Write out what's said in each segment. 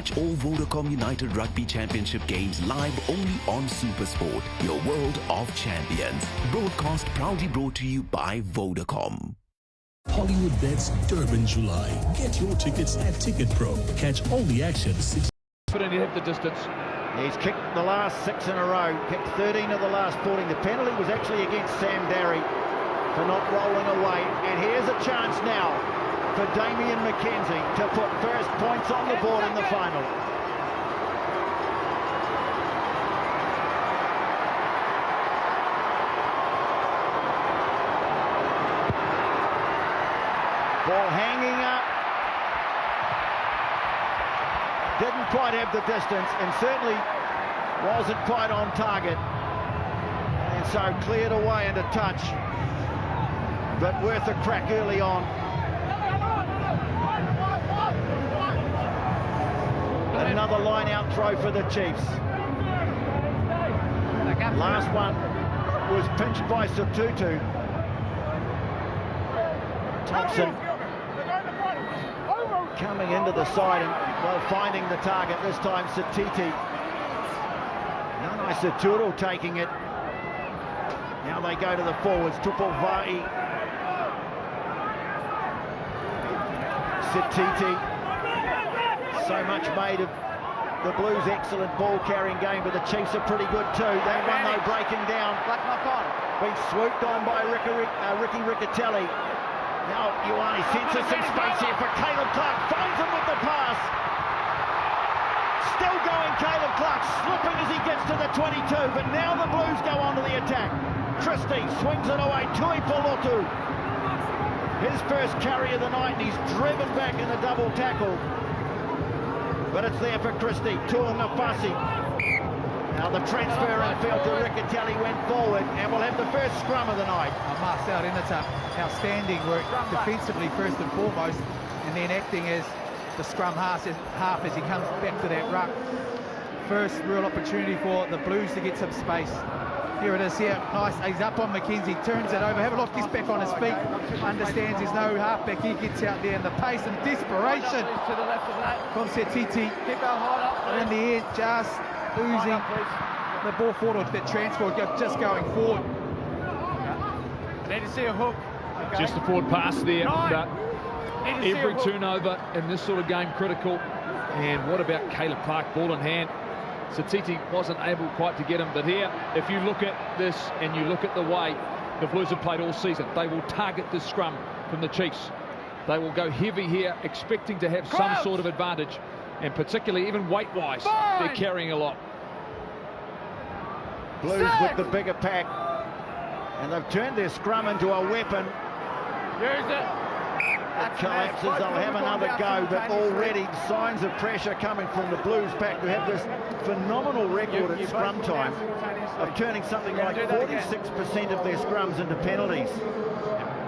Catch all Vodacom United Rugby Championship games live only on SuperSport, your world of champions. Broadcast proudly brought to you by Vodacom. Hollywood Bets Durban July. Get your tickets at Ticket Pro. Catch all the action. But he hit the distance. He's kicked the last 6 in a row, kicked 13 of the last 14. The penalty was actually against Sam Darry for not rolling away. And here's a chance now for Damien McKenzie to put first points on the board in the final. Ball hanging up. Didn't quite have the distance and certainly wasn't quite on target. And so cleared away and a touch. But worth a crack early on. Another line-out throw for the Chiefs. Last one was pinched by Tuipulotu. Thompson coming into the side and, well, finding the target. This time Satiti. Nanai Saturo taking it. Now they go to the forwards. Tupuvai. Satiti. So much made of the Blues' excellent ball-carrying game, but the Chiefs are pretty good too. They won though breaking down. Black knock on. Being swooped on by Riccitelli. Now Ioane senses some space here for Caleb Clark. Finds him with the pass. Still going Caleb Clark, slipping as he gets to the 22, but now the Blues go on to the attack. Christie swings it away. Tuipulotu. His first carry of the night, and he's driven back in a double tackle. But it's there for Christie. Tu'ungafasi. Now the transfer infield to Riccitelli went forward, and we'll have the first scrum of the night. Marcel Renata, outstanding work defensively first and foremost, and then acting as the scrum half as he comes back to that ruck. First real opportunity for the Blues to get some space. Here it is here, nice, he's up on McKenzie, turns it over, have a look, he's back on his feet, understands there's no halfback, he gets out there in the pace and desperation from Satiti, and in the end just losing the ball forward, that transfer just going forward. Need to see a hook. Just a forward pass there, but every turnover in this sort of game critical. And what about Caleb Clark, ball in hand? Satiti wasn't able quite to get him, but here, if you look at this and you look at the way the Blues have played all season, they will target this scrum from the Chiefs. They will go heavy here, expecting to have some sort of advantage, and particularly even weight-wise, they're carrying a lot. Blues with the bigger pack, and they've turned their scrum into a weapon. Use it. It collapses, they'll have another go, but already signs of pressure coming from the Blues pack, who have this phenomenal record at scrum time of turning something like 46% of their scrums into penalties.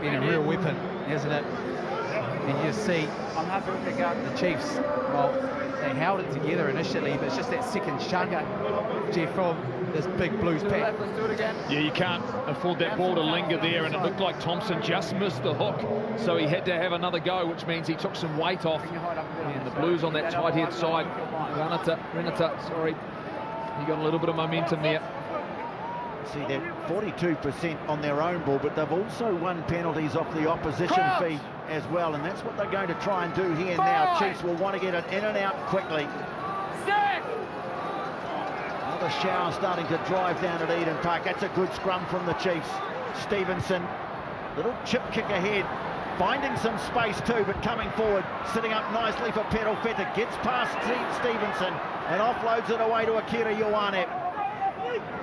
Been a real weapon, hasn't it? And you see the Chiefs, well, they held it together initially, but it's just that second chunk, Jeff, from this big Blues pack. Yeah, you can't afford that ball to linger there, and it looked like Thompson just missed the hook, so he had to have another go, which means he took some weight off. And the Blues on that tight head side, Renata, sorry, he got a little bit of momentum there. See, they're 42% on their own ball, but they've also won penalties off the opposition feed as well, and that's what they're going to try and do here now. Chiefs will want to get it in and out quickly. Another shower starting to drive down at Eden Park. That's a good scrum from the Chiefs. Stevenson, little chip kick ahead, finding some space too, but coming forward, sitting up nicely for Pedal Feta, gets past Stevenson and offloads it away to Akira Ioane.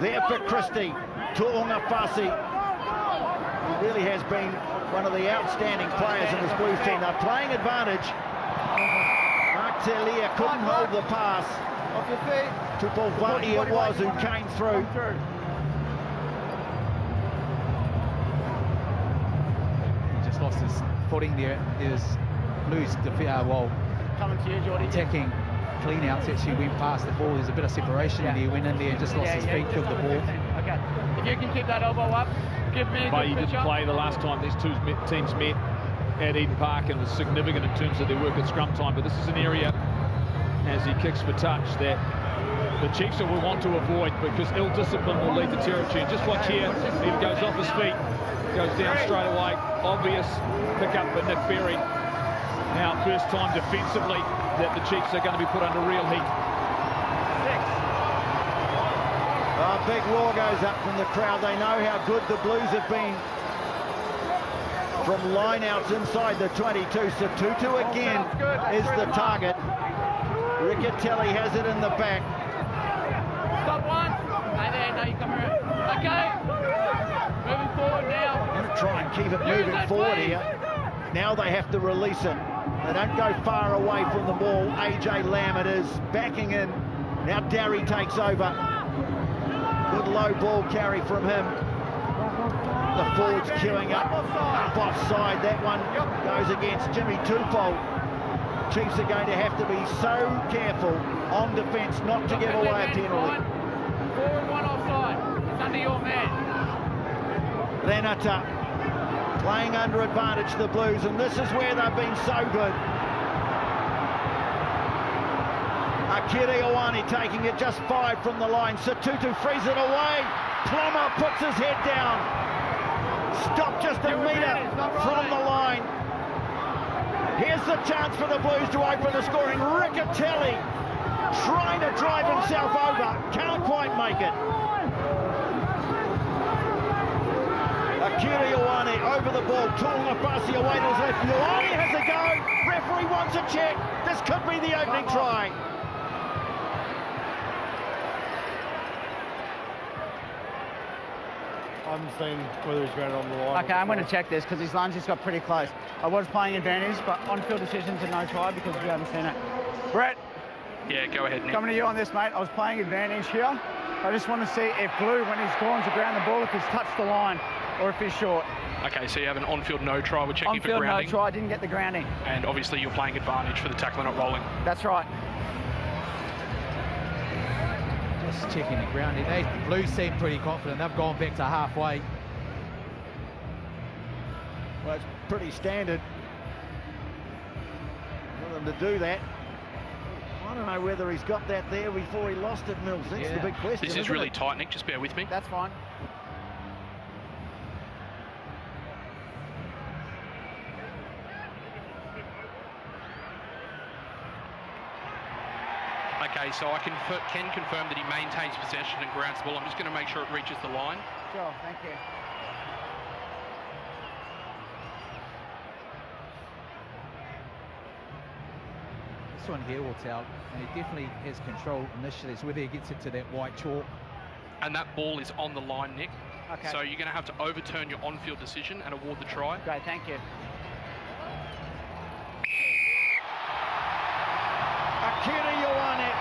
There for Christie, Tu'ungafasi, who really has been one of the outstanding players in this Blues team. They're playing advantage. Marcel Renata couldn't hold the pass. Off your feet. Tupuvai it was who came through. He just lost his footing there. There's Blues Coming to you, Jordy. attacking clean outs, actually went past the ball. There's a bit of separation there, went in there and just lost his feet, killed the ball. Okay, if you can keep that elbow up, give me a But good he didn't picture. play the last time these two teams met at Eden Park, and was significant in terms of their work at scrum time. But this is an area as he kicks for touch that the Chiefs will want to avoid, because ill discipline will lead the territory. And just watch here, he goes off his feet, goes down straight away. Obvious pick up for Nick Berry. Now first time defensively that the Chiefs are going to be put under real heat. A big roar goes up from the crowd. They know how good the Blues have been from lineouts inside the 22. So Tutu again is the target. Riccitelli has it in the back. Stop one. Now you come around. Okay. Moving forward now. Going to try and keep it moving forward here. Now they have to release it. They don't go far away from the ball. AJ Lamb it is, backing in. Now Darry takes over. Good low ball carry from him. The forwards queuing up offside. That one goes against Jimmy Tupou. Chiefs are going to have to be so careful on defence not to give away a penalty. Forward one offside. It's under your man. Renata playing under advantage the Blues, and this is where they've been so good. Akira Ioane taking it just 5 from the line. Tutu frees it away. Plummer puts his head down. Stop just a metre from the line. Here's the chance for the Blues to open the scoring. Riccitelli trying to drive himself over. Can't quite make it. Akira Ioane over the ball. Tu'ungafasi away to his left. Ioane has a go. Referee wants a check. This could be the opening try. I haven't seen whether he's got it on the line. Okay, I'm going to check this because his lunge just got pretty close. I was playing advantage, but on-field decisions are no try because we haven't seen it. Brett? Yeah, go ahead, Nick. Coming to you on this, mate. I was playing advantage here. I just want to see if Blue, when he's gone to ground the ball, if he's touched the line or if he's short. Okay, so you have an on-field no try. We're checking for On-field grounding. no try, didn't get the grounding. And obviously you're playing advantage for the tackler not rolling. That's right. Just checking the grounding. The Blues seem pretty confident. They've gone back to halfway. Well, it's pretty standard for them to do that. I don't know whether he's got that there before he lost it, Mills. That's the big question. This is really tight, Nick. Just bear with me. That's fine. Okay, so I can confirm that he maintains possession and grounds the ball. I'm just going to make sure it reaches the line. Sure, thank you. This one here will tell, and he definitely has control initially. It's whether he gets into that white chalk. And that ball is on the line, Nick. Okay. So you're going to have to overturn your on-field decision and award the try. Great, thank you. Akira Ioane,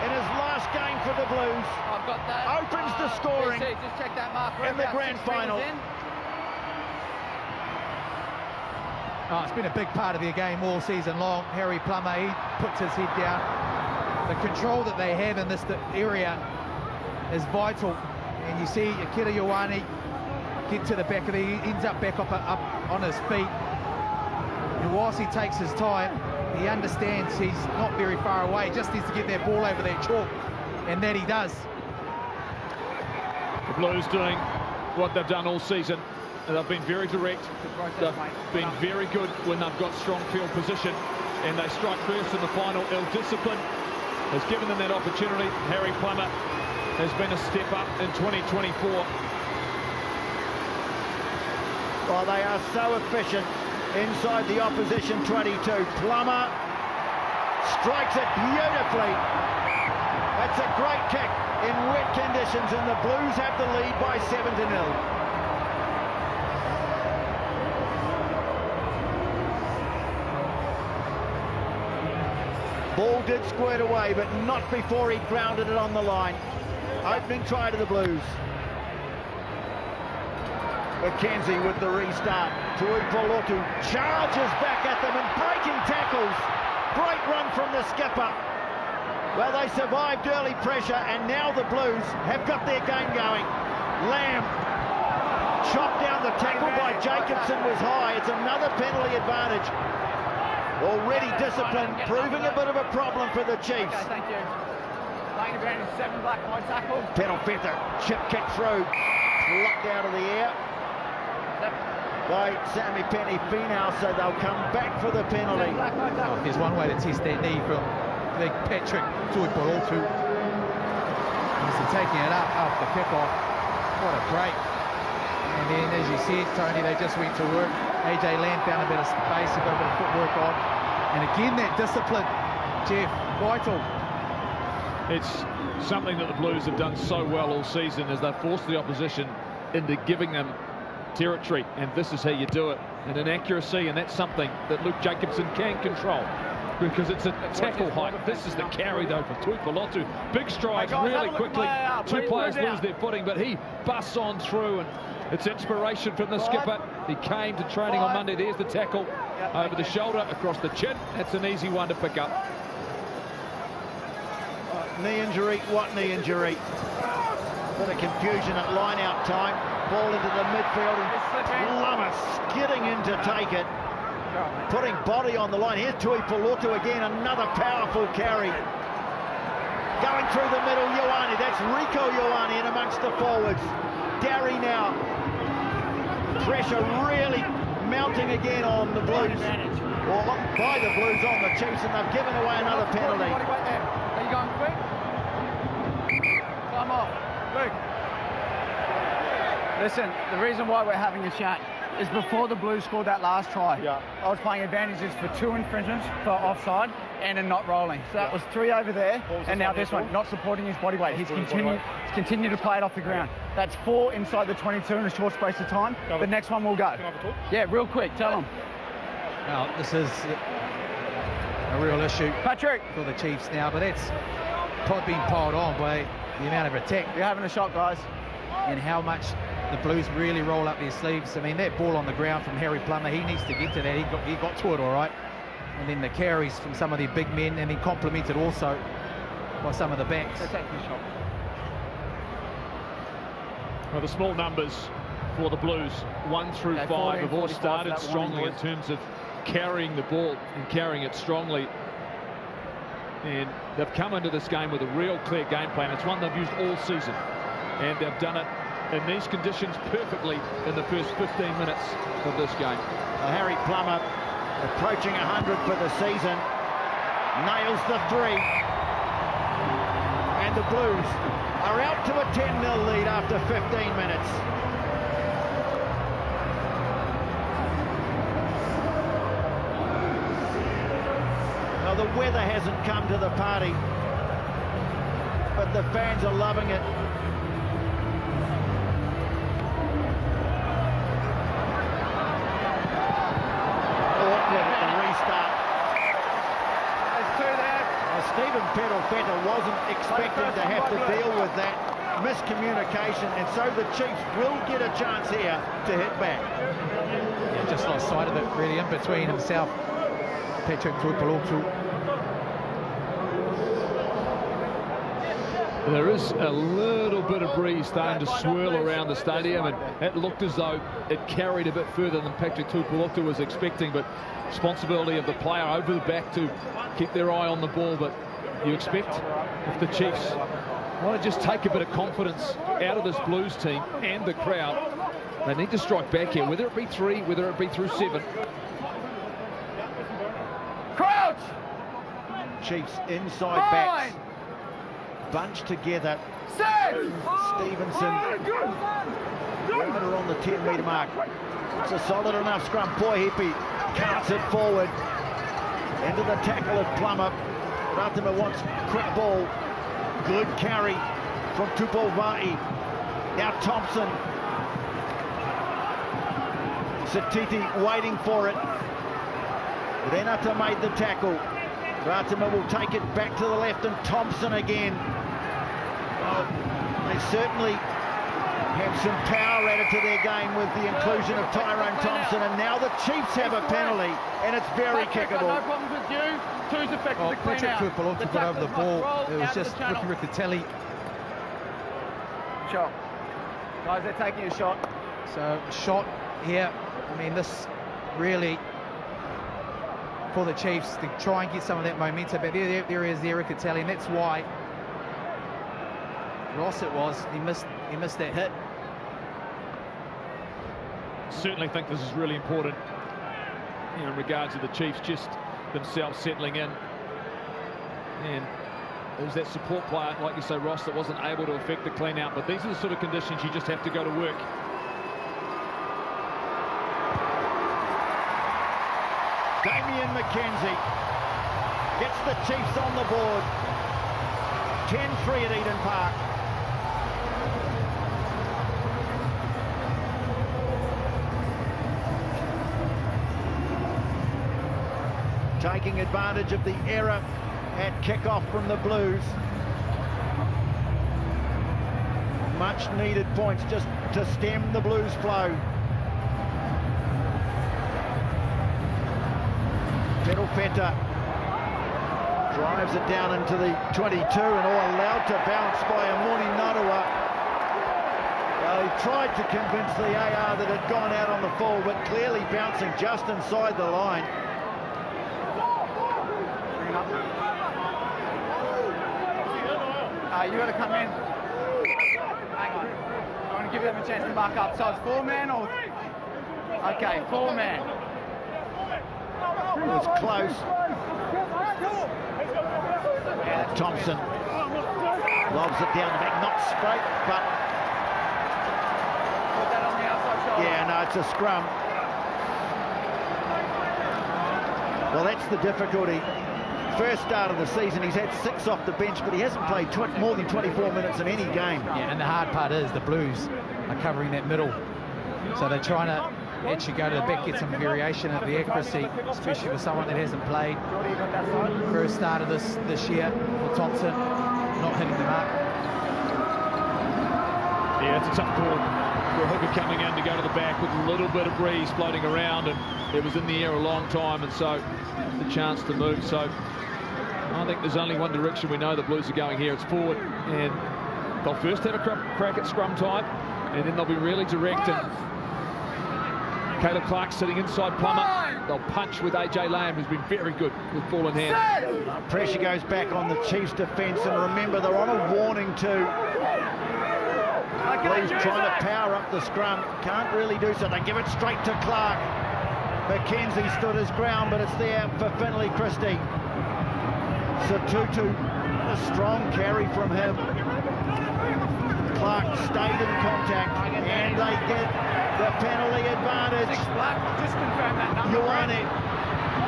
in his last game for the Blues, I've got that. opens the scoring DC, just check that mark. in the grand final. Oh, it's been a big part of their game all season long. Harry Plummer, he puts his head down. The control that they have in this area is vital. And you see Akira Ioane get to the back of the, he ends up back up on his feet. And whilst he takes his time, he understands he's not very far away. He just needs to get that ball over that chalk, and that he does. The Blues doing what they've done all season. They've been very direct. They've been very good when they've got strong field position, and they strike first in the final. Ill discipline has given them that opportunity. Harry Plummer has been a step up in 2024. Well, they are so efficient inside the opposition 22. Plummer strikes it beautifully. That's a great kick in wet conditions, and the Blues have the lead by 7-0. Ball did squirt away, but not before he grounded it on the line. Opening try to the Blues. McKenzie with the restart. Tuipulotu charges back at them and breaking tackles. Great run from the skipper. Well, they survived early pressure, and now the Blues have got their game going. Lamb chopped down. The tackle by Jacobson was high. It's another penalty advantage. Already disciplined, proving a bit of a problem for the Chiefs. Okay, thank you. Playing advantage, 7 black, high tackle. Penalfeta, chip kick through, plucked out of the air by Sammy Penny-Finau, so they'll come back for the penalty. Well, if there's one way to test that knee from big Patrick Tuipulotu, he's taking it up after the kick-off. What a break. And then, as you said, Tony, they just went to work. AJ Lamb found a bit of space, he got a bit of footwork on. And again, that discipline, Jeff, vital. It's something that the Blues have done so well all season, as they've forced the opposition into giving them territory, and this is how you do it. And an accuracy, and that's something that Luke Jacobson can control, because it's a tackle height. This is the carry, though, for Tuipulotu. Big strides really quickly. Two players lose their footing, but he busts on through, and it's inspiration from the skipper. He came to training on Monday. There's the tackle over the shoulder, across the chin. That's an easy one to pick up. Knee injury, what knee injury? Bit of confusion at line-out time. Ball into the midfield, and Plummer skidding in to take it. Putting body on the line. Here's Tuipulotu again, another powerful carry. Going through the middle, Ioane. That's Rico Ioane in amongst the forwards. Darry now. Pressure really mounting again on the Blues. Or by the Blues on the Chiefs, and they've given away another penalty. Are you going quick? Climb off. Luke. Listen, the reason why we're having a chat is before the Blues scored that last try. Yeah. I was playing advantages for 2 infringements for offside and a not rolling. So that was 3 over there, and now this one, not supporting his body weight. He's continued to play it off the ground. That's 4 inside the 22 in a short space of time. The next one will go. Yeah, real quick, tell them. Now, this is a real issue, Patrick, for the Chiefs now, but that's being piled on by the amount of attack. you're having a shot, guys. And how much the Blues really roll up their sleeves. I mean, that ball on the ground from Harry Plummer, he needs to get to that. He got to it all right. And then the carries from some of the big men, and then complemented also by some of the backs. Well, the small numbers for the Blues, 1 through 5, have all started strongly in terms of carrying the ball and carrying it strongly. And they've come into this game with a real clear game plan. It's one they've used all season, and they've done it in these conditions perfectly in the first 15 minutes of this game. Harry Plummer approaching 100 for the season, nails the 3, and the Blues are out to a 10-0 lead after 15 minutes. Now the weather hasn't come to the party, but the fans are loving it. Stephen Penalfeta wasn't expecting to have to deal with that miscommunication, and so the Chiefs will get a chance here to hit back. Yeah, just lost sight of it really in between himself, Patrick Tuipulotu. There is a little bit of breeze starting to swirl around the stadium, and it looked as though it carried a bit further than Patrick Tuipulotu was expecting, but responsibility of the player over the back to keep their eye on the ball. But you expect, if the Chiefs want to just take a bit of confidence out of this Blues team and the crowd, they need to strike back here, whether it be 3, whether it be through 7. Crouch! Chiefs inside backs, bunched together. Stevenson right on the 10-metre mark. It's a solid enough scrum. Poihipi counts it forward into the tackle of Plummer. Ratima wants quick ball. Good carry from Tupolvai. Now Thompson. Satiti waiting for it. Renata made the tackle. Ratima will take it back to the left, and Thompson again. Well, they certainly have some power added to their game with the inclusion of Tyrone Thompson, and now the Chiefs have a penalty, and it's very kickable. No problems with you. Two's effective to clean out. Tuipulotu got over the ball. It was just Riccitelli. Shot. Guys, they're taking a shot. So, shot here. I mean, this really for the Chiefs to try and get some of that momentum. But there is the Riccitelli, and that's why Ross he missed that hit. Certainly think this is really important, you know, in regards to the Chiefs just themselves settling in. And there's that support player, like you say, Ross, that wasn't able to affect the clean out. But these are the sort of conditions you just have to go to work. Damien McKenzie gets the Chiefs on the board. 10-3 at Eden Park. Taking advantage of the error at kick-off from the Blues. Much needed points just to stem the Blues flow. Feta drives it down into the 22 and all allowed to bounce by Amoni Narua. He tried to convince the AR that had gone out on the fall, but clearly bouncing just inside the line. You got to come in. Hang on. I want to give them a chance to mark up. So it's 4-man or... Okay, 4-man. It was close. Thompson lobs it down the back, not straight, but... Put that on the outside shoulder. Yeah, no, it's a scrum. Well, that's the difficulty. First start of the season, he's had 6 off the bench, but he hasn't played more than 24 minutes in any game. Yeah, and the hard part is the Blues are covering that middle. So they're trying to actually go to the back, get some variation of the accuracy, especially for someone that hasn't played. First start of this year for Thompson, not hitting the mark. Yeah, it's a tough call for a hooker coming in to go to the back with a little bit of breeze floating around, and it was in the air a long time, and so the chance to move. So I think there's only one direction we know the Blues are going here. It's forward, and they'll first have a crack at scrum time, and then they'll be really direct. And Caleb Clark sitting inside Plummer. They'll punch with AJ Lamb, who's been very good with ball in hand. Pressure goes back on the Chiefs' defence, and remember, they're on a warning too. Blues trying to power up the scrum. Can't really do so. They give it straight to Clark. McKenzie stood his ground, but it's there for Finlay Christie. Satutu, a strong carry from him. Clark stayed in contact, and they get the penalty advantage. Just confirm that number. Ioane,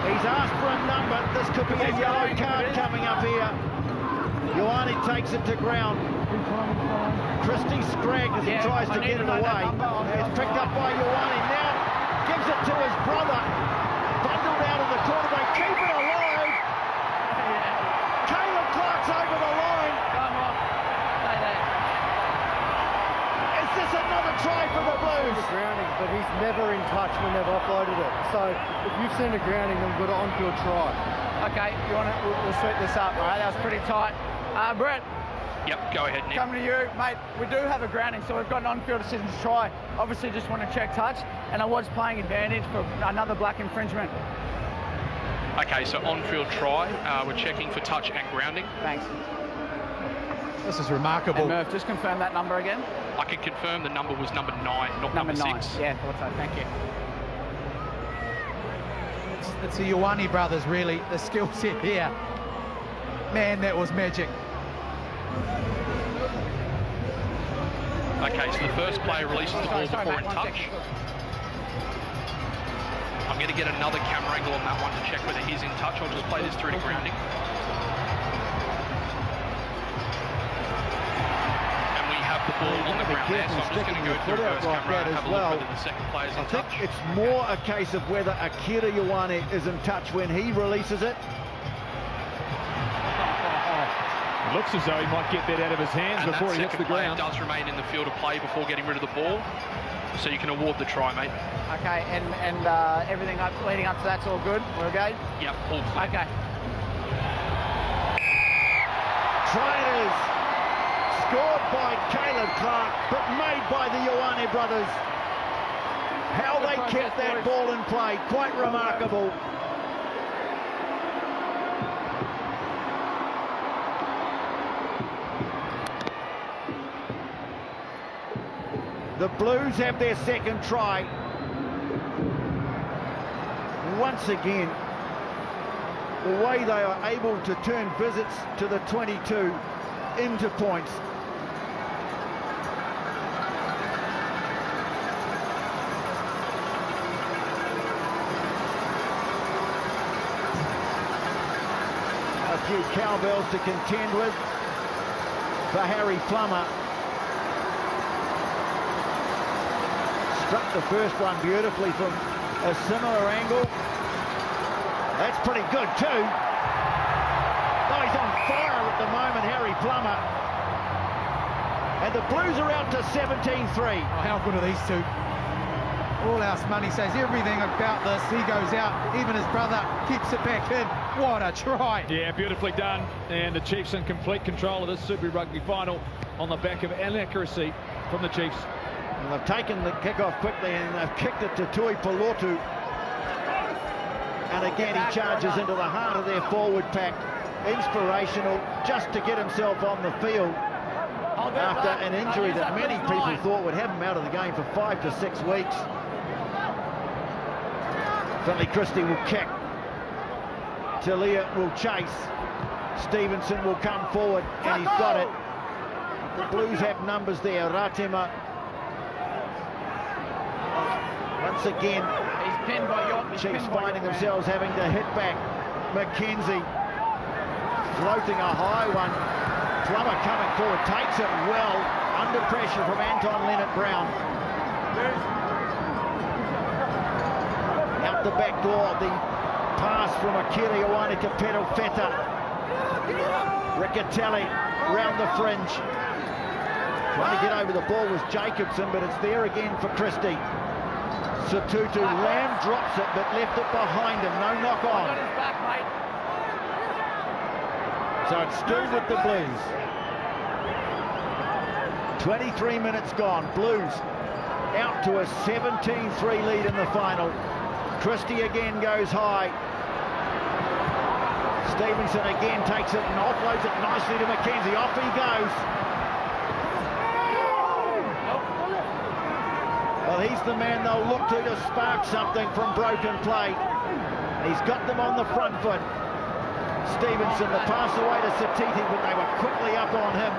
he's asked for a number. This could be a yellow card coming up here. Ioane takes it to ground. Christie scragged as he tries to get it away. It's picked up by Ioane. Now gives it to his brother. Bundled out of the corner. They keep it alive. Caleb Clark's over the line. Come on. Say that. Is this another try for the Blues? Grounding, but he's never in touch when they've offloaded it. So if you've seen a grounding, then we've got an on-field try. Okay, you want to? We'll sweep this up. All right, that was pretty tight. Brett. Yep, go ahead, Nick. Coming to you, mate. We do have a grounding, so we've got an on-field decision to try. Obviously, just want to check touch, and I was playing advantage for another black infringement. Okay, so on-field try. We're checking for touch and grounding. Thanks. This is remarkable. And Murph, just confirm that number again. I can confirm the number was number 9, not number 6. Yeah, thought so. Thank you. It's the Ioane brothers, really, the skill set here. Man, that was magic. Okay, so the first player releases the ball before in touch. I'm going to get another camera angle on that one to check whether he's in touch. I'll just play this through to grounding. And we have the ball on the ground there, so I'm just going to go through the first camera and have a look whether the second player's in touch. I think it's more a case of whether Akira Ioane is in touch when he releases it. It looks as though he might get that out of his hands and before he hits the ground. Does remain in the field of play before getting rid of the ball, so you can award the try, mate. Okay, and everything leading up to that's all good. We're okay. Yep, all clear. Okay. Try it is. Scored by Caleb Clark, but made by the Ioane brothers. How they kept that ball in play, quite remarkable. The Blues have their second try. Once again, the way they are able to turn visits to the 22 into points. A few cowbells to contend with for Harry Plummer. Struck the first one beautifully from a similar angle. That's pretty good too. Oh, he's on fire at the moment, Harry Plummer. And the Blues are out to 17-3. Oh, how good are these two? All House Money says everything about this. He goes out, even his brother keeps it back in. What a try. Yeah, beautifully done. And the Chiefs in complete control of this Super Rugby final on the back of inaccuracy from the Chiefs. And they've taken the kick-off quickly and they've kicked it to Tuipulotu. And again, he charges into the heart of their forward pack. Inspirational, just to get himself on the field after an injury that many people thought would have him out of the game for 5 to 6 weeks. Finley Christie will kick. Talia will chase. Stevenson will come forward, and he's got it. The Blues have numbers there. Ratima. Once again, Chiefs finding themselves having to hit back. McKenzie floating a high one. Plummer coming forward, takes it well, under pressure from Anton Leonard-Brown. Out the back door, the pass from Akira Ioane to Pedro Feta. Riccitelli round the fringe. Trying to get over the ball was Jacobson, but it's there again for Christie. Satutu, Lamb drops it, but left it behind him, no knock on. So it's still with the Blues. 23 minutes gone. Blues out to a 17-3 lead in the final. Christie again goes high. Stevenson again takes it and offloads it nicely to McKenzie. Off he goes. Well, he's the man they'll look to spark something from broken play. He's got them on the front foot. Stevenson, the pass away to Satiti, but they were quickly up on him.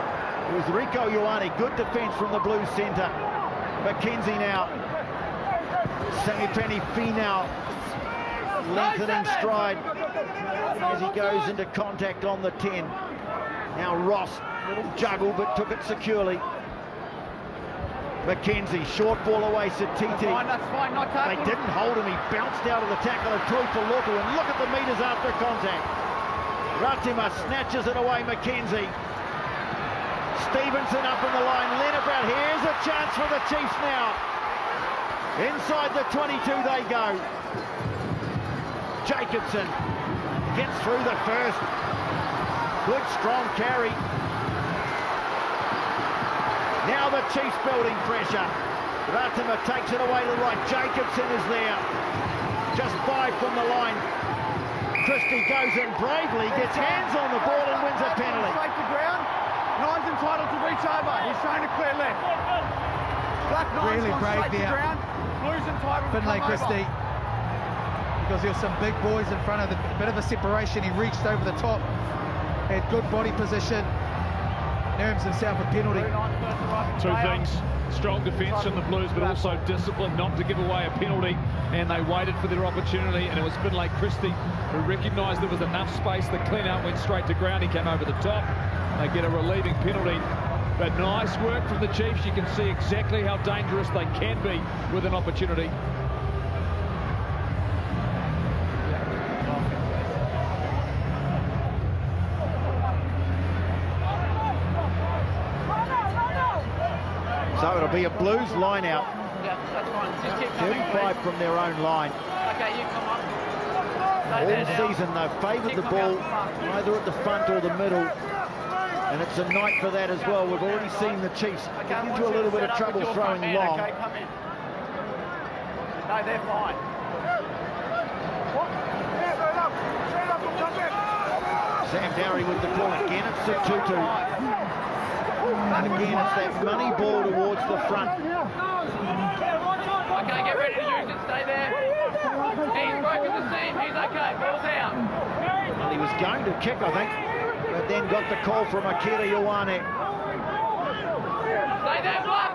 It was Rico Ioane, good defence from the Blues centre. McKenzie now. Samipeni Finau lengthening stride as he goes into contact on the 10. Now Ross, little juggle, but took it securely. McKenzie, short ball away, Satiti. That's fine, not they didn't hold him, he bounced out of the tackle of Tuipulotu, and look at the metres after contact. Ratima snatches it away, McKenzie. Stevenson up in the line, Leonard-Brown, here's a chance for the Chiefs now. Inside the 22 they go. Jacobson gets through the first. Good strong carry. Now the Chiefs building pressure. Ratima takes it away to the right. Jacobson is there. Just 5 from the line. Christie goes in bravely, gets hands on the ball and wins a penalty. Straight to ground. Nine's entitled to reach over. He's trying to clear left. Black Nine's really gone brave straight there. to ground. Blues entitled to Finlay come Christie. over. Because there were some big boys in front of the bit of a separation. He reached over the top. Had good body position. Earns himself a penalty. Two things. Strong defence from the Blues, but also discipline not to give away a penalty, and they waited for their opportunity, and it was Finlay Christie who recognised there was enough space. The clean out went straight to ground. He came over the top. They get a relieving penalty, but nice work from the Chiefs. You can see exactly how dangerous they can be with an opportunity. So it'll be a Blues line out. Yeah, that's fine. Just keep coming, 35 from their own line. Okay, you come up. All season they've favoured the ball either at the front or the middle, and it's a night for that as well. We've already seen the Chiefs get into a little bit of trouble throwing long. Okay, come in. No, they're fine. Sam Dowery with the ball again. It's Satutu. And again, it's that money ball towards the front. Okay, get ready to use it. Stay there. He's broken the seam. He's okay. Ball's out. Well, he was going to kick, I think, but then got the call from Akira Ioane. Stay there, Block.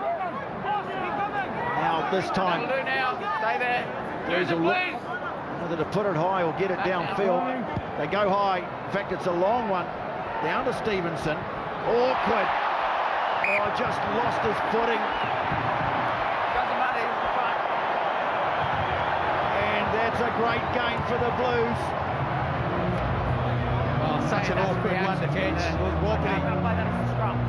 Now, this time, That'll do now. Stay there. Use it, please. whether to put it high or get it downfield. They go high. In fact, it's a long one. Down to Stevenson. Awkward. Oh, just lost his footing. Doesn't matter, he's in front. And that's a great game for the Blues. Oh, such an awkward one to catch. I'm going to play that as a scrum.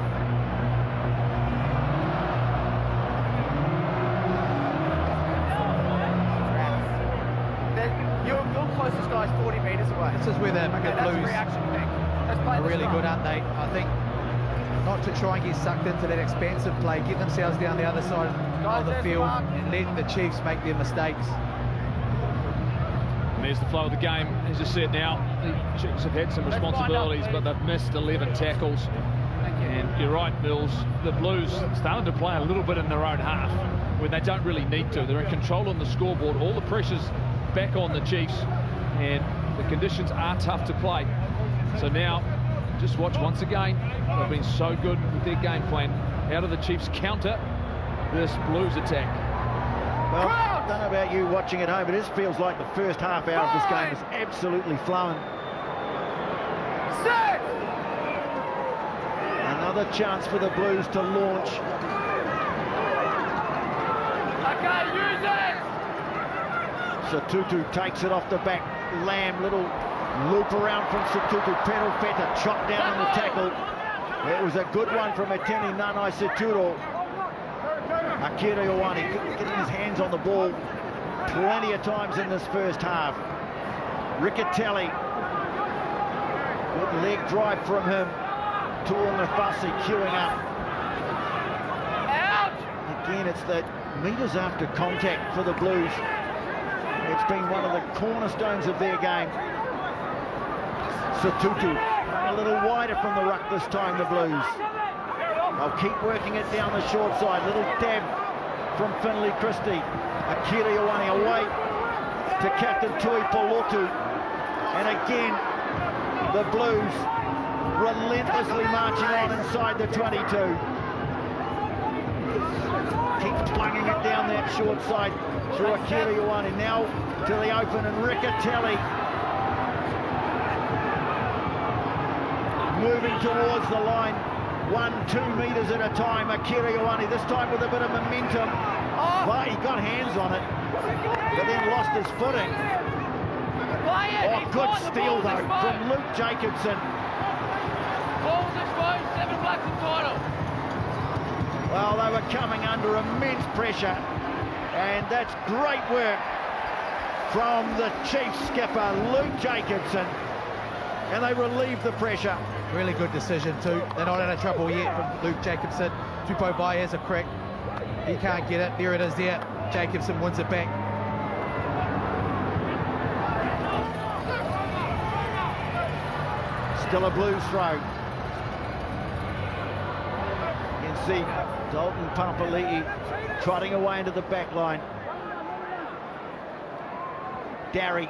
Your closest guy is 40 metres away. This is where the Blues are really good, aren't they? I think not to try and get sucked into that expansive play, get themselves down the other side of the field and letting the Chiefs make their mistakes. And there's the flow of the game. As you said now, the Chiefs have had some responsibilities, but they've missed 11 tackles. And you're right, Mills, the Blues started to play a little bit in their own half when they don't really need to. They're in control on the scoreboard. All the pressure's back on the Chiefs, and the conditions are tough to play. So now, just watch once again. They've been so good with their game plan. How do the Chiefs counter this Blues attack? Well, I don't know about you watching at home, but it just feels like the first half hour of this game is absolutely flowing. Another chance for the Blues to launch. Okay, use it! Satutu takes it off the back. Lamb, little loop around from Satutu. Pedal Feta chopped down on the tackle. It was a good one from Eteni Nanai Situro. Akira Ioane getting his hands on the ball plenty of times in this first half. Riccitelli, good leg drive from him. Tu'ungafasi queuing up. Out! Again, it's the metres after contact for the Blues. It's been one of the cornerstones of their game. Satutu a little wider from the ruck this time, the Blues. They'll keep working it down the short side. Little dab from Finlay Christie. Akira Ioane away to captain Tuipulotu. And again, the Blues relentlessly marching on inside the 22. Keeps plunging it down that short side through Akira Ioane. Now to the open, and Riccitelli moving towards the line. 1-2 metres at a time. Akira Ioane this time with a bit of momentum. Well, he got hands on it, but then lost his footing. Oh, good steal though from Luke Jacobson. Ball's exposed, 7 blacks in title. Well, they were coming under immense pressure, and that's great work from the Chiefs skipper, Luke Jacobson, and they relieved the pressure. Really good decision too. They're not out of trouble yet from Luke Jacobson. Tupou Vai has a crack. He can't get it. There it is there. Jacobson wins it back. Still a Blues throw. You can see Dalton Papali'i trotting away into the back line. Darry,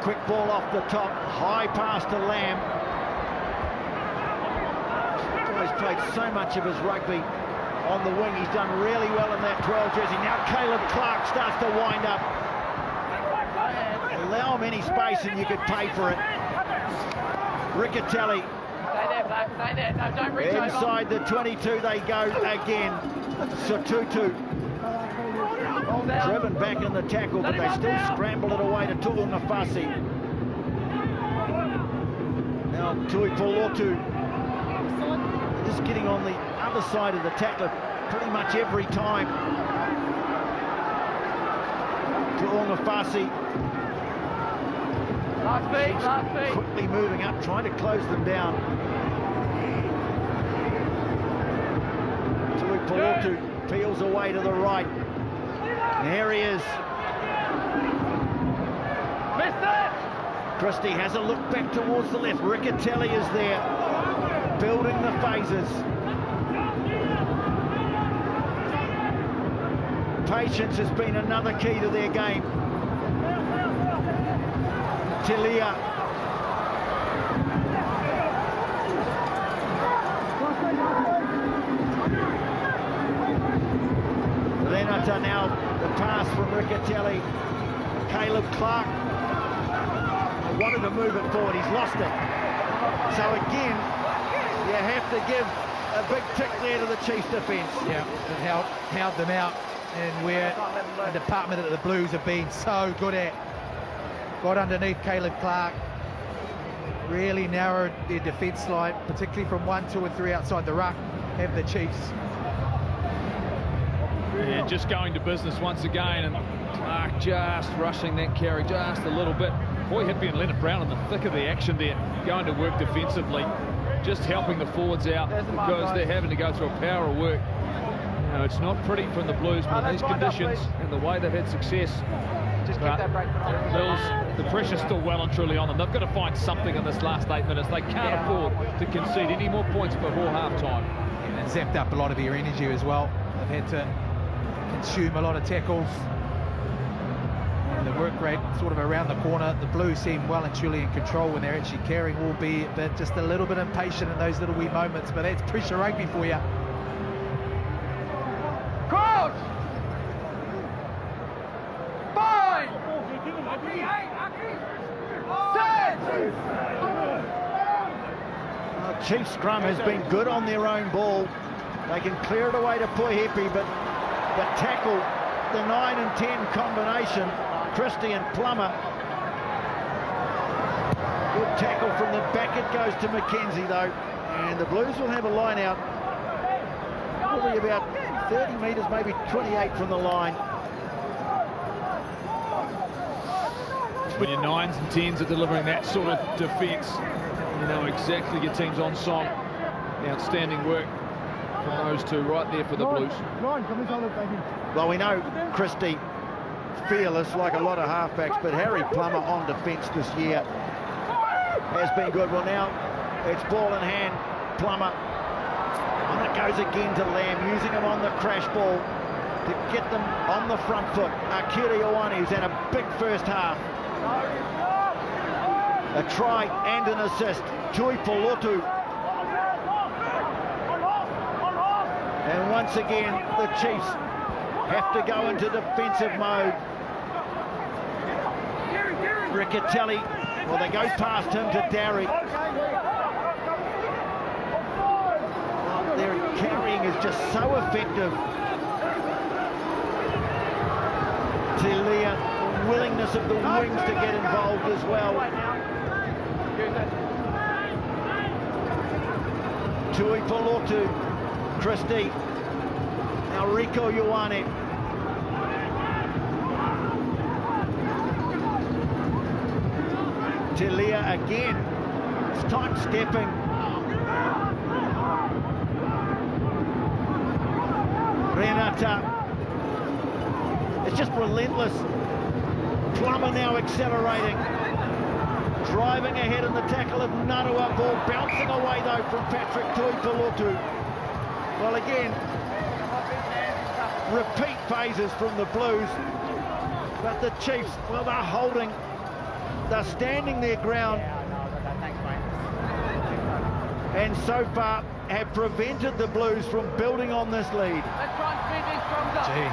quick ball off the top, high pass to Lamb. He's played so much of his rugby on the wing. He's done really well in that 12 jersey. Now Caleb Clark starts to wind up. Allow him any space and you could pay for it. Riccitelli. Stay there, Black, stay there. No, don't reach over. Inside the 22 they go again. Satutu driven back in the tackle, but they still scramble it away to Tu'ungafasi. Now Tuipulotu just getting on the other side of the tackler pretty much every time. Tu'ungafasi. Last beat. Quickly moving up, trying to close them down. Tuipulotu peels away to the right. There he is. Missed it! Christie has a look back towards the left. Riccitelli is there, building the phases. Patience has been another key to their game. Tilia. Renata now, the pass from Riccitelli. Caleb Clark wanted to move it forward, he's lost it. So again, you have to give a big tick there to the Chiefs' defence. Yeah, it held them out, and where the department that the Blues have been so good at. Got underneath Caleb Clark, really narrowed their defence line, particularly from 1, 2 and 3 outside the ruck, have the Chiefs. Yeah, just going to business once again, and Clark just rushing that carry just a little bit. Boy, Hippie and Leonard Brown in the thick of the action there, going to work defensively, just helping the forwards out because they're having to go through a power of work. You know, it's not pretty from the Blues, but in these conditions and the way they've had success, the pressure's still well and truly on them. They've got to find something in this last 8 minutes. They can't afford to concede any more points before half-time. And zapped up a lot of their energy as well. They've had to consume a lot of tackles. And the work rate sort of around the corner. The Blues seem well and truly in control when they're actually carrying, albeit but just a little bit impatient in those little wee moments. But that's pressure rugby for you. Coach! Chiefs scrum has been good on their own ball. They can clear it away to Puihepi, but the tackle, the 9 and 10 combination, Christie and Plummer. Good tackle from the back, it goes to McKenzie though, and the Blues will have a line out, probably about 30 metres, maybe 28 from the line. When your 9s and 10s are delivering that sort of defence, you know exactly your team's on song. Outstanding work from those two right there for the Blues. Well, we know Christie fearless like a lot of halfbacks, but Harry Plummer on defence this year has been good. Well, now it's ball in hand, Plummer, and it goes again to Lamb, using him on the crash ball to get them on the front foot. Akira Ioane, who's had a big first half. A try and an assist. Tuipulotu. And once again, the Chiefs have to go into defensive mode. Riccitelli, well, they go past him to Darry. Well, their carrying is just so effective. Tilia, willingness of the wings to get involved as well. Tuipulotu, Christie, now Rico Ioane. Tilia again, it's time stepping. Renata, it's just relentless. Plummer now accelerating, driving ahead in the tackle of Narua. Ball bouncing away though from Patrick Tuipulotu. Well, again, repeat phases from the Blues, but the Chiefs, well, they're holding, they're standing their ground, and so far have prevented the Blues from building on this lead. Gee,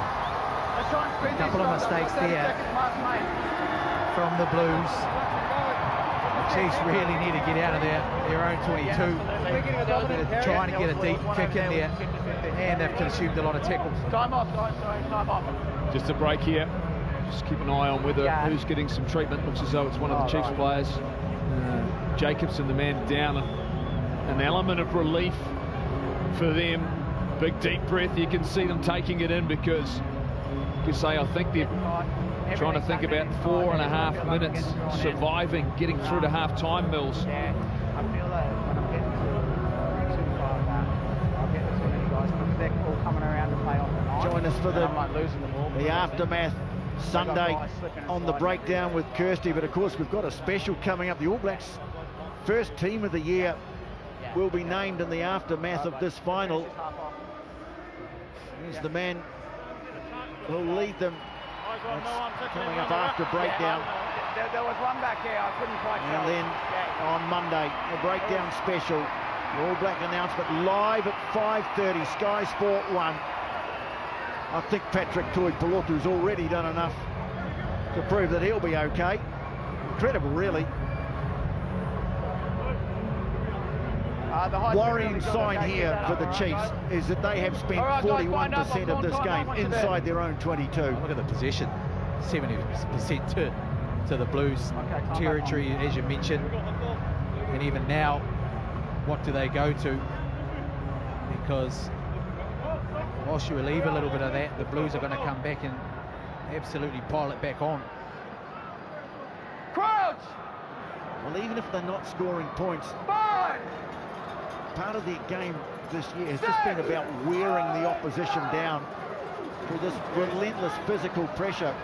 a couple of mistakes there from the Blues. The Chiefs really need to get out of their own 22. They're trying to get a deep kick in there, and they've consumed a lot of tackles. Time off, time off. Just a break here. Just keep an eye on whether who's getting some treatment. Looks as though it's one of the Chiefs players. Jacobson, the man down, an element of relief for them. Big deep breath. You can see them taking it in because, you say, I think they're trying to think about 4.5 minutes surviving, getting through to half-time, Mills. Yeah, I feel that when I'm getting I'll get to too many guys because they're all coming around to play off the night. Join us for losing the ball. the aftermath Sunday on the breakdown with Kirsty, but of course we've got a special coming up. The All Blacks first team of the year will be named in the aftermath of this final. Here's the man will lead them. Coming up after breakdown. There was one back here, I couldn't quite tell. And then on Monday, the breakdown special. The All Black announcement live at 5:30, Sky Sport 1. I think Patrick Tuipulotu's already done enough to prove that he'll be okay. Incredible, really. The worrying sign here for the Chiefs is that they have spent 41% of this game inside their own 22. Look at the possession, 70% to the Blues territory, as you mentioned. And even now, what do they go to? Because whilst you relieve a little bit of that, the Blues are going to come back and absolutely pile it back on. Crouch! Well, even if they're not scoring points, part of their game this year has just been about wearing the opposition down through this relentless physical pressure.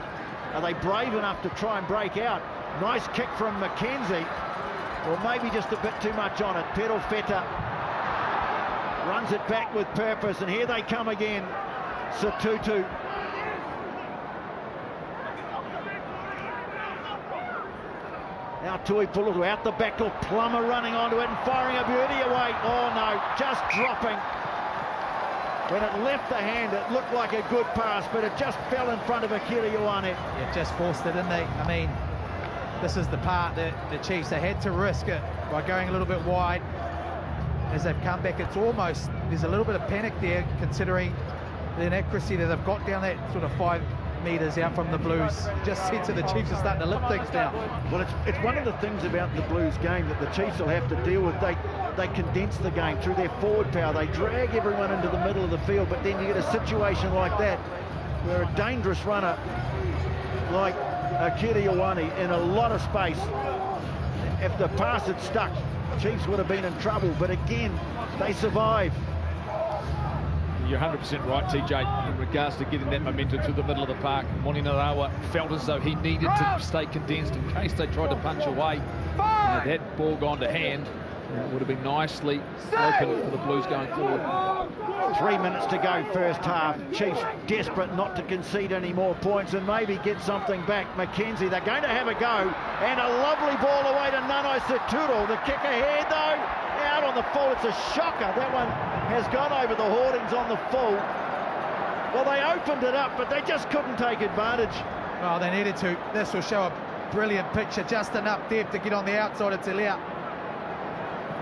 Are they brave enough to try and break out? Nice kick from McKenzie, or maybe just a bit too much on it. Pedal Feta runs it back with purpose, and here they come again. Satutu. Now Tuipulotu out the back door, Plummer running onto it and firing a beauty away. Oh no, just dropping. When it left the hand, it looked like a good pass, but it just fell in front of Akira Ioane. Yeah, just forced it, didn't they? I mean, this is the part that the Chiefs, they had to risk it by going a little bit wide. As they've come back, it's almost, there's a little bit of panic there, considering the inaccuracy that they've got down that sort of 5 metres out from the Blues. Just said to the Chiefs are starting to lift things down. Well, it's one of the things about the Blues game that the Chiefs will have to deal with. They condense the game through their forward power. They drag everyone into the middle of the field, but then you get a situation like that where a dangerous runner like Akira Ioane in a lot of space, if the pass had stuck, Chiefs would have been in trouble, but again, they survive. You're 100% right, TJ, in regards to getting that momentum to the middle of the park. Moanarawa felt as though he needed to stay condensed in case they tried to punch away. And if that ball gone to hand, it would have been nicely open for the Blues going forward. 3 minutes to go first half. Chiefs desperate not to concede any more points and maybe get something back. McKenzie, they're going to have a go, and a lovely ball away to Nanai Saturo. The kick ahead though, out on the full. It's a shocker. That one has gone over the hoardings on the full. Well, they opened it up, but they just couldn't take advantage. Well, they needed to. This will show a brilliant picture, just enough depth to get on the outside of Talia.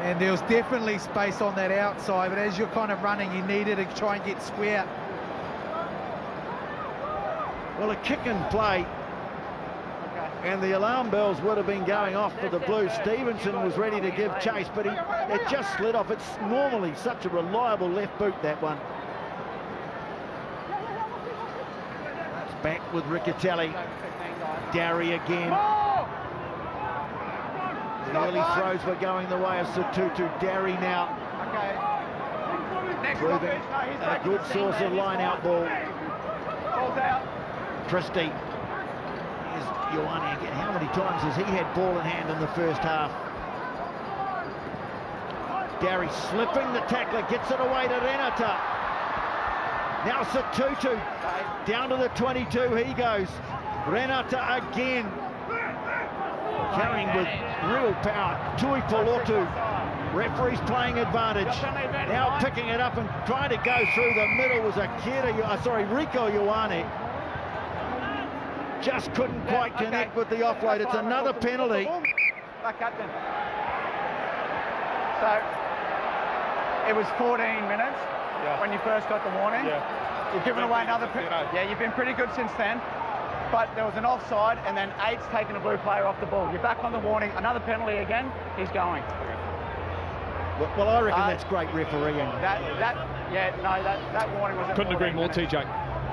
And there was definitely space on that outside, but as you're kind of running, you needed to try and get square. Well, a kick and play, and the alarm bells would have been going off for the Blues. Stevenson was ready to give chase, but it just slid off. It's normally such a reliable left boot, that one. That's back with Riccitelli. Darry again. The early throws were going the way of Satutu. Darry now proving a good source of line-out ball. Christie. Here's Ioane again. How many times has he had ball in hand in the first half? Darry slipping the tackler, gets it away to Renata. Now Satutu down to the 22, he goes. Renata again. Carrying with real power. Tuipulotu. Referee's playing advantage. Now picking it up and trying to go through the middle was Rico Ioane. Just couldn't quite connect with the offload. It's another penalty. So it was 14 minutes when you first got the warning. You've given away another penalty. Yeah, you've been pretty good since then. But there was an offside, and then 8's taken a Blue player off the ball. You're back on the warning. Another penalty again. He's going. Well, I reckon that's great refereeing. That warning was. Couldn't agree more, TJ.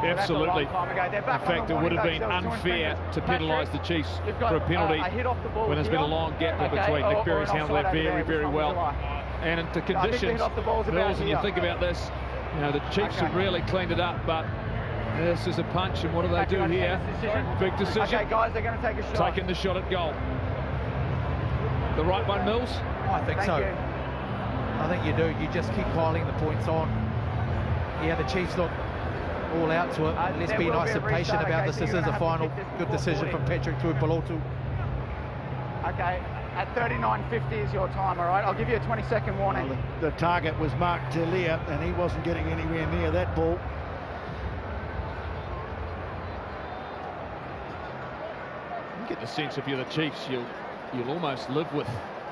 Absolutely. In fact, it would have been unfair to penalise the Chiefs for a penalty when there's been a long gap in between. Nick Berry's handled that very, very well. And into conditions, Mills, and you think about this, you know, the Chiefs have really cleaned it up, but this is a punch, and what do they do here? Big decision. Okay, guys, they're going to take a shot. Taking the shot at goal. The right one, Mills? I think so. I think you do. You just keep piling the points on. Yeah, the Chiefs look all out to it. Let's be nice and patient about this. This is a final. Good decision from Patrick Tuipulotu. Okay, at 39.50 is your time, all right? I'll give you a 20-second warning. Well, the target was Mark Telia, and he wasn't getting anywhere near that ball. You get the sense if you're the Chiefs, you'll almost live with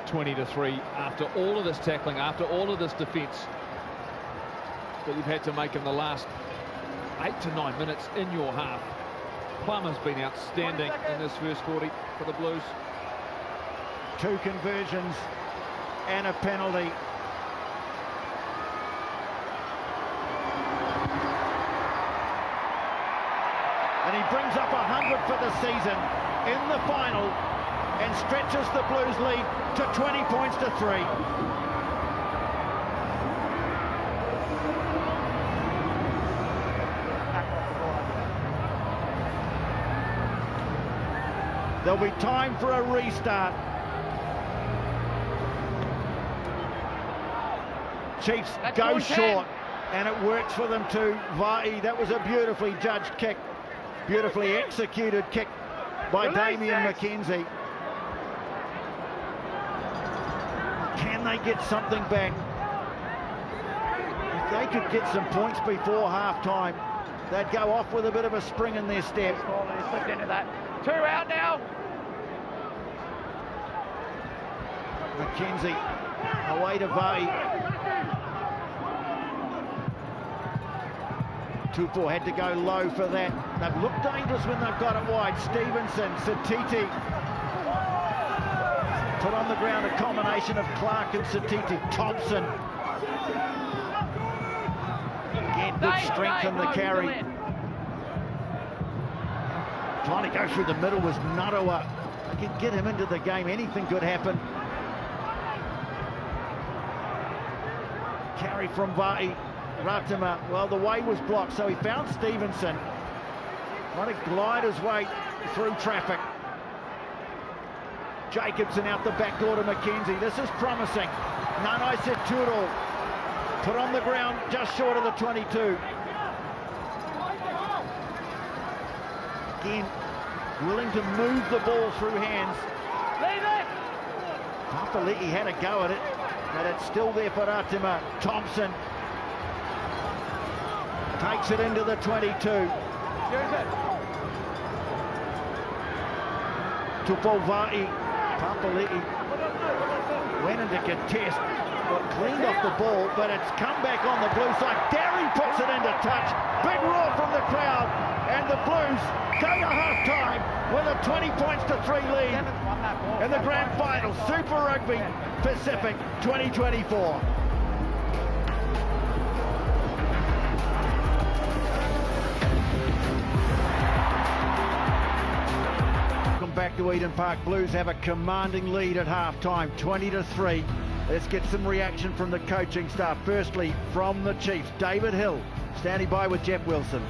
20-3 after all of this tackling, after all of this defence that you've had to make in the last 8 to 9 minutes in your half. Plummer's been outstanding in this first 40 for the Blues. 2 conversions and a penalty. And he brings up 100 for the season in the final and stretches the Blues lead to 20 points to 3. There'll be time for a restart. Chiefs go short, and it works for them too. Vai, that was a beautifully judged kick, beautifully executed kick by Damian McKenzie. Can they get something back? If they could get some points before half-time, they'd go off with a bit of a spring in their step. Slipped into that. 2 out now. McKenzie away to Vai. Tupou had to go low for that. They've looked dangerous when they've got it wide. Stevenson, Satiti. Put on the ground a combination of Clark and Satiti. Thompson. Again, good strength in the carry. Trying to go through the middle was Narawa. They could get him into the game. Anything could happen. Carry from Vai. Ratima, well, the way was blocked, so he found Stevenson. Trying to glide his way through traffic. Jacobson out the back door to McKenzie. This is promising. Nanai Seturo put on the ground just short of the 22. Again, willing to move the ball through hands. Papali'i had a go at it, but it's still there for Ratima. Thompson takes it into the 22. Tupou, Papali'i went into contest, got cleaned off the ball, but it's come back on the blue side. Derry puts it into touch. Big roar from the crowd, and the Blues go to half-time with a 20 points to 3 lead in the grand final. Super Rugby Pacific 2024. Back to Eden Park. Blues have a commanding lead at half-time, 20-3. Let's get some reaction from the coaching staff. Firstly, from the Chiefs, David Hill, standing by with Jeff Wilson.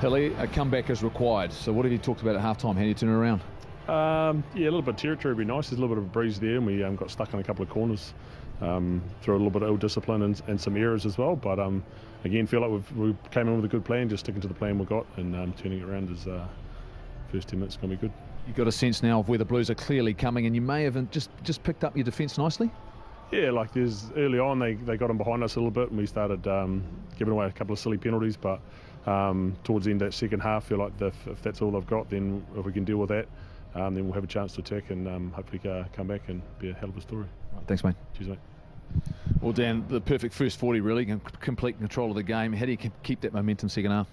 Hilly, a comeback is required. So what have you talked about at half-time? How do you turn it around? Yeah, a little bit of territory would be nice. There's a little bit of a breeze there, and we got stuck in a couple of corners through a little bit of ill-discipline and some errors as well. But again, feel like we came in with a good plan, just sticking to the plan we got, and turning it around is first 10 minutes going to be good. You've got a sense now of where the Blues are clearly coming, and you may have just picked up your defence nicely? Yeah, like early on they got in behind us a little bit, and we started giving away a couple of silly penalties, but towards the end of that second half, feel like if that's all they've got, then if we can deal with that, then we'll have a chance to attack and hopefully come back and be a hell of a story. Right, thanks, mate. Cheers, mate. Well, Dan, the perfect first 40 really, complete control of the game. How do you keep that momentum second half?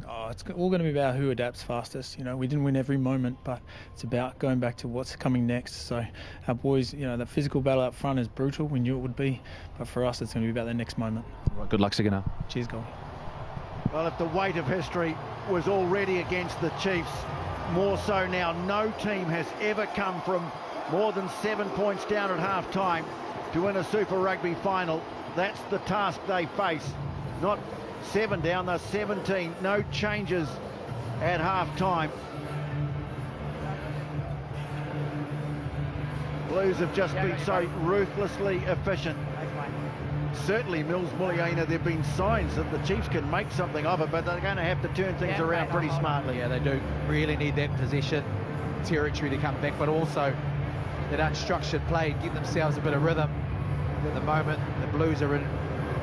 Oh, it's all going to be about who adapts fastest. You know, we didn't win every moment, but it's about going back to what's coming next. So our boys, you know, the physical battle up front is brutal. We knew it would be, but for us, it's going to be about the next moment. Right, good luck second half. Cheers, Gold. Well, if the weight of history was already against the Chiefs, more so now. No team has ever come from more than 7 points down at half-time to win a Super Rugby final. That's the task they face. Not 7 down, they're 17. No changes at half-time. Blues have just been so ruthlessly efficient. certainly Mills Muliaina, there have been signs that the Chiefs can make something of it, but they're going to have to turn things around pretty smartly. Yeah, they do really need that possession territory to come back, but also that unstructured play, give themselves a bit of rhythm. At the moment, the Blues are in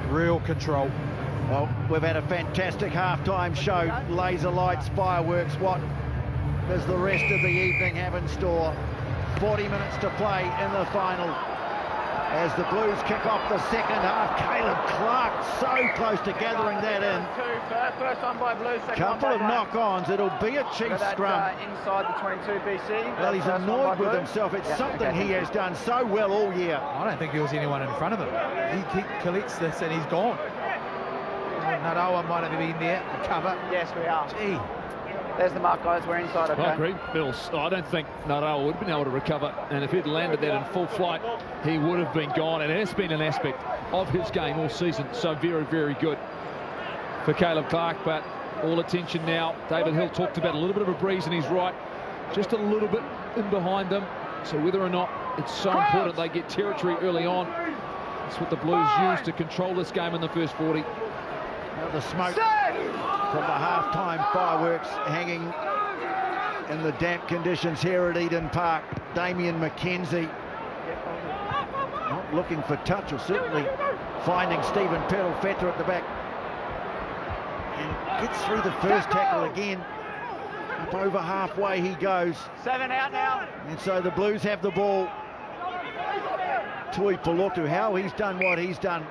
real control. Well, we've had a fantastic halftime show, laser lights, fireworks. What does the rest of the evening have in store? 40 minutes to play in the final. As the Blues kick off the second half, Caleb Clark so close to gathering that in. First one by Blues, second Couple of knock-ons, it'll be a Chiefs scrum. Inside the 22 BC. Well, he's annoyed with himself. It's something he has done so well all year. I don't think there was anyone in front of him. He collects this and he's gone. Narawa might have been there to cover. Yes, we are. Gee. There's the mark, guys. We're inside, okay? I agree, Bills. I don't think Narawa would have been able to recover, and if he'd landed that in full flight, he would have been gone. And it has been an aspect of his game all season, so very, very good for Caleb Clark. But all attention now. David Hill talked about a little bit of a breeze, and he's right. Just a little bit in behind them. So whether or not it's so important they get territory early on, that's what the Blues used to control this game in the first 40. Now the smoke from the halftime fireworks hanging in the damp conditions here at Eden Park. Damien McKenzie not looking for touch, or certainly finding Stephen Peralfeta at the back. And gets through the first tackle again. Up over halfway he goes. 7 out now. And so the Blues have the ball. Tuipulotu, how he's done what he's done,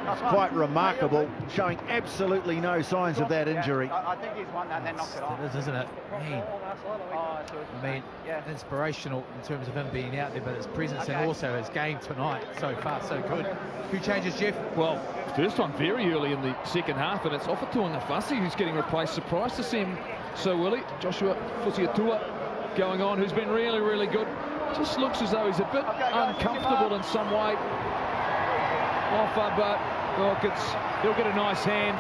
it's quite remarkable, showing absolutely no signs of that injury. I think he's won that and then knocked it off. It is, isn't it? I mean, inspirational in terms of him being out there, but his presence and also his game tonight. So far, so good. Who changes, Jeff? Well, first one very early in the second half, and it's Ofa Tu'ungafasi who's getting replaced. Surprised to see him so early. Joshua Fusiatua going on, who's been really, really good. Just looks as though he's a bit uncomfortable in some way. Ofa, but look, he'll get a nice hand.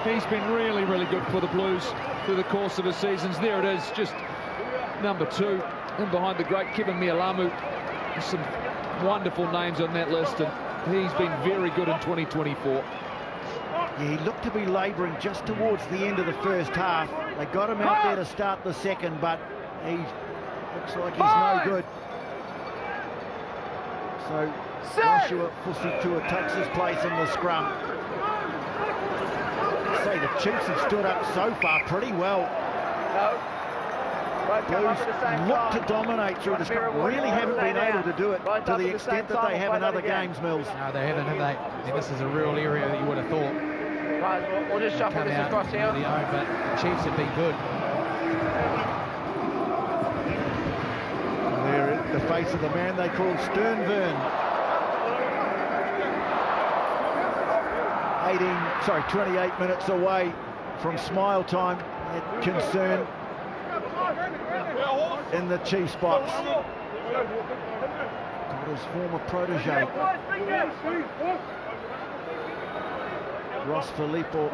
He's been really, really good for the Blues through the course of his seasons. There it is, just number 2, in behind the great Kevin Mialamu. There's some wonderful names on that list, and he's been very good in 2024. Yeah, he looked to be labouring just towards the end of the first half. They got him out there to start the second, but he looks like he's no good. So Joshua Fusiatua takes his place in the scrum. I'd say the Chiefs have stood up so far pretty well. Blues look to dominate through the scrum. Really haven't been able to do it to the extent that they have in other games, Mills. No, they haven't, have they? And this is a real area that you would have thought. Right, we'll just shuffle this across here. But the Chiefs have been good. There at the face of the man they call Sternvern. 28 minutes away from smile time. That concern in the Chiefs box. Got his former protege, Ross Filippo,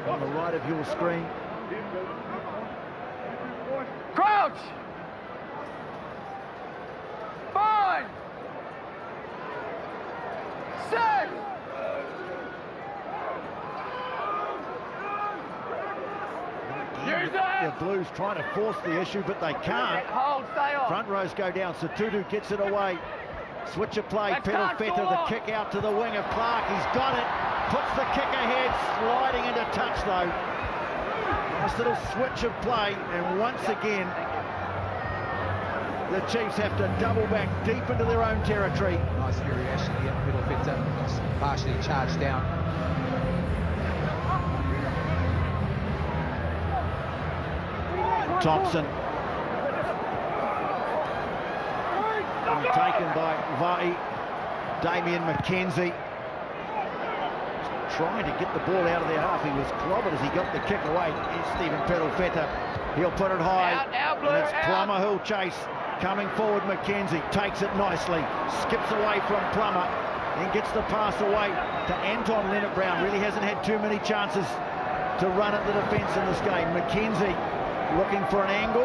on the right of your screen. Crouch! Fine! 6! The Blues trying to force the issue, but they can't. Hold, stay on. Front rows go down. Satutu gets it away. Switch of play. Peralfeta, the kick out to the wing of Clark. He's got it. Puts the kick ahead, sliding into touch though. Nice little switch of play, and once again, the Chiefs have to double back deep into their own territory. Nice variation here. Peralfeta partially charged down. Thompson. Taken by Vai. Damien McKenzie. Trying to get the ball out of their half. He was clobbered as he got the kick away. Here's Stephen Peralfeta. He'll put it high. Out, Blue, and it's Plummer who'll chase. Coming forward, McKenzie takes it nicely. Skips away from Plummer. Then gets the pass away to Anton Leonard-Brown. Really hasn't had too many chances to run at the defence in this game. McKenzie looking for an angle,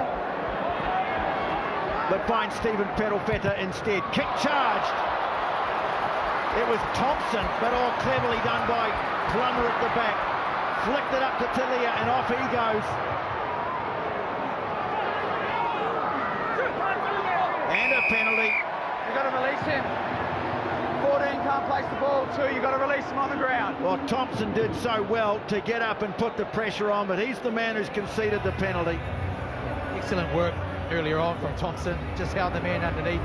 but finds Stephen Peralfeta instead. Kick charged. It was Thompson, but all cleverly done by Plummer at the back. Flicked it up to Talia, and off he goes. And a penalty. You've got to release him. 14 can't place the ball. 2, you've got to release him on the ground. Well, Thompson did so well to get up and put the pressure on, but he's the man who's conceded the penalty. Excellent work earlier on from Thompson. Just held the man underneath.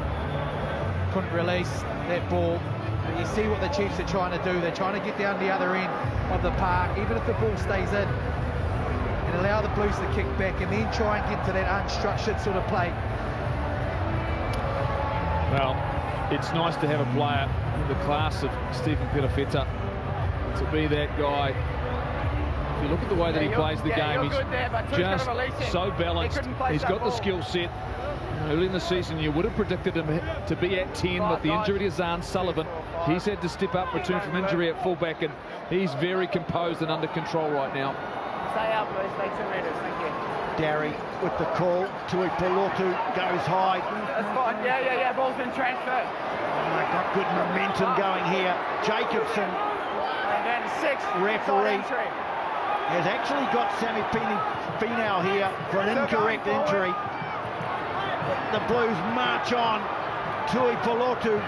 Couldn't release that ball. But you see what the Chiefs are trying to do. They're trying to get down the other end of the park, even if the ball stays in, and allow the Blues to kick back and then try and get to that unstructured sort of play. Well, it's nice to have a player in the class of Stephen Perofeta to be that guy. If you look at the way that he plays the game, he's just so balanced. He's got the skill set. Early in the season, you would have predicted him to be at 10 with the injury to Zahn Sullivan. He's had to step up, return from injury at fullback, and he's very composed and under control right now. Stay out, please. Take 2 metres. Thank you. Darry with the call. Tuipulotu goes high. That's fine. Yeah. Ball's been transferred. Oh, got good momentum going here. Jacobson, And then 6. referee, has actually got Sammy Finau here for an incorrect injury. The Blues march on. Tuipulotu.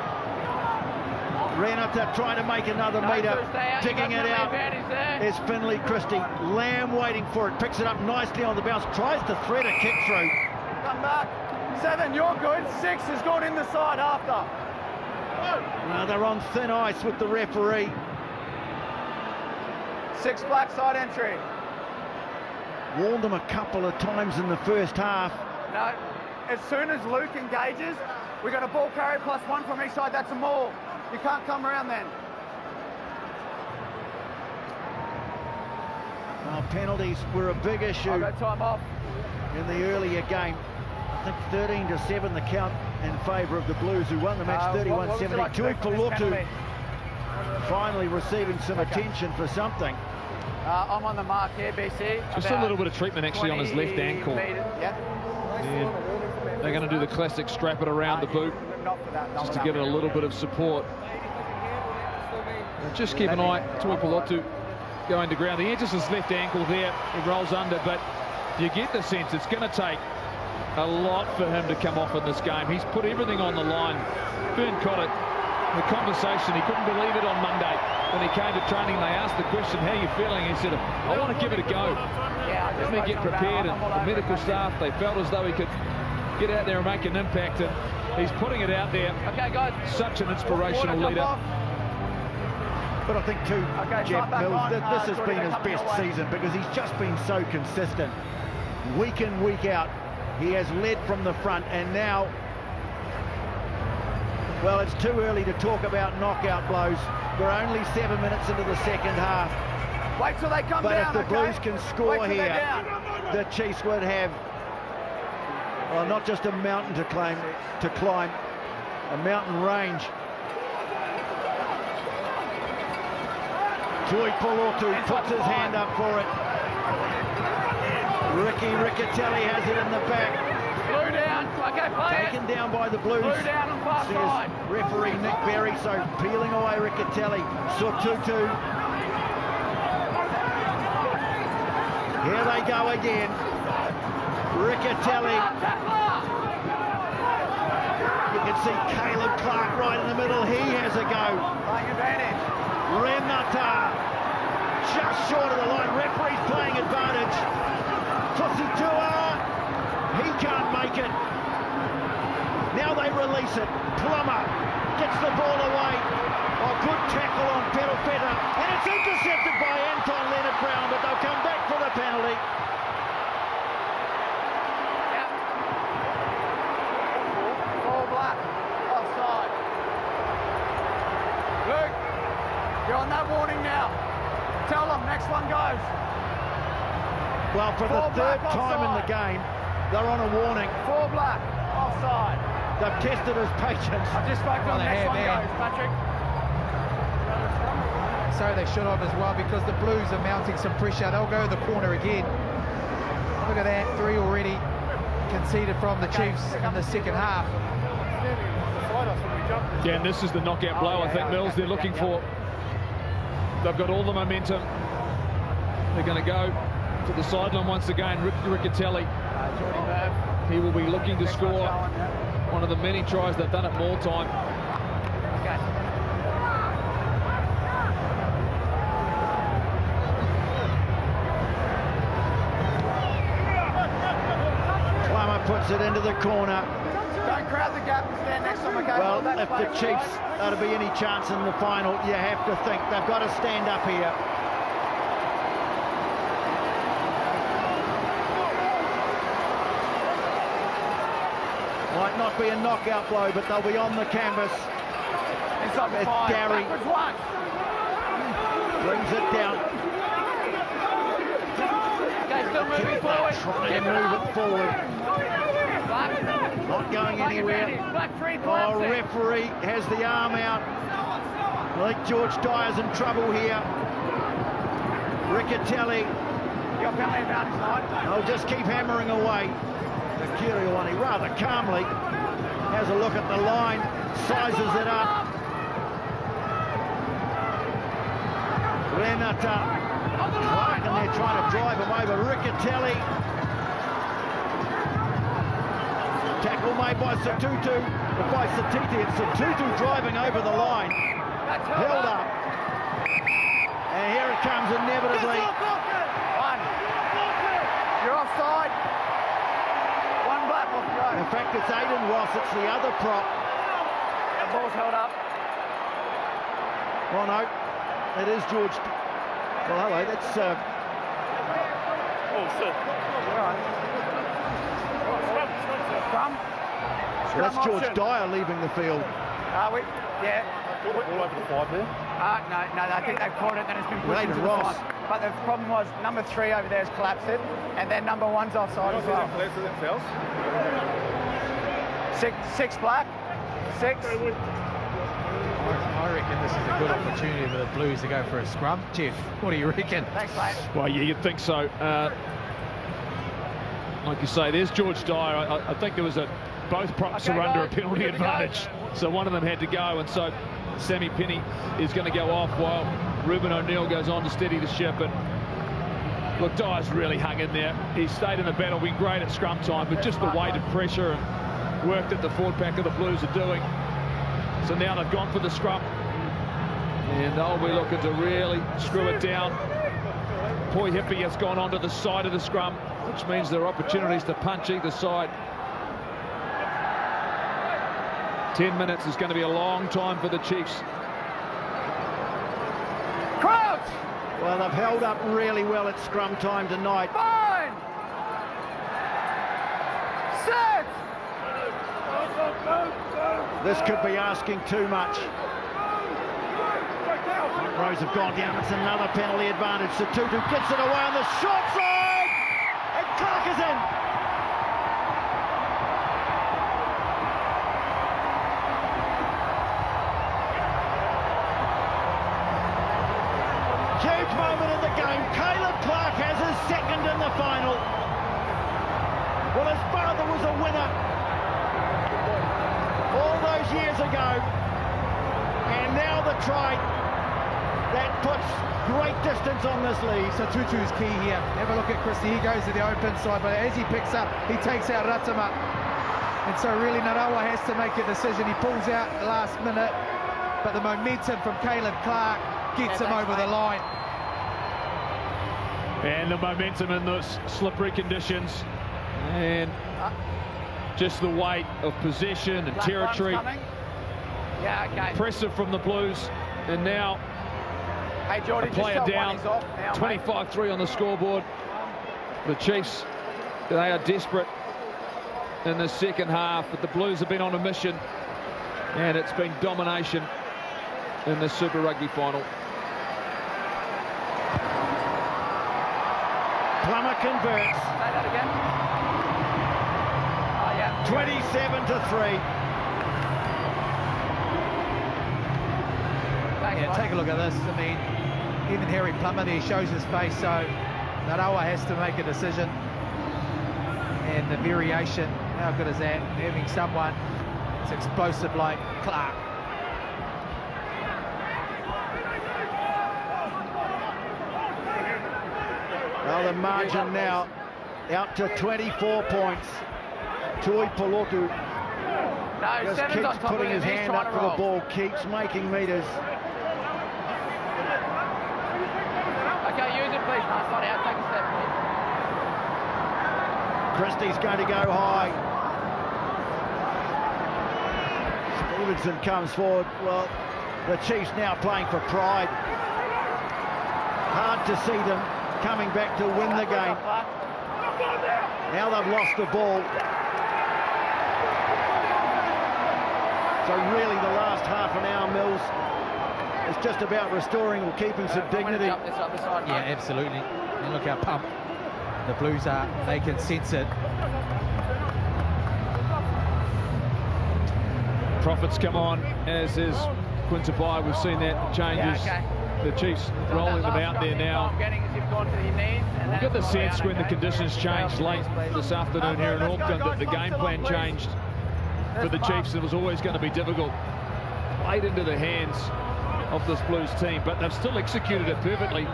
Renata trying to make another metre, digging it out. Is Finley Christie. Lamb waiting for it, picks it up nicely on the bounce, tries to thread a kick through. Come back. 7, you're good. 6 has gone in the side after. Now they're on thin ice with the referee. 6 black side entry. Warned them a couple of times in the first half. No, as soon as Luke engages, we've got a ball carry +1 from each side. That's a maul. You can't come around then. Penalties were a big issue I've got time off. in the earlier game. I think 13-7 the count in favour of the Blues, who won the match 31-70. Tuipulotu finally receiving some attention for something. I'm on the mark here, BC. Just a little bit of treatment actually on his left ankle. Yeah. They're going to do the classic strap it around the boot just to give it a little bit of support. And just keep an eye, Tuipulotu going to ground. He edges his left ankle there, he rolls under, but you get the sense it's going to take a lot for him to come off in this game. He's put everything on the line. Fern Cotter, the conversation, he couldn't believe it on Monday when he came to training. They asked the question, how are you feeling? He said, I want to give it a go. Let me get prepared. And the medical staff, they felt as though he could get out there and make an impact, and he's putting it out there. Okay, guys. Such an inspirational leader. But I think too, Jeff Mills, this has been his best season because he's just been so consistent. Week in, week out, he has led from the front, and now, well, it's too early to talk about knockout blows. We're only 7 minutes into the second half. Wait till they come but down, if the Blues can score here, the Chiefs would have, well, not just a mountain to climb, a mountain range. Tuipulotu puts his hand up for it. Riccitelli has it in the back. Blue down. Okay, play Taken down by the Blues. Blue down on far side. Referee Nick Berry, so peeling away Riccitelli. Sotutu. Here they go again. Riccitelli. You can see Caleb Clark right in the middle. He has a go. Playing advantage. Renata just short of the line. Referee's playing advantage. Fusitua, he can't make it. Now they release it. Plummer gets the ball away. Oh, good tackle on Perofeta, and it's intercepted by Anton Leonard-Brown, but they'll come back for the penalty. All black. Offside. Luke, you're on that warning now. Tell them, next one goes. Well, for the third time in the game, they're on a warning. 4 black, offside. They've tested his patience. I've just spoken on the next one goes, Patrick. So they should have as well, because the Blues are mounting some pressure. They'll go to the corner again. Look at that, 3 already conceded from the Chiefs in the second half. Yeah, and this is the knockout blow, I think, Mills, they're looking for. They've got all the momentum. They're going to go to the sideline once again. Riccitelli, he will be looking to score one of the many tries they've done at more time. Plummer puts it into the corner. Don't crowd the gap and stand next to him, okay? Well, if the Chiefs are to be any chance in the final, you have to think they've got to stand up here. Might not be a knockout blow, but they'll be on the canvas. It's Gary brings it down. Okay, still moving forward. Trying to move it forward. Not going anywhere. Oh, referee has the arm out. I think George Dyer's in trouble here. Riccitelli. I'll just keep hammering away. Kiriwani rather calmly has a look at the line, sizes it up. Renata, Clark, and they're trying to drive him over. Riccitelli. Tackle made by Satutu, by Satiti. It's Satutu driving over the line. Held up. And here it comes inevitably. You're offside. One black off the road. In fact, it's Aidan Ross, it's the other prop. The ball's held up. Oh no, it is George. Well, hello, that's... Oh, shit. Scrum. So that's George Dyer leaving the field. Yeah. All over the 5 there? No, I think they've caught it, then it's been pushed into the 5. But the problem was number 3 over there has collapsed it, and then number 1's offside as well. Six black. 6. I reckon this is a good opportunity for the Blues to go for a scrum. Jeff, what do you reckon? Thanks, mate. Well, yeah, you'd think so. Like you say, there's George Dyer. I think there was both props are under a penalty advantage, so one of them had to go, and so Sammy Penny is going to go off while Ruben O'Neill goes on to steady the ship. And look, Dyer's really hung in there. He stayed in the battle, been great at scrum time, but just the weight of pressure and work that the forward pack of the Blues are doing. So now they've gone for the scrum, and they'll be looking to really screw it down. Poi Hippie has gone onto the side of the scrum, which means there are opportunities to punch either side. 10 minutes is going to be a long time for the Chiefs. Crouch! Well, they've held up really well at scrum time tonight. 5! 6! This could be asking too much. Front rows have gone down. It's another penalty advantage. Satutu gets it away on the short side, and Clark is in. Huge moment in the game. Caleb Clark has his second in the final. Well, his father was a winner all those years ago, and now the try that puts great distance on this lead. So Tutu's key here. Have a look at Christie. He goes to the open side, but as he picks up, he takes out Ratama. And so really Narawa has to make a decision. He pulls out the last minute, but the momentum from Caleb Clark gets him over the line. And the momentum in those slippery conditions, and just the weight of possession and territory. Yeah, okay. Impressive from the Blues, and now hey, Jordy, a player down, 25-3 on the scoreboard. The Chiefs, they are desperate in the second half, but the Blues have been on a mission, and it's been domination in the Super Rugby final. Plummer converts. Say that again. Oh, yeah. 27-3. Yeah, take a look at this. I mean, even Harry Plummer there shows his face, so Narawa has to make a decision. And the variation, how good is that? Having someone that's explosive like Clark. Well, the margin now out to 24 points. Tuipulotu just keeps putting his hand up for the ball, keeps making meters. Okay, use it please, nice body out, take a step please. Christie's going to go high. Stevenson comes forward. Well, the Chiefs now playing for pride. Hard to see them coming back to win the game. Now they've lost the ball. So really the last half an hour, Mills, is just about restoring or keeping some dignity. Yeah, absolutely. And look how pumped the Blues are. They can sense it. Profits come on, as is Quintabai. We've seen that changes. Yeah, okay. The Chiefs rolling them out there now. You get the sense when the conditions changed late this afternoon here in Auckland that the game plan changed for the Chiefs. It was always going to be difficult. Played into the hands of this Blues team, but they've still executed it perfectly.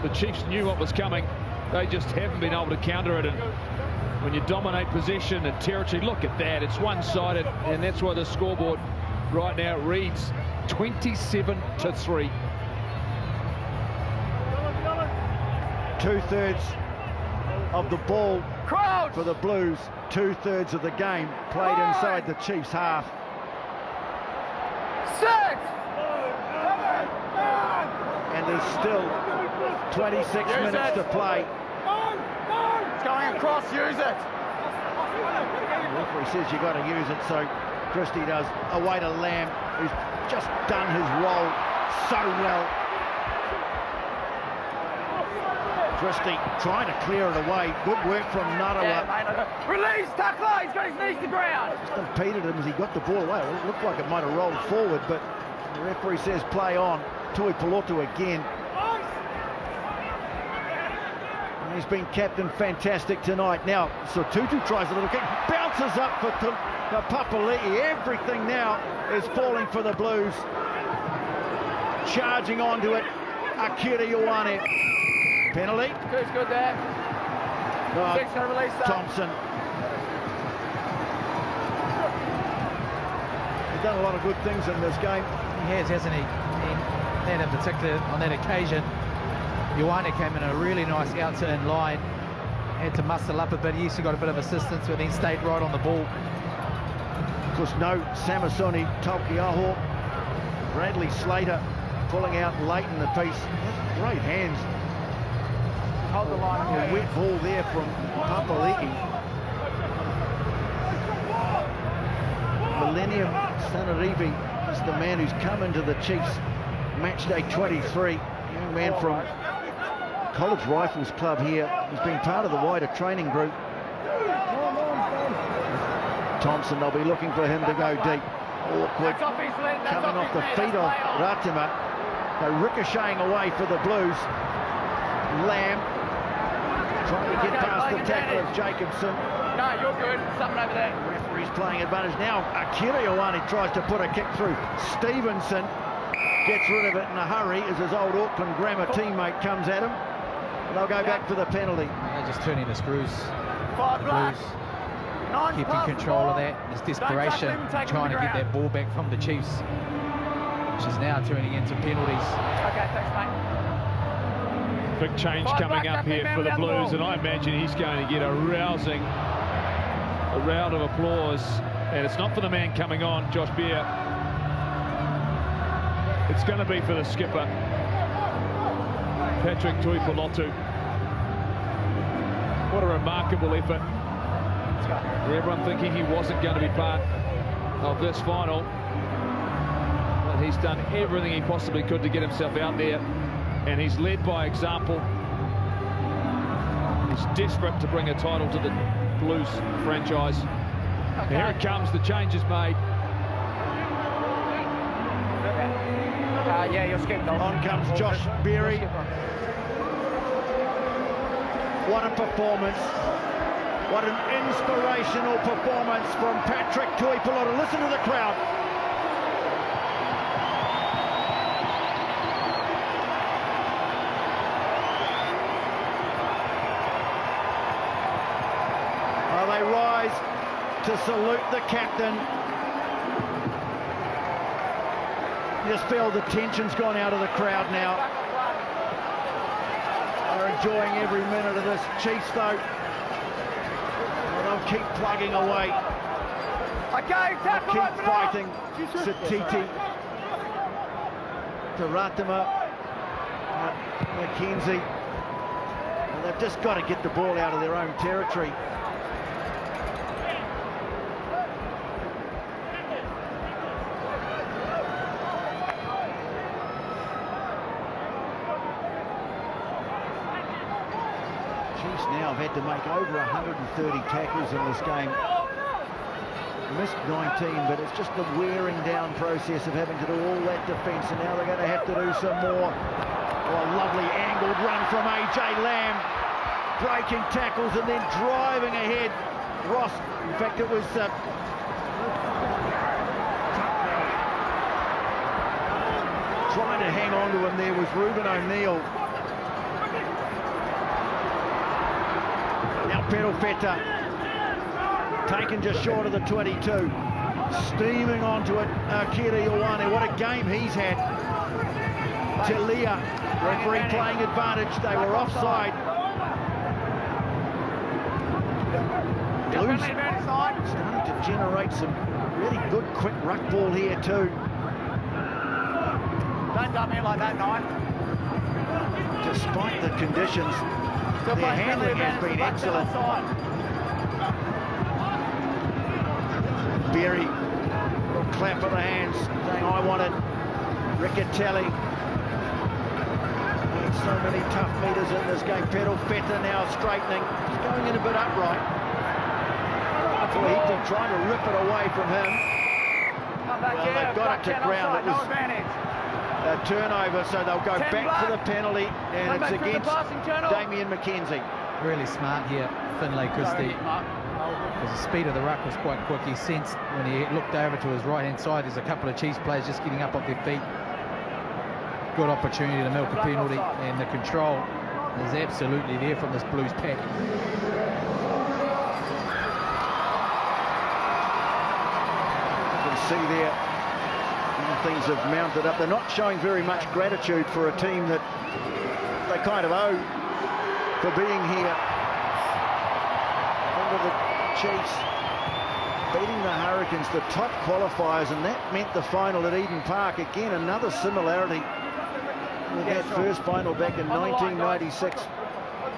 The Chiefs knew what was coming. They just haven't been able to counter it. And when you dominate possession and territory, look at that. It's one-sided, and that's why the scoreboard right now reads 27-3. Two-thirds of the ball for the Blues, two-thirds of the game played inside the Chiefs' half. 6! And there's still 26 minutes to play. It's going across, use it! The referee says you've got to use it, so Christie does. Away to Lamb, who's just done his role so well. Christie trying to clear it away. Good work from Narawa. Yeah, release, tackler! He's got his knees to ground! Just impeded him as he got the ball away. It looked like it might have rolled forward, but the referee says play on. Tuipulotu again. And he's been captain fantastic tonight. Now, Sotutu tries a little kick, bounces up for Papali'i. Everything now is falling for the Blues. Charging onto it, Akira Ioane. Penalty. Who's good there? No, Gonna release that. Thompson. He's done a lot of good things in this game. He has, hasn't he? And in particular, on that occasion, Ioane came in a really nice out to in line. Had to muscle up a bit. He got a bit of assistance, but then stayed right on the ball. Of course, no Samisoni Taukiaho. Bradley Slater pulling out late in the piece. Great hands. Hold the line. A wet ball there from Papali'i. Millennium Sanarivi is the man who's come into the Chiefs match day 23. Young man from College Rifles Club here. He's been part of the wider training group. Thompson, they'll be looking for him to go deep. Awkward. Coming off the feet of Ratima. They're ricocheting away for the Blues. Lamb trying to get past the tackle of Jacobson. No, you're good. Something over there. Referee's playing advantage now. Akira Ioane tries to put a kick through. Stevenson gets rid of it in a hurry as his old Auckland Grammar teammate comes at him. And they'll go back for the penalty. They're just turning the screws. Five the Blues keeping control of that. This desperation, trying to get that ball back from the Chiefs, which is now turning into penalties. Okay, thanks, mate. Big change coming up here for the Blues, and I imagine he's going to get a rousing round of applause. And it's not for the man coming on, Josh Beer. It's going to be for the skipper, Patrick Tuipulotu. What a remarkable effort. Everyone thinking he wasn't going to be part of this final. But he's done everything he possibly could to get himself out there. And he's led by example. He's desperate to bring a title to the Blues franchise. Okay. Here it comes, the change is made. Yeah, you're skipped on. On comes Josh Berry. What a performance. What an inspirational performance from Patrick Tuipulotu. Listen to the crowd. to salute the captain. You just feel the tension's gone out of the crowd now. They're enjoying every minute of this. Chiefs, though, they'll keep plugging away. They'll keep fighting. Satiti to Ratama, McKenzie. And they've just got to get the ball out of their own territory. Chiefs now have had to make over 130 tackles in this game. Missed 19, but it's just the wearing down process of having to do all that defence, and now they're going to have to do some more. Oh, a lovely angled run from AJ Lamb, breaking tackles and then driving ahead. Ross, in fact, it was trying to hang on to him there was Ruben O'Neill. Now Perofeta taken just short of the 22, steaming onto it. Kira Ioane, what a game he's had. Talia, referee playing advantage. They were offside. Blues starting to generate some really good quick ruck ball here too. Don't dump me like that, Knight. Despite the conditions, their handling has been excellent. Berry, little clap of the hands, saying I want it. Riccitelli, so many tough meters in this game. Pedal Feta now straightening, he's going in a bit upright. Well, he's been trying to rip it away from him. Well, they've got it to ground. It was a turnover, so they'll go back for the penalty, and it's against Damien McKenzie. Really smart here, Finlay Christie. Because the speed of the ruck was quite quick. He sensed when he looked over to his right-hand side, there's a couple of Chiefs players just getting up off their feet. Good opportunity to milk a penalty, and the control is absolutely there from this Blues pack. You can see there how things have mounted up. They're not showing very much gratitude for a team that they kind of owe for being here. Remember the Chiefs beating the Hurricanes, the top qualifiers, and that meant the final at Eden Park. Again, another similarity with that first final back in 1996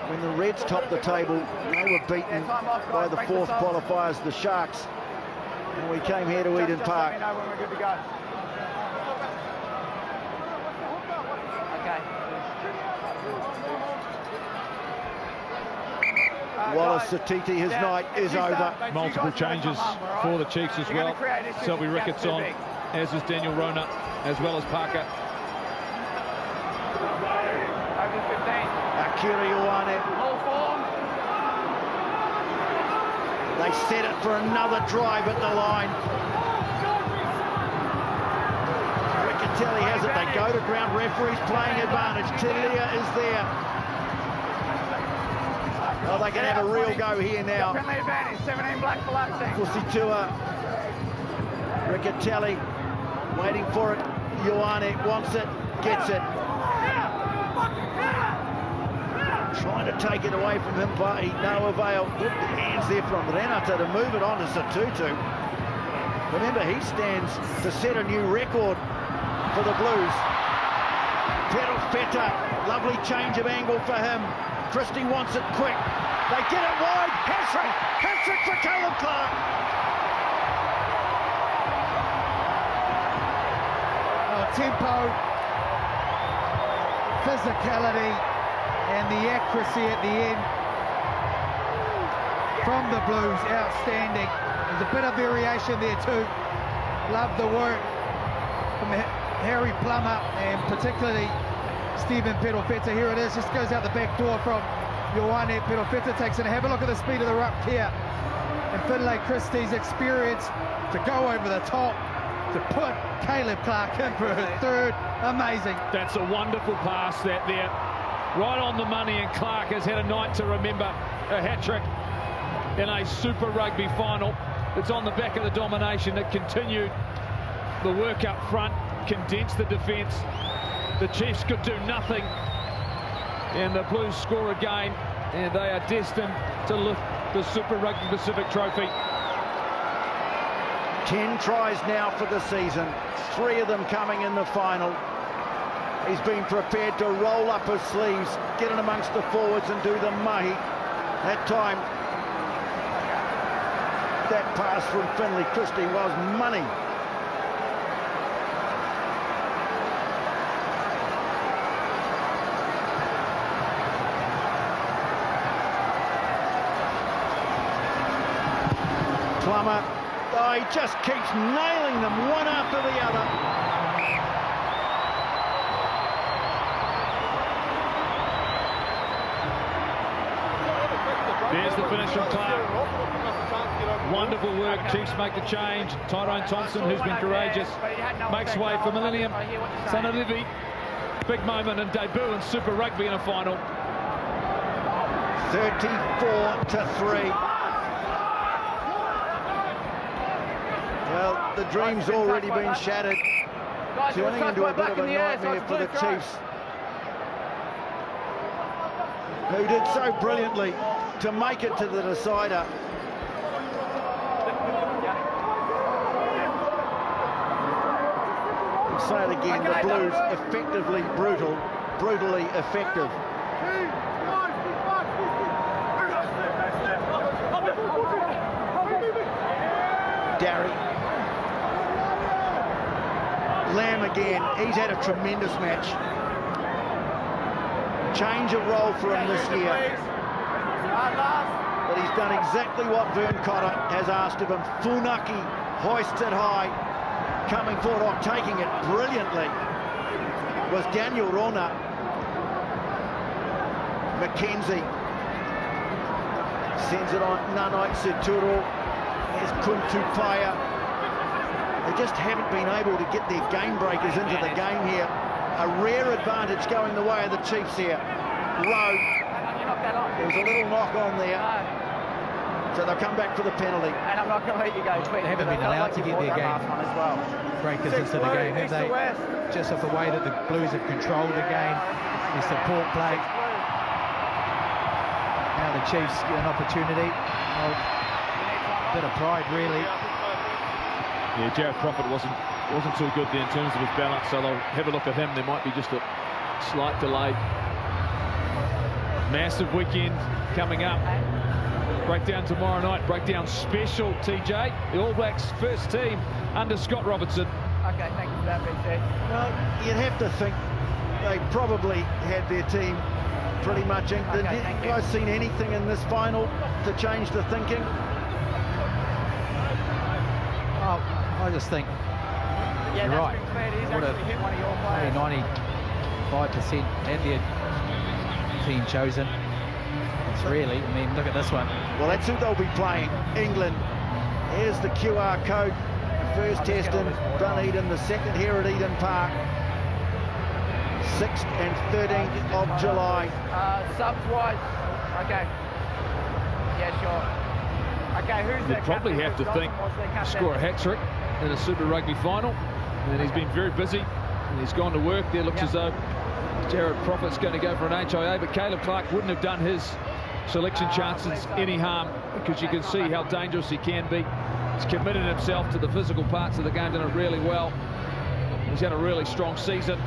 when the Reds topped the table. They were beaten by the fourth qualifiers, the Sharks, and we came here to Eden Park. Wallace Satiti, his night is over. Multiple changes for the Chiefs as well. Selby Ricketts on, as is Daniel Rona, as well as Parker. Akira Ioane. They set it for another drive at the line. Riccitelli has it. They go to ground. Referees playing advantage. Talia is there. Oh, they can have a real go here now. 17 black for Fusitua. Riccitelli waiting for it. Ioane wants it, gets it. Trying to take it away from him, but no avail. Good hands there from Renata to move it on to Satutu. Remember, he stands to set a new record for the Blues. Pedal Feta, lovely change of angle for him. Christie wants it quick. They get it wide. Hat-trick! Hat-trick for Caleb Clark. Tempo, physicality, and the accuracy at the end from the Blues, outstanding. There's a bit of variation there too. Love the work from Harry Plummer and particularly Stephen Perofeta. Here it is, just goes out the back door from Ioane. Perofeta takes it. Have a look at the speed of the ruck here. And Finlay Christie's experience to go over the top, to put Caleb Clark in for her third. Amazing. That's a wonderful pass that there. Right on the money, and Clark has had a night to remember. A hat-trick in a Super Rugby final. that's on the back of the domination. It continued the work up front, condensed the defence. The Chiefs could do nothing, and the Blues score again, and they are destined to lift the Super Rugby Pacific trophy. 10 tries now for the season, 3 of them coming in the final. He's been prepared to roll up his sleeves, get in amongst the forwards and do the mahi. That time, that pass from Finlay Christie was money. Plummer, oh, he just keeps nailing them one after the other. There's the finish from Clark. Wonderful work. Chiefs make the change. Tyrone Thompson, who's been courageous, makes way for Millennium Sanalivi. Big moment and debut in Super Rugby in a final. 34-3. Well, the dream's already been shattered. Turning into a bit of a nightmare for the Chiefs, who did so brilliantly to make it to the decider. I'll say it again, the Blues effectively brutal, brutally effective. Darry. Lamb again, he's had a tremendous match. Change of role for him this year. But he's done exactly what Vern Cotter has asked of him. Funaki hoists it high, coming forward, taking it brilliantly was Daniel Rona. McKenzie sends it on Nanai Seturo. There's Kuntupaya. They just haven't been able to get their game breakers into the game here. A rare advantage going the way of the Chiefs here. Rowe. There was a little knock on there. So they'll come back for the penalty. And I'm not going to let you go. They haven't been allowed to get their game breakers into the game, have they? Just of the way that the Blues have controlled the game, their support play. Now the Chiefs get an opportunity. A bit of pride, really. Yeah, Jared Prophet wasn't too good there in terms of his balance, so they'll have a look at him. There might be just a slight delay. Massive weekend coming up. Breakdown tomorrow night. Breakdown special, TJ. The All Blacks first team under Scott Robertson. Okay, thank you for that, BT. Well, you'd have to think they probably had their team pretty much inked. Okay, Have you guys seen anything in this final to change the thinking? Oh, I just think you're right. Would have maybe 95% had their team chosen. It's really, I mean, look at this one. Well, that's who they'll be playing. England. Here's the QR code. First test in Dunedin, the second here at Eden Park. 6th and 13th of July. Subs-wise, okay. Yeah, sure. Okay, who's You'd probably have to think score a hat-trick in a Super Rugby final, and he's been very busy and he's gone to work. There looks as though Jared Prophet's going to go for an HIA, but Caleb Clark wouldn't have done his selection chances any harm, because you can see how dangerous he can be. He's committed himself to the physical parts of the game, done it really well. He's had a really strong season,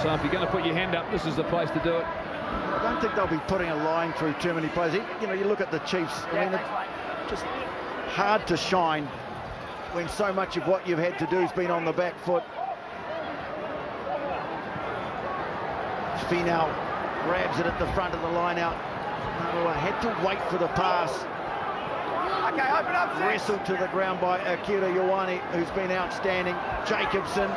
so if you're going to put your hand up, this is the place to do it. I don't think they'll be putting a line through too many players. You know, you look at the Chiefs, I mean, it's just hard to shine when so much of what you've had to do has been on the back foot. Finau grabs it at the front of the line out. Drua had to wait for the pass. Okay, open up. Wrestled to the ground by Akira Ioane, who's been outstanding. Jacobson.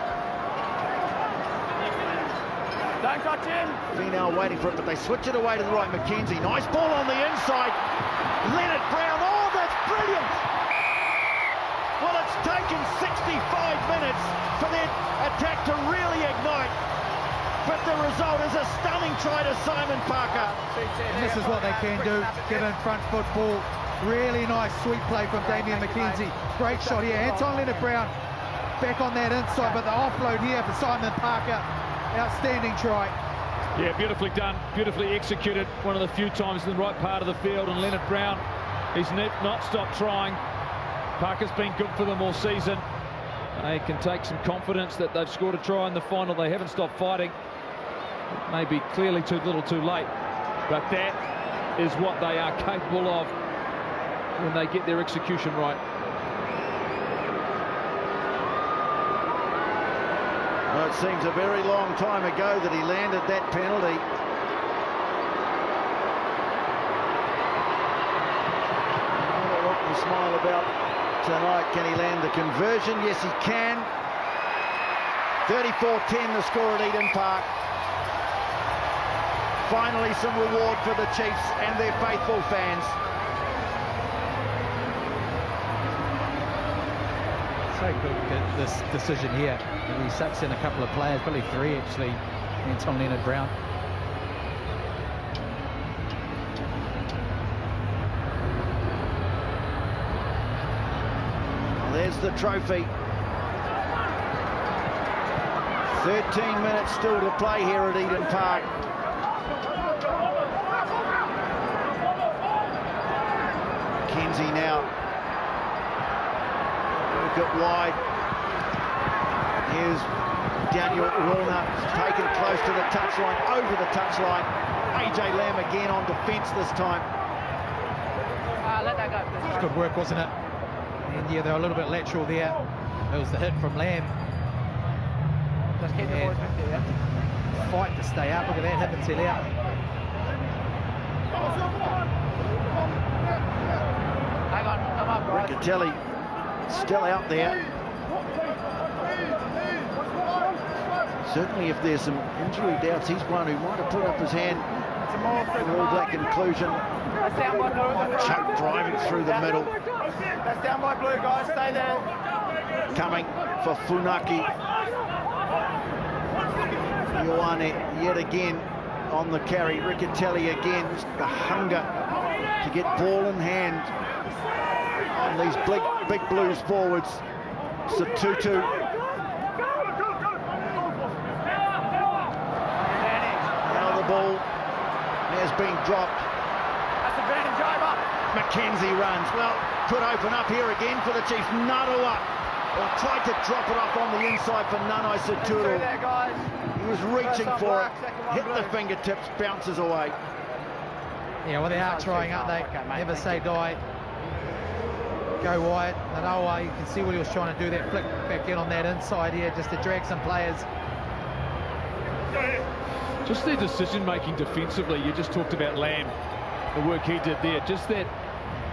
Don't touch him. Finau waiting for it, but they switch it away to the right. McKenzie, nice ball on the inside. Leonard Brown, oh, that's brilliant. Well, it's taken 65 minutes for their attack to really ignite. But the result is a stunning try to Simon Parker. And this is what they can do, given front football, Really nice sweep play from Damian McKenzie. Great shot here. Anton Leonard-Brown back on that inside, but the offload here for Simon Parker. Outstanding try. Yeah, beautifully done, beautifully executed. One of the few times in the right part of the field, and Leonard-Brown, he's not stopped trying. Parker's been good for them all season. They can take some confidence that they've scored a try in the final. They haven't stopped fighting. It may be clearly too little too late, but that is what they are capable of when they get their execution right. Well, it seems a very long time ago that he landed that penalty. What can you smile about tonight? Can he land the conversion? Yes, he can. 34-10 the score at Eden Park. Finally some reward for the Chiefs and their faithful fans. So good, this decision here. He sucks in a couple of players, probably three actually, Anton Leonard-Brown. Well, there's the trophy. 13 minutes still to play here at Eden Park. McKenzie now. Work it wide. Here's Daniel Rona, taken close to the touchline, over the touchline. AJ Lamb again on defence this time. Let that go, please. Good work, wasn't it? And yeah, they were a little bit lateral there. It was the hit from Lamb. Just keep the boys with you, yeah? Fight to stay up. Look at that, Hibbins out. Hang on, come up, guys. Riccitelli still out there. Certainly if there's some injury doubts, he's one who might have put up his hand for All Black inclusion. That's down by blue. Chuck driving through the middle. That's down by blue, guys. Stay there. Coming for Funaki. Ioane yet again on the carry. Riccitelli again. The hunger to get ball in hand on these big Blues forwards. Satutu. Now the ball has been dropped. That's advantage over. McKenzie runs. Well, could open up here again for the Chiefs. Narua tried to drop it off on the inside for Nanai Saturu. He was reaching for it, hit the fingertips, bounces away. Yeah, well, they are trying, aren't they? Never say die. Go wide. Nanawa, you can see what he was trying to do, that flick back in on that inside here, just to drag some players. Just their decision-making defensively. You just talked about Lamb, the work he did there. Just that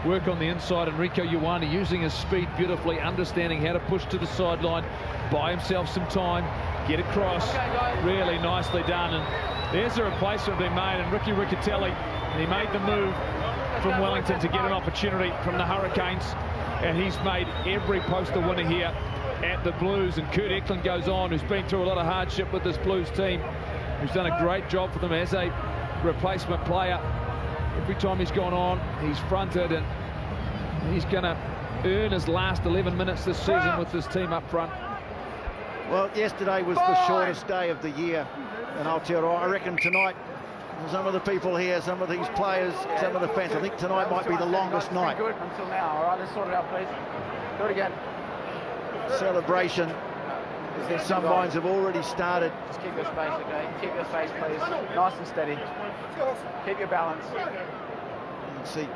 work on the inside, and Rico Ioane using his speed beautifully, understanding how to push to the sideline, buy himself some time, get across. Really nicely done. And there's a replacement being made, and Riccitelli, and he made the move from Wellington to get an opportunity from the Hurricanes, and he's made every poster winner here at the Blues. And Kurt Eklund goes on, who's been through a lot of hardship with this Blues team, who's done a great job for them as a replacement player. Every time he's gone on, he's fronted, and he's going to earn his last 11 minutes this season with this team up front. Well, yesterday was the shortest day of the year in Aotearoa. I reckon tonight, some of the people here, some of these players, some of the fans, I think tonight might be the longest night. Good until now. All right, let's sort it out, please. Do it again. Celebration. Some minds have already started. Just keep your space, okay? Keep your space, please. Nice and steady. Keep your balance. You can see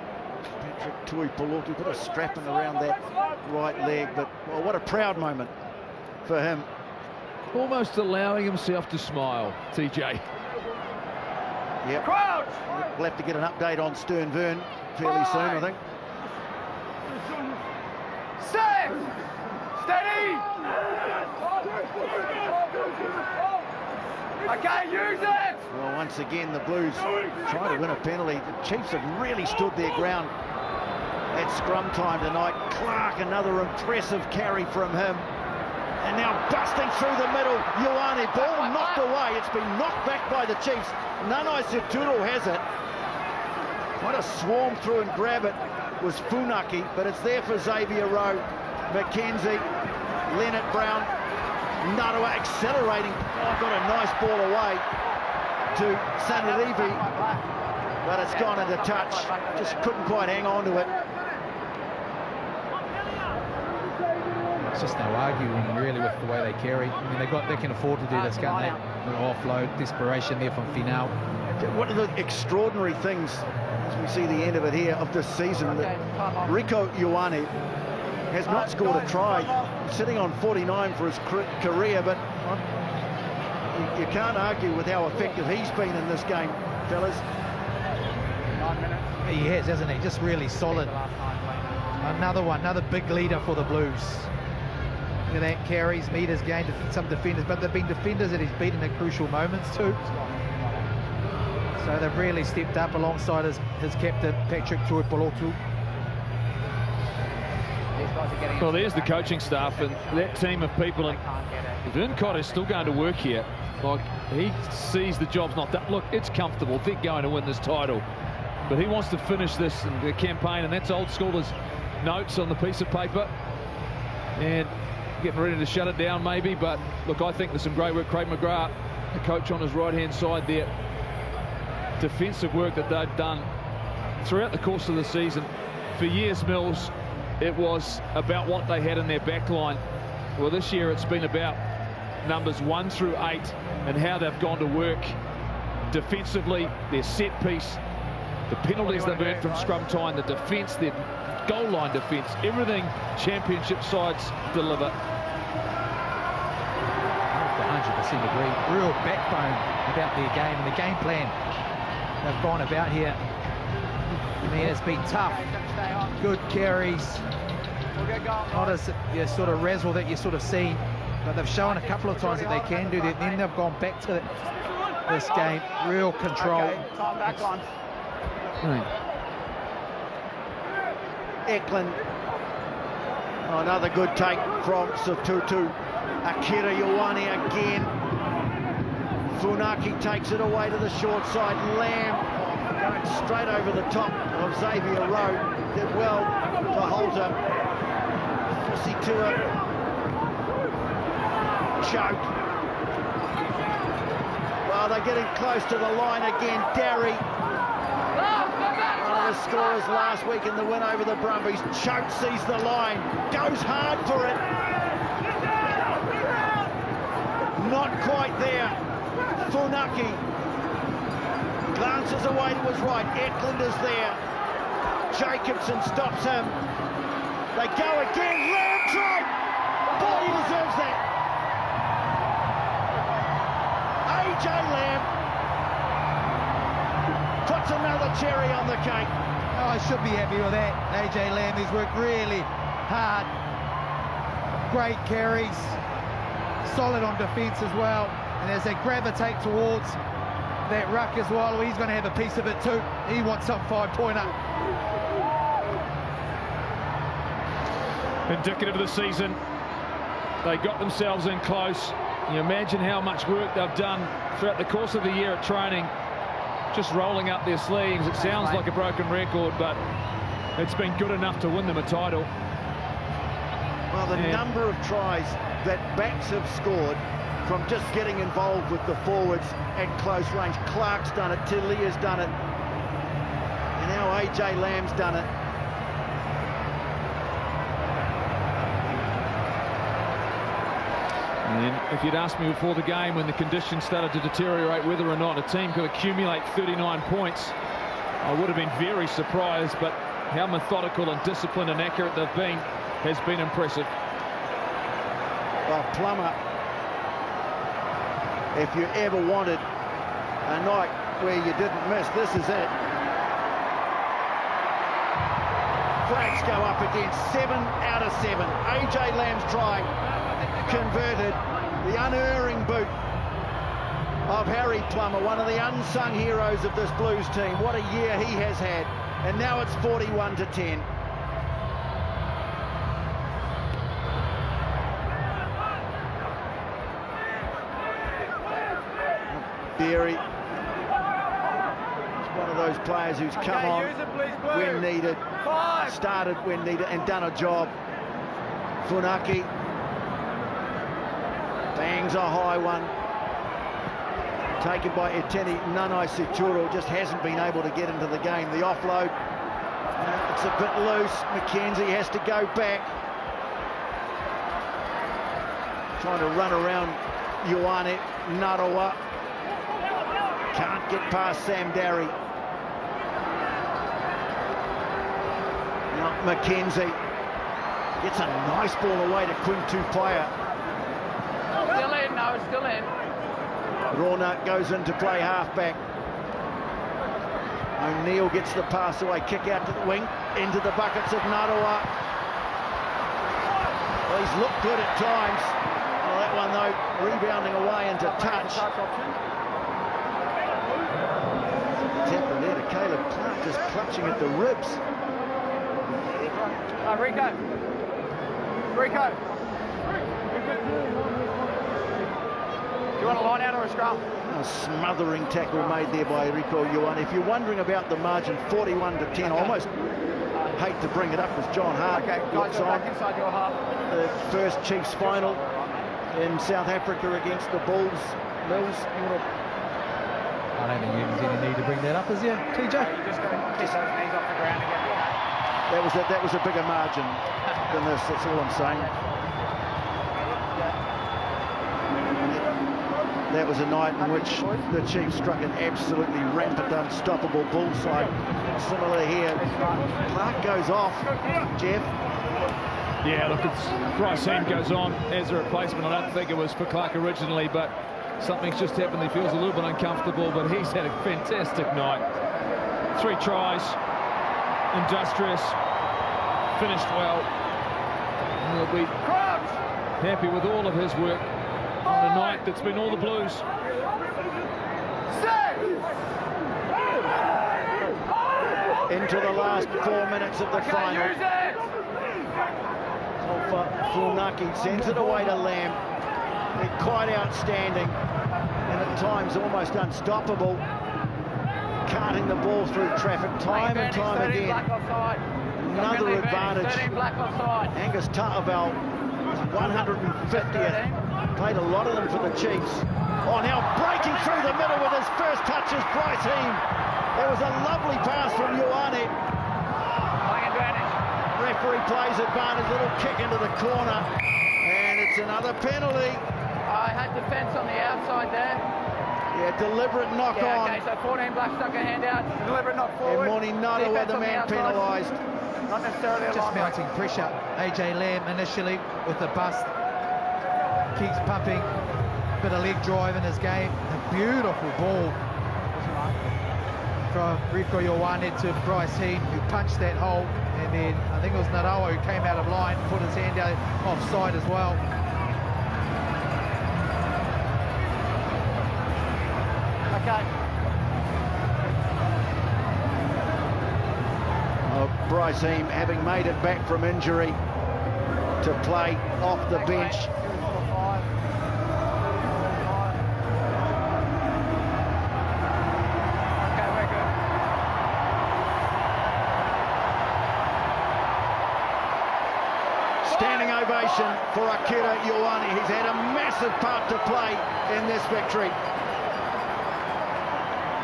Patrick Tuipulotu put a strapping around that right leg, but well, what a proud moment for him. Almost allowing himself to smile, TJ. Yep. Crouch! We'll have to get an update on Stern Vern fairly soon, I think. Safe! Steady! Okay, use it! Well, once again, the Blues trying to win a penalty. The Chiefs have really stood their ground at scrum time tonight. Clark, another impressive carry from him. And now busting through the middle, Ioane, ball knocked away. It's been knocked back by the Chiefs. Nanai Saturu has it. Might have swarmed through and grab it. was Funaki, but it's there for Xavier Rowe, McKenzie, Leonard Brown, Narua accelerating. Oh, got a nice ball away to Sanarivi, but it's gone into touch. Just couldn't quite hang on to it. It's just no arguing really with the way they carry. I mean, they can afford to do this, can't they? The offload, desperation there from Finau. One of the extraordinary things, as we see the end of it here, of this season, that Rico Ioane has not scored a try, sitting on 49 for his career, but you can't argue with how effective he's been in this game, fellas. He has, hasn't he? Just really solid. Another one, another big leader for the Blues. Look at that, carries, meters gained, some defenders, but they've been defenders that he's beaten at crucial moments too. So they've really stepped up alongside his captain, Patrick Tuipulotu. Well, there's the coaching staff and that team of people, and Verncott is still going to work here. Like, he sees the job's not done. Look, it's comfortable. They're going to win this title, but he wants to finish this in the campaign, and that's old school. There's notes on the piece of paper and getting ready to shut it down maybe, but look, I think there's some great work. Craig McGrath, the coach on his right-hand side there, defensive work that they've done throughout the course of the season. For years, Mills, it was about what they had in their back line. Well, this year it's been about numbers 1 through 8 and how they've gone to work defensively, their set piece, the penalties they've earned from scrum time, the defence, their goal line defence, everything championship sides deliver. 100% agree. Real backbone about their game and the game plan they've gone about here. I mean, it's been tough. Good carries. Not a sort of razzle that you sort of seen, but they've shown a couple of times that they can do that. Then they've gone back to this game. Real control. Auckland. Oh, another good take from Satutu. Akira Ioane again. Funaki takes it away to the short side. Lamb going straight over the top of Xavier Rowe. Did well to Holter. Situa choke. Well, they're getting close to the line again. Derry, one of the scorers last week in the win over the Brumbies, choked, sees the line, goes hard for it. Not quite there. Funaki glances away to his right. Auckland is there. Jacobson stops him. They go again. Lamb try. Boy, he deserves that. AJ Lamb puts another cherry on the cake. Oh, I should be happy with that. AJ Lamb has worked really hard. Great carries. Solid on defence as well. And as they gravitate towards that ruck as well, he's going to have a piece of it too. He wants some 5-pointer. Indicative of the season. They got themselves in close. You imagine how much work they've done throughout the course of the year at training, just rolling up their sleeves. It sounds like a broken record, but it's been good enough to win them a title. Well, the number of tries that backs have scored from just getting involved with the forwards at close range. Clark's done it, Tilia's done it, and now AJ Lamb's done it. And if you'd asked me before the game, when the conditions started to deteriorate, whether or not a team could accumulate 39 points, I would have been very surprised, but how methodical and disciplined and accurate they've been has been impressive. Well, Plummer, if you ever wanted a night where you didn't miss, this is it. Flags go up again, 7 out of 7. AJ Lamb's try converted, the unerring boot of Harry Plummer, one of the unsung heroes of this Blues team. What a year he has had, and now it's 41-10. Berry, he's one of those players who's come on when needed. started when needed and done a job. Funaki bangs a high one. Taken by Eteni. Nanai Situro just hasn't been able to get into the game. The offload, it's a bit loose. McKenzie has to go back. Trying to run around Ioane Narawa. Can't get past Sam Darry. Now McKenzie gets a nice ball away to Quinn Tupaia. Still in, no, still in. Rona goes in to play halfback. O'Neill gets the pass away, kick out to the wing, into the buckets of Narawa. Well, he's looked good at times. Well, that one though, rebounding away into touch. What's happened there to Caleb Clark, just clutching at the ribs. Rico. Do you want a line out or a scrum? A smothering tackle made there by Rico Ioane. If you're wondering about the margin, 41-10, I almost hate to bring it up as John Hart looks on. Back inside your half. The first Chiefs final in South Africa against the Bulls. Mills, I don't think there's any need to bring that up, is there, TJ? You just got to kiss those knees off the ground again. that was a bigger margin than this, that's all I'm saying. That was a night in which the Chiefs struck an absolutely rampant, unstoppable bullseye. Similar here. Clark goes off. Jeff? Yeah, look, Bryce Heem goes on as a replacement. I don't think it was for Clark originally, but something's just happened. He feels a little bit uncomfortable, but he's had a fantastic night. 3 tries, industrious, finished well. And he'll be happy with all of his work on a night that's been all the Blues. Into the last 4 minutes of the final. Ofa Tu'ungafasi sends it away to Lamb. They're quite outstanding and at times almost unstoppable. Carting the ball through traffic time and time again. Another advantage. Angus Ta'avale, 150th. Played a lot of them for the Chiefs. Oh, now breaking through the middle with his first touch is Bryce Heem. There was a lovely pass from Ioane. Referee plays advantage, little kick into the corner. And it's another penalty. I had defence on the outside there. Yeah, deliberate knock on. Okay, so 14 Blacks stuck a hand out. Deliberate knock forward. And Moni Narawa, the man penalised. Not necessarily a just mounting pressure. AJ Lamb initially with the bust. Keeps pumping. Bit of leg drive in his game. A beautiful ball from Rico Ioane to Bryce Heem, who punched that hole. And then I think it was Narawa who came out of line, put his hand out offside as well. Okay. Bryce Heem, having made it back from injury to play off the bench. Standing ovation for Akira Ioane. He's had a massive part to play in this victory.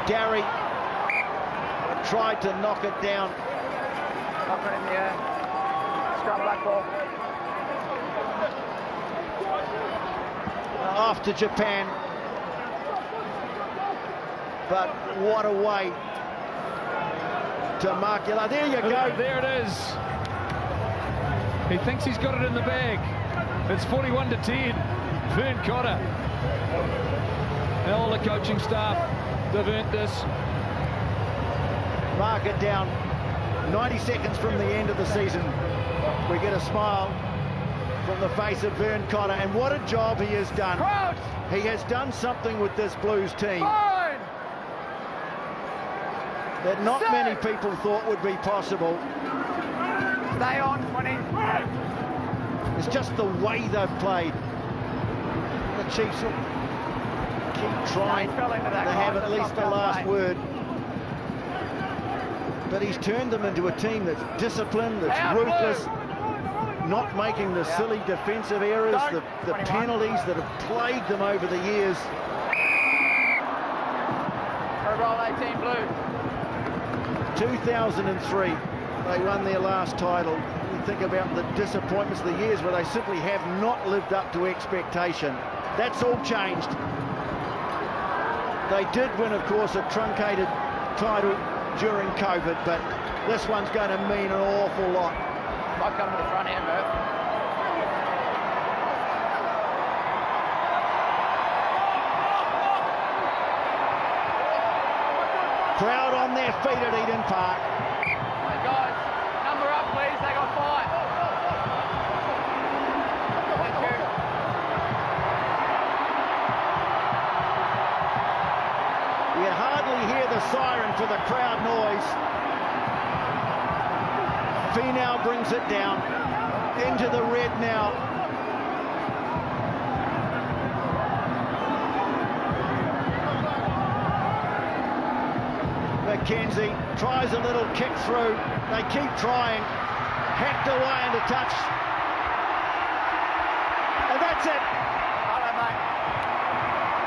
Gary tried to knock it down. Knock it in the air. Scrum black ball. Off to Japan. But what a way to Markula. There you go. There it is. He thinks he's got it in the bag. It's 41-10. Vern Cotter. All the coaching staff, they've earned this. Mark it down. 90 seconds from the end of the season. We get a smile from the face of Vern Cotter. And what a job he has done. Crouch. He has done something with this Blues team that not many people thought would be possible. Stay on, 20. It's just the way they've played. The Chiefs will keep trying to have at least the last word. but he's turned them into a team that's disciplined, that's ruthless, not making the silly defensive errors, the penalties that have plagued them over the years. Roll 18 blue. 2003, they won their last title. You think about the disappointments of the years where they simply have not lived up to expectation. That's all changed. They did win, of course, a truncated title during COVID, but this one's going to mean an awful lot. Might come to the front here, Murph. Crowd on their feet at Eden Park. Hey guys, number up please, they got 5. Thank you. You hardly hear the siren for the crowd noise. Finau brings it down into the red now. McKenzie tries a little kick through. They keep trying. Hacked away into touch. And that's it.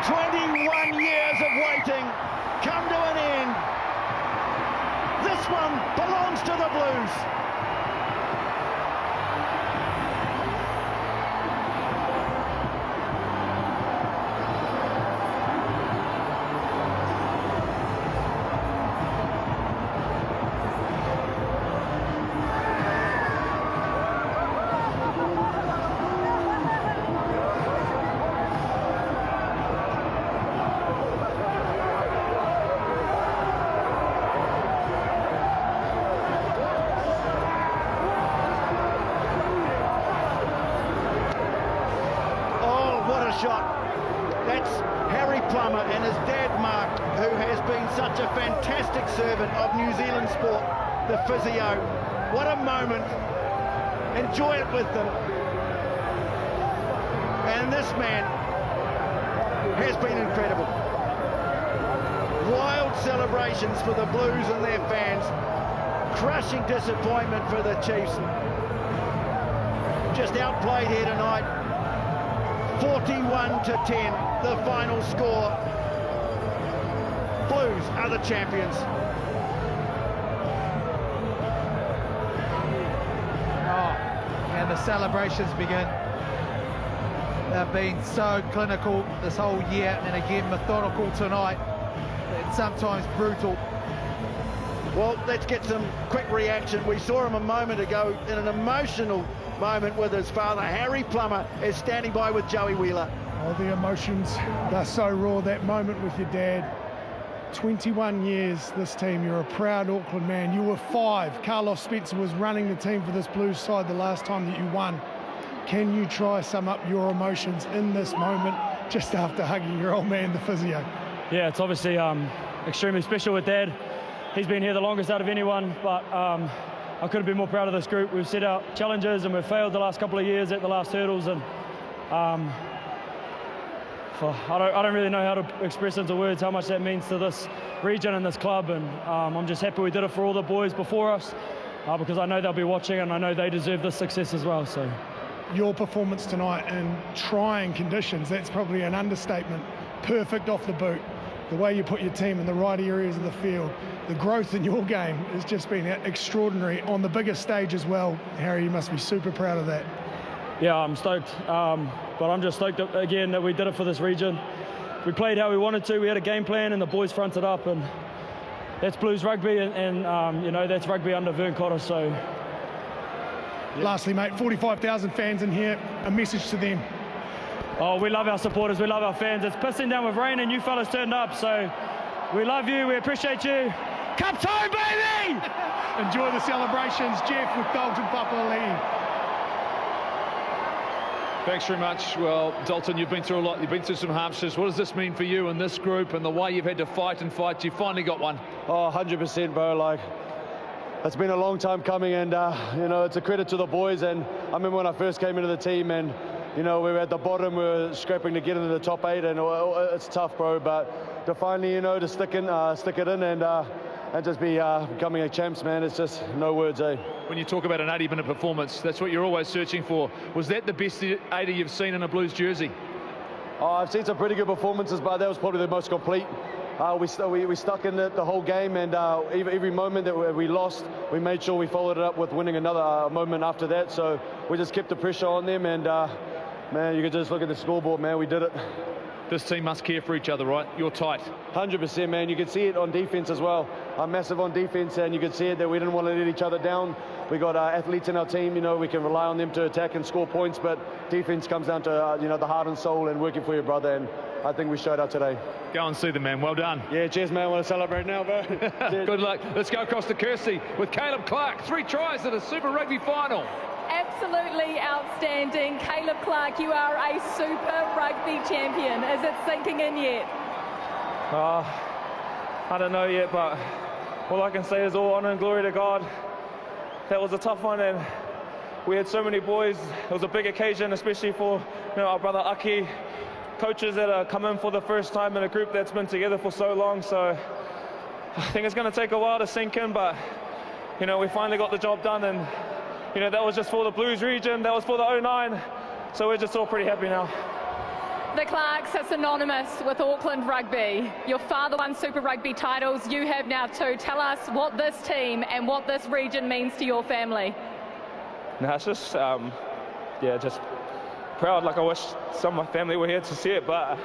21 years of waiting come to an end. This one belongs to the Blues. Shot. That's Harry Plummer and his dad Mark, who has been such a fantastic servant of New Zealand sport, the physio. What a moment. Enjoy it with them. And this man has been incredible. Wild celebrations for the Blues and their fans. Crushing disappointment for the Chiefs. Just outplayed here tonight. 41-10, the final score. Blues are the champions. Oh, and the celebrations begin. They've been so clinical this whole year, and again methodical tonight, and sometimes brutal. Well, let's get some quick reaction. We saw him a moment ago in an emotional moment with his father. Harry Plummer is standing by with Joey Wheeler. Oh, the emotions, they're so raw. That moment with your dad. 21 years, this team. You're a proud Auckland man. You were 5. Carlos Spencer was running the team for this Blues side the last time that you won. Can you try sum up your emotions in this moment just after hugging your old man, the physio? Yeah, it's obviously extremely special with Dad. He's been here the longest out of anyone, but I couldn't be more proud of this group. We've set out challenges and we've failed the last couple of years at the last hurdles, and I don't really know how to express into words how much that means to this region and this club, and I'm just happy we did it for all the boys before us, because I know they'll be watching and I know they deserve this success as well. So your performance tonight in trying conditions, that's probably an understatement. Perfect off the boot. The way you put your team in the right areas of the field, the growth in your game has just been extraordinary on the biggest stage as well. Harry, you must be super proud of that. Yeah, I'm stoked, but I'm just stoked again that we did it for this region. We played how we wanted to. We had a game plan and the boys fronted up, and that's Blues rugby, and you know, that's rugby under Vern Cotter. So yeah. Lastly, mate, 45,000 fans in here, a message to them. Oh, we love our supporters, we love our fans. It's pissing down with rain and you fellas turned up, so we love you, we appreciate you. Cup time, baby! Enjoy the celebrations, Jeff, with Dalton Papali'i. Thanks very much. Well, Dalton, you've been through a lot. You've been through some hardships. What does this mean for you and this group and the way you've had to fight and fight? You finally got one. Oh, 100%, bro. Like, it's been a long time coming, and you know, it's a credit to the boys. And I remember when I first came into the team, and you know, we were at the bottom, we were scraping to get into the top 8, and it's tough, bro. But to finally, you know, to stick it in, and just be becoming a champs, man. It's just no words, eh? When you talk about an 80-minute performance, that's what you're always searching for. Was that the best 80 you've seen in a Blues jersey? Oh, I've seen some pretty good performances, but that was probably the most complete. We stuck in it the whole game, and every moment that we lost, we made sure we followed it up with winning another moment after that. So we just kept the pressure on them, and man, you can just look at the scoreboard, man. We did it. This team must care for each other, right? You're tight. 100%, man. You can see it on defense as well. I'm massive on defense, and you can see it that we didn't want to let each other down. We got athletes in our team, you know, we can rely on them to attack and score points, but defense comes down to, you know, the heart and soul and working for your brother, and I think we showed up today. Go and see them, man. Well done. Yeah, cheers, man. I want to celebrate now, bro. Good luck. Let's go across to Kirsty with Caleb Clark. 3 tries at a Super Rugby final. Absolutely outstanding. Caleb Clark, you are a Super Rugby champion. Is it sinking in yet? I don't know yet, but all I can say is all honour and glory to God. That was a tough one, and we had so many boys. It was a big occasion, especially for, you know, our brother Aki, coaches that are come in for the first time in a group that's been together for so long. So I think it's going to take a while to sink in, but, you know, we finally got the job done, and, you know, that was just for the Blues region, that was for the 09, so we're just all pretty happy now. The Clarks are synonymous with Auckland rugby. Your father won Super Rugby titles, you have now 2. Tell us what this team and what this region means to your family. No, it's just, yeah, just proud. Like, I wish some of my family were here to see it, but,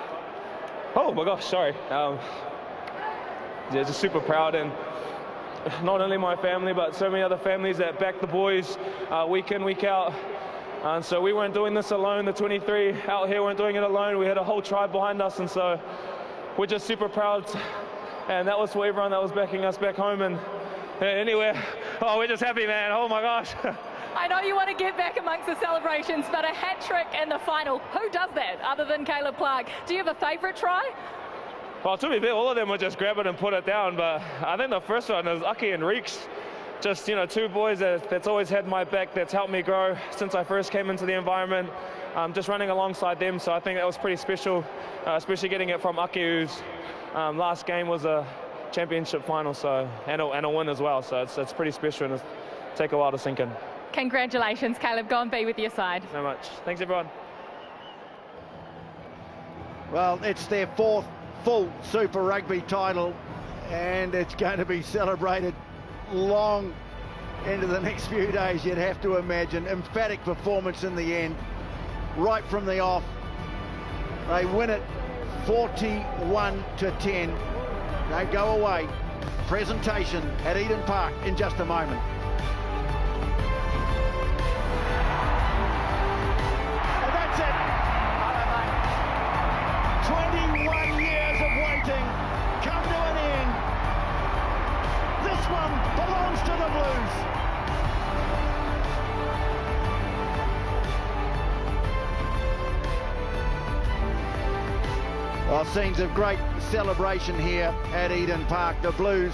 oh my gosh, sorry. Yeah, just super proud, and not only my family, but so many other families that back the boys week in, week out. And so we weren't doing this alone. The 23 out here weren't doing it alone. We had a whole tribe behind us, and so we're just super proud. And that was for everyone that was backing us back home and anywhere. Oh, we're just happy, man. Oh my gosh. I know you want to get back amongst the celebrations, but a hat trick in the final. Who does that other than Caleb Clark? Do you have a favourite try? Well, to be fair, all of them would just grab it and put it down, but I think the first one is Aki and Reeks. Just, you know, 2 boys that's always had my back, that's helped me grow since I first came into the environment, just running alongside them. So I think that was pretty special, especially getting it from Aki, whose last game was a championship final, so and a win as well. So it's pretty special, and it'll take a while to sink in. Congratulations, Caleb. Go and be with your side. Thanks so much. Thanks, everyone. Well, it's their 4th full Super Rugby title, and it's going to be celebrated long into the next few days, you'd have to imagine. Emphatic performance in the end, right from the off. They win it 41-10. They go away. Presentation at Eden Park in just a moment. And that's it. 21 years of waiting come to an end. This one belongs to the Blues. Well, scenes of great celebration here at Eden Park. The Blues,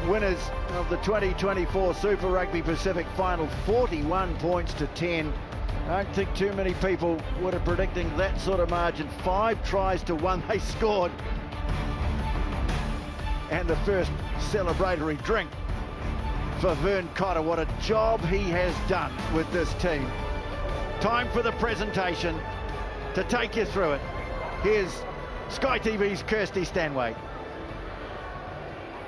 winners of the 2024 Super Rugby Pacific final, 41 points to 10. I don't think too many people would have predicted that sort of margin. 5 tries to 1 they scored. And the first celebratory drink for Vern Cotter. What a job he has done with this team. Time for the presentation. To take you through it, here's Sky TV's Kirsty Stanway.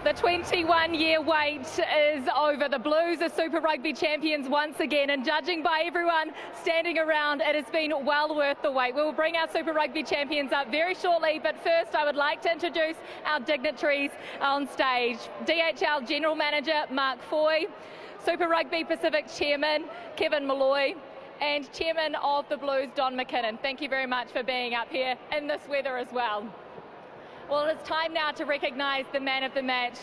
The 21-year wait is over. The Blues are Super Rugby champions once again, and judging by everyone standing around, it has been well worth the wait. We will bring our Super Rugby champions up very shortly, but first I would like to introduce our dignitaries on stage. DHL General Manager Mark Foy, Super Rugby Pacific Chairman Kevin Malloy, and Chairman of the Blues Don McKinnon. Thank you very much for being up here in this weather as well. Well, it's time now to recognise the man of the match,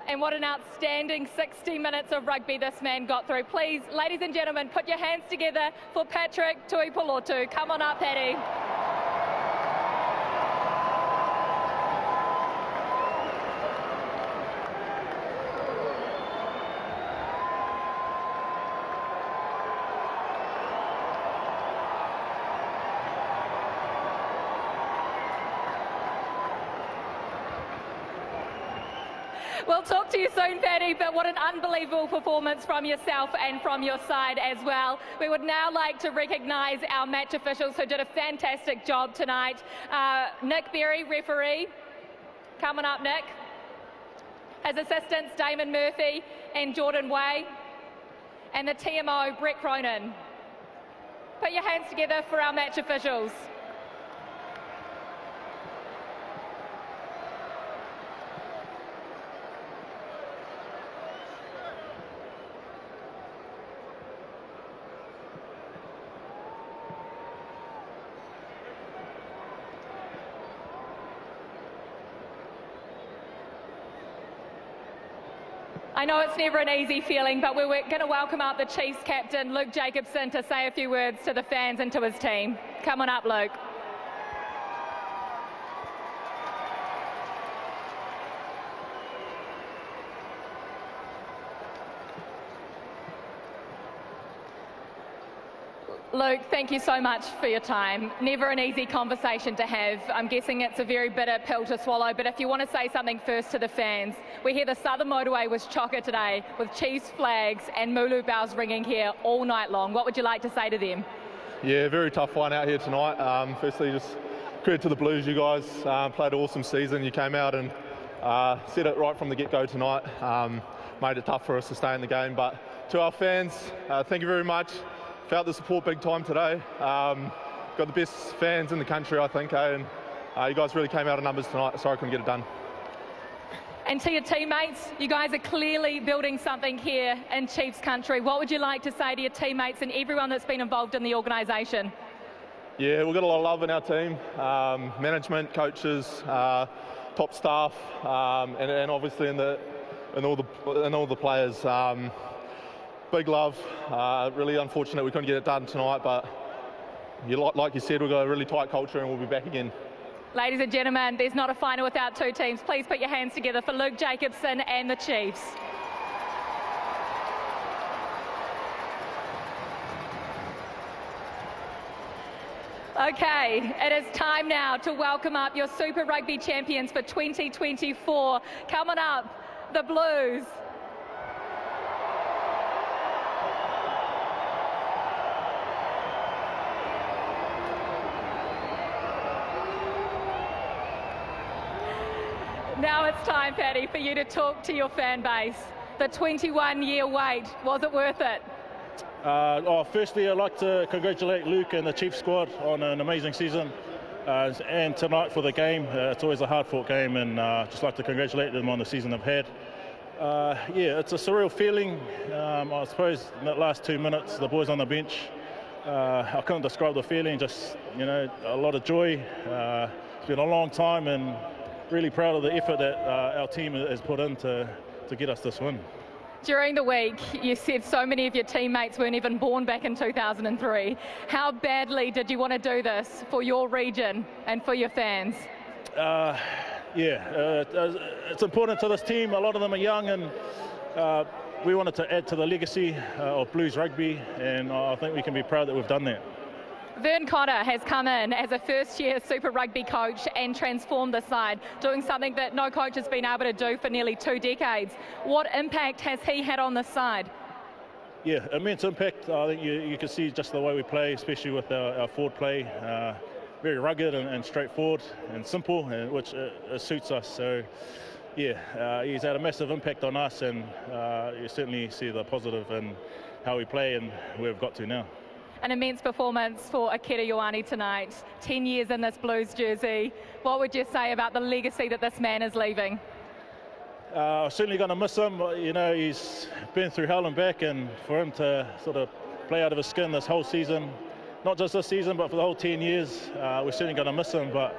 and what an outstanding 60 minutes of rugby this man got through. Please, ladies and gentlemen, put your hands together for Patrick Tuipulotu. Come on up, Paddy. We'll talk to you soon, Paddy, but what an unbelievable performance from yourself and from your side as well. We would now like to recognise our match officials who did a fantastic job tonight. Nick Berry, referee. Coming up, Nick. His assistants, Damon Murphy and Jordan Way. And the TMO, Brett Cronin. Put your hands together for our match officials. I know it's never an easy feeling, but we're going to welcome up the Chiefs captain, Luke Jacobson, to say a few words to the fans and to his team. Come on up, Luke. Luke, thank you so much for your time. Never an easy conversation to have. I'm guessing it's a very bitter pill to swallow, but if you want to say something first to the fans, we hear the Southern Motorway was chocker today with Chiefs flags and Mulu bells ringing here all night long. What would you like to say to them? Yeah, very tough fight out here tonight. Firstly, just credit to the Blues. You guys played an awesome season. You came out and said it right from the get-go tonight. Made it tough for us to stay in the game, but to our fans, thank you very much. Felt the support big time today. Got the best fans in the country, I think, and you guys really came out of numbers tonight. Sorry I couldn't get it done. And to your teammates, you guys are clearly building something here in Chiefs country. What would you like to say to your teammates and everyone that's been involved in the organisation? Yeah, we've got a lot of love in our team. Management, coaches, top staff, and obviously in all the players. Big love. Really unfortunate we couldn't get it done tonight, but like you said, we've got a really tight culture and we'll be back again. Ladies and gentlemen, there's not a final without two teams. Please put your hands together for Luke Jacobson and the Chiefs. Okay, it is time now to welcome up your Super Rugby champions for 2024. Coming up, the Blues. Now it's time, Paddy, for you to talk to your fan base. The 21-year wait, was it worth it? Firstly, I'd like to congratulate Luke and the Chiefs squad on an amazing season. And tonight for the game, it's always a hard-fought game, and just like to congratulate them on the season they've had. Yeah, it's a surreal feeling. I suppose in that last 2 minutes, the boys on the bench, I couldn't describe the feeling, just, you know, a lot of joy. It's been a long time, and really proud of the effort that our team has put in to get us this win. During the week, you said so many of your teammates weren't even born back in 2003. How badly did you want to do this for your region and for your fans? It's important to this team. A lot of them are young, and we wanted to add to the legacy of Blues rugby, and I think we can be proud that we've done that. Vern Cotter has come in as a first-year Super Rugby coach and transformed the side, doing something that no coach has been able to do for nearly 2 decades. What impact has he had on the side? Yeah, immense impact. I think you can see just the way we play, especially with our forward play. Very rugged and straightforward and simple, which suits us. So, yeah, he's had a massive impact on us, and you certainly see the positive in how we play and where we've got to now. An immense performance for Akira Ioane tonight. 10 years in this Blues jersey. What would you say about the legacy that this man is leaving? Certainly going to miss him. You know, he's been through hell and back, and for him to sort of play out of his skin this whole season, not just this season, but for the whole 10 years, we're certainly going to miss him. But,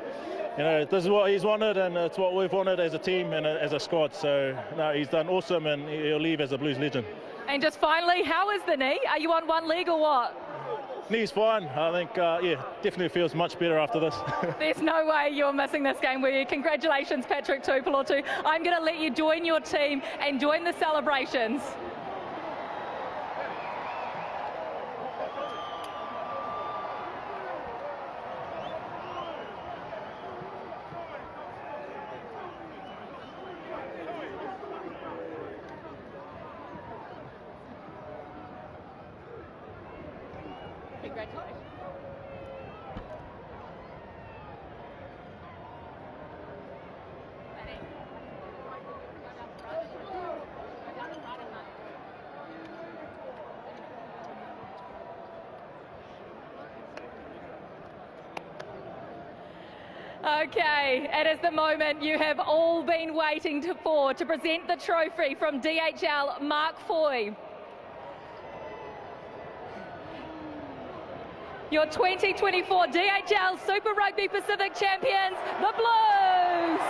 you know, this is what he's wanted, and it's what we've wanted as a team and as a squad. So, no, he's done awesome, and he'll leave as a Blues legend. And just finally, how is the knee? Are you on one leg or what? Knee's fine. I think, definitely feels much better after this. There's no way you're missing this game, will you? Congratulations, Patrick Tuipulotu. I'm going to let you join your team and join the celebrations. Okay, it is the moment you have all been waiting for to present the trophy from DHL Mark Foy. Your 2024 DHL Super Rugby Pacific champions, the Blues!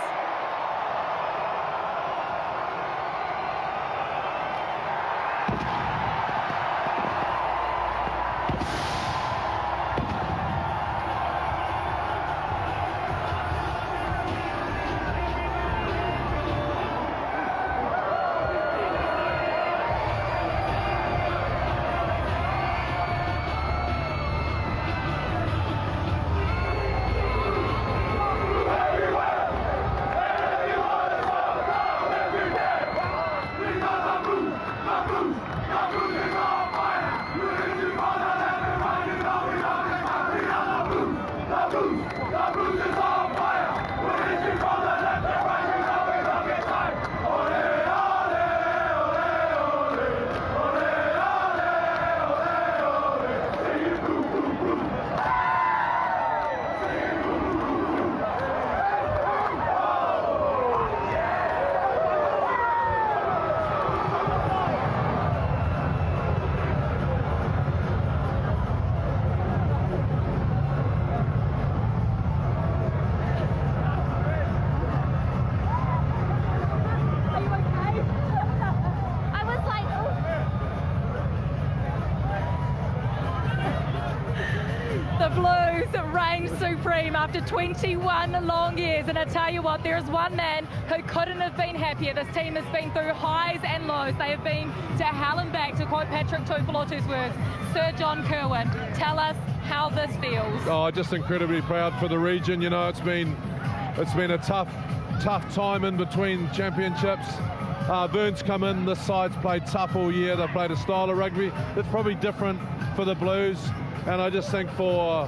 Supreme after 21 long years, and I tell you what, there is one man who couldn't have been happier. This team has been through highs and lows. They have been to hell and back, to quote Patrick Tuipulotu's words. Sir John Kerwin, tell us how this feels. Oh, just incredibly proud for the region. You know, it's been a tough time in between championships. Vern's come in, this side's played tough all year. They've played a style of rugby that's probably different for the Blues, and I just think for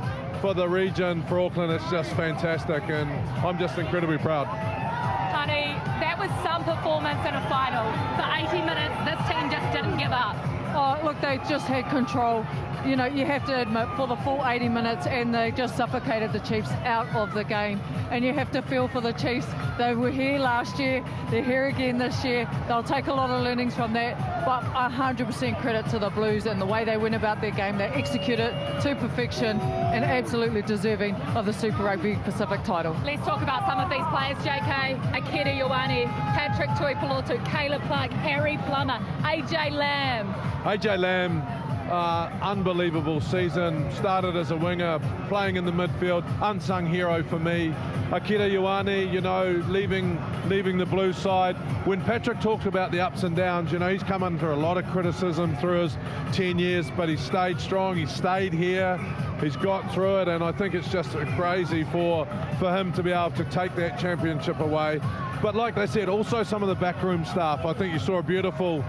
the region, for Auckland, it's just fantastic, and I'm just incredibly proud. Honey, that was some performance in a final. For 80 minutes, this team just didn't give up. Oh, look, they just had control. You know, you have to admit, for the full 80 minutes, and they just suffocated the Chiefs out of the game. And you have to feel for the Chiefs. They were here last year, they're here again this year. They'll take a lot of learnings from that, but 100% credit to the Blues and the way they went about their game. They execute it to perfection and absolutely deserving of the Super Rugby Pacific title. Let's talk about some of these players, JK. Akira Ioane, Patrick Tuipulotu, Caleb Clark, Harry Plummer, AJ Lamb. AJ Lamb, unbelievable season. Started as a winger, playing in the midfield, unsung hero for me. Akira Ioane, you know, leaving the Blues side. When Patrick talked about the ups and downs, you know, he's come under a lot of criticism through his 10 years, but he stayed strong, he stayed here, he's got through it, and I think it's just crazy for him to be able to take that championship away. But like I said, also some of the backroom staff. I think you saw a beautiful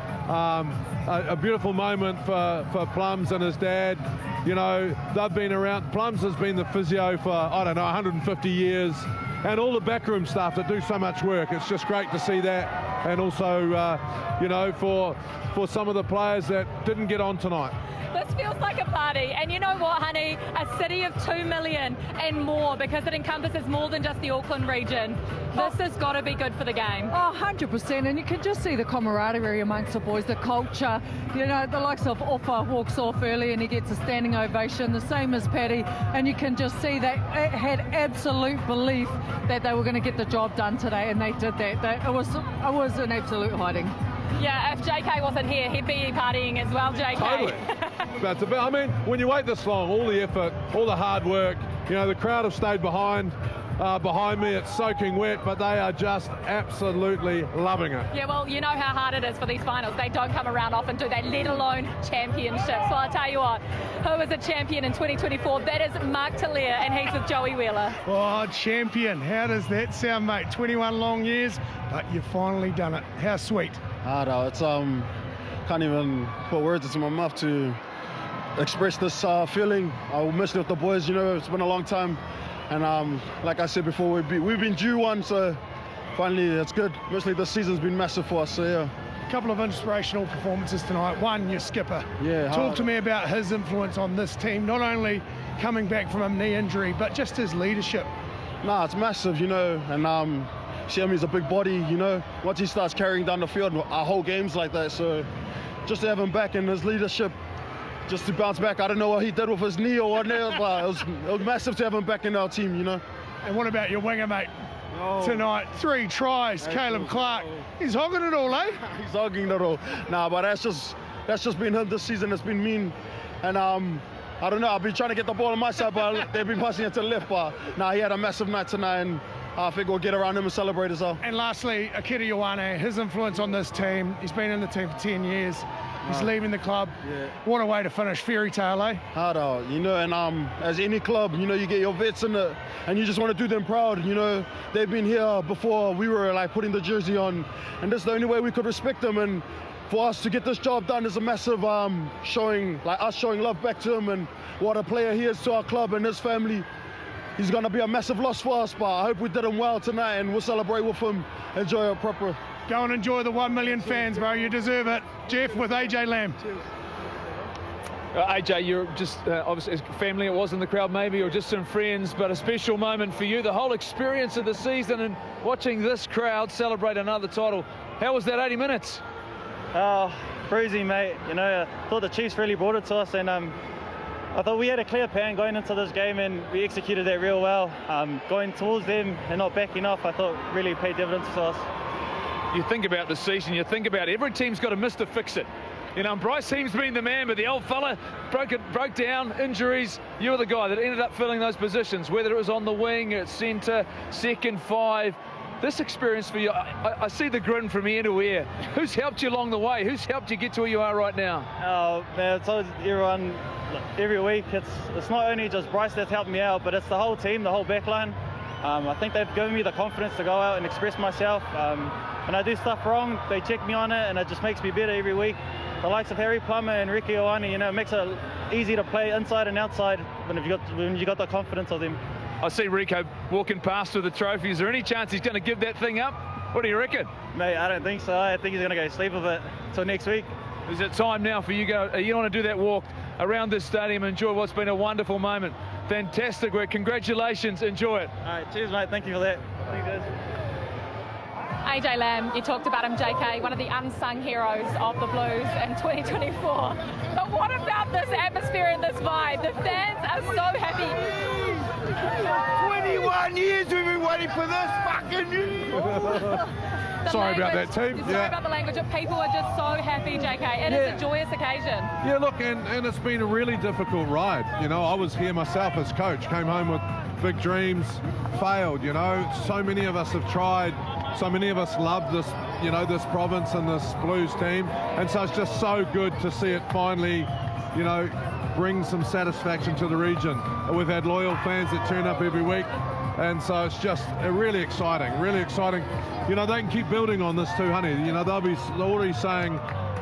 moment for Plums and his dad. You know, they've been around. Plums has been the physio for, I don't know, 150 years. And all the backroom staff that do so much work. It's just great to see that. And also, you know, for some of the players that didn't get on tonight. This feels like a party, and you know what, honey? A city of 2 million and more, because it encompasses more than just the Auckland region. This has got to be good for the game. Oh, 100%, and you can just see the camaraderie amongst the boys, the culture. You know, the likes of Ofa walks off early and he gets a standing ovation, the same as Paddy, and you can just see they had absolute belief that they were going to get the job done today, and they did that. It was an absolute hiding. Yeah, if JK wasn't here, he'd be partying as well, JK. Totally. That's about, I mean, when you wait this long, all the effort, all the hard work, you know, the crowd have stayed behind me. It's soaking wet, but they are just absolutely loving it. Yeah, well, you know how hard it is for these finals. They don't come around often, do they? Let alone championships. So I'll tell you what, who is a champion in 2024? That is Mark Talia, and he's with Joey Wheeler. Oh, champion. How does that sound, mate? 21 long years, but you've finally done it. How sweet. It's can't even put words into my mouth to express this feeling. I will miss it with the boys. You know, it's been a long time, and like I said before, we've been due one, so finally it's good. Mostly this season's been massive for us, so yeah. A couple of inspirational performances tonight. One, your skipper. Yeah. Talk to me about his influence on this team, not only coming back from a knee injury, but just his leadership. Nah, it's massive, you know, and see him, he's a big body, you know. Once he starts carrying down the field, our whole game's like that, so just to have him back and his leadership, just to bounce back. I don't know what he did with his knee or whatever, but it was massive to have him back in our team, you know. And what about your winger, mate? Tonight, 3 tries, Caleb Clark. He's hogging it all, eh? He's hogging it all. Nah, but that's just been him this season. It's been mean, and I don't know. I've been trying to get the ball on my side, but they've been passing it to the left. But nah, he had a massive night tonight, and I think we'll get around him and celebrate as well. And lastly, Akira Ioane, his influence on this team. He's been in the team for 10 years. He's leaving the club. Yeah. What a way to finish. Fairy tale, eh? Hard out, you know, and as any club, you know, you get your vets in it, and you just want to do them proud, you know. They've been here before we were, like, putting the jersey on, and this is the only way we could respect them, and for us to get this job done is a massive showing love back to him, and what a player he is to our club and his family. He's going to be a massive loss for us, but I hope we did him well tonight, and we'll celebrate with him, enjoy it proper. Go and enjoy the 1 million fans, bro. You deserve it. Jeff with AJ Lamb. AJ, you're just obviously family, it was in the crowd maybe, or just some friends, but a special moment for you, the whole experience of the season and watching this crowd celebrate another title. How was that 80 minutes? Bruising, mate. You know, I thought the Chiefs really brought it to us, and I thought we had a clear plan going into this game, and we executed that real well. Going towards them and not backing off, I thought really paid dividends to us. You think about the season, you think about every team's got a Mr. Fix-It. You know, Bryce Heem's been the man, but the old fella broke down, injuries. You were the guy that ended up filling those positions, whether it was on the wing, at centre, second 5. This experience for you, I see the grin from ear to ear. Who's helped you along the way? Who's helped you get to where you are right now? Oh, man, I told everyone every week, it's not only just Bryce that's helped me out, but it's the whole team, the whole back line. I think they've given me the confidence to go out and express myself. When I do stuff wrong, they check me on it, and it just makes me better every week. The likes of Harry Plummer and Ricky Ioane, you know, it makes it easy to play inside and outside when you got the confidence of them. I see Rico walking past with the trophy. Is there any chance he's going to give that thing up? What do you reckon? Mate, I don't think so. I think he's going to go sleep with it until next week. Is it time now for you want to do that walk around this stadium and enjoy what's been a wonderful moment? Fantastic work. Congratulations. Enjoy it. All right. Cheers, mate. Thank you for that. Thank you, guys. AJ Lamb, you talked about him, JK, one of the unsung heroes of the Blues in 2024. But what about this atmosphere and this vibe? The fans are so happy. 21 years we've been waiting for this fucking Sorry about that, team. Sorry about the language, but people are just so happy, JK. It is a joyous occasion. Yeah, look, and it's been a really difficult ride. You know, I was here myself as coach, came home with big dreams, failed, you know. So many of us have tried. So many of us love this, you know, this province and this Blues team. And so it's just so good to see it finally, you know, bring some satisfaction to the region. We've had loyal fans that turn up every week. And so it's just really exciting, really exciting. You know, they can keep building on this too, honey. You know, they're already saying,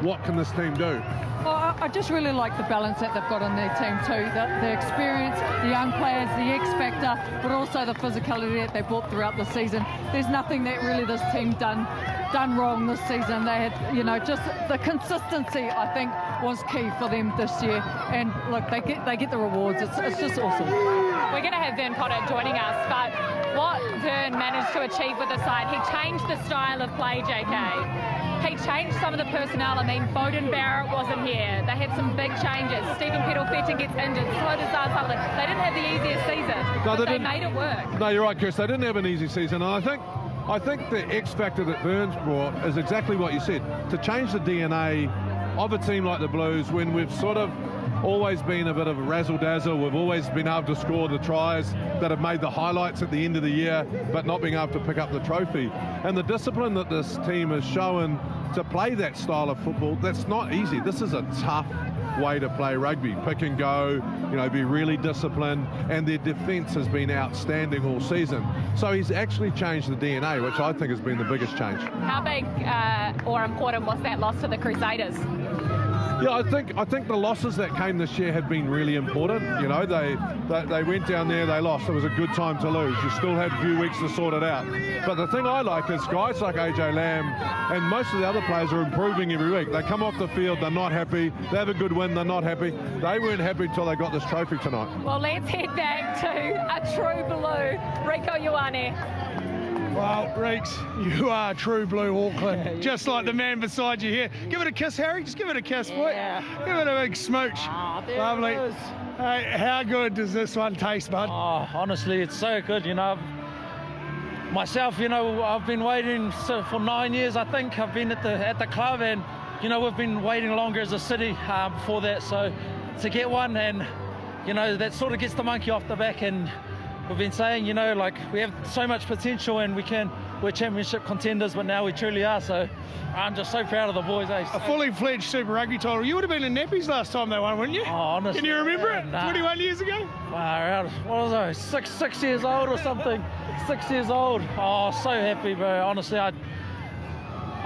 what can this team do? Well, I just really like the balance that they've got on their team too. The experience, the young players, the X factor, but also the physicality that they brought throughout the season. There's nothing that really this team done wrong this season. They had, you know, just the consistency, I think, was key for them this year. And look, they get the rewards. It's just awesome. We're going to have Vern Potter joining us, but what Vern managed to achieve with the side, he changed the style of play, JK. He changed some of the personnel. I mean, Bowden Barrett wasn't here. They had some big changes. Stephen Peddle-Fetton gets injured. So does Sutherland. They didn't have the easiest season, but they made it work. No, you're right, Chris. They didn't have an easy season. And I think the X factor that Vern's brought is exactly what you said. To change the DNA of a team like the Blues, when we've sort of always been a bit of a razzle-dazzle. We've always been able to score the tries that have made the highlights at the end of the year, but not being able to pick up the trophy. And the discipline that this team has shown to play that style of football, that's not easy. This is a tough way to play rugby. Pick and go, you know, be really disciplined, and their defence has been outstanding all season. So he's actually changed the DNA, which I think has been the biggest change. How big or important was that loss to the Crusaders? Yeah, I think the losses that came this year have been really important. You know, they went down there, they lost. It was a good time to lose. You still had a few weeks to sort it out. But the thing I like is guys like AJ Lamb and most of the other players are improving every week. They come off the field, they're not happy. They have a good win, they're not happy. They weren't happy until they got this trophy tonight. Well, let's head back to a true blue, Rico Ioane. Well, Reeks, you are true blue Auckland. Just like the man beside you here. Give it a kiss, Harry. Just give it a kiss, boy. Give it a big smooch. Lovely. Hey, how good does this one taste, bud? Oh, honestly, it's so good. You know, myself, you know, I've been waiting for 9 years, I think. I've been at the club, and you know, we've been waiting longer as a city before that. So to get one, and you know, that sort of gets the monkey off the back. And we've been saying, you know, like we have so much potential and we're championship contenders, but now we truly are. So I'm just so proud of the boys. Eh? A fully fledged Super Rugby title. You would have been in nappies last time they won, wouldn't you? Oh, honestly. Can you remember it? Nah. 21 years ago? Wow, what was I? Six years old or something? 6 years old. Oh, so happy, bro. Honestly, I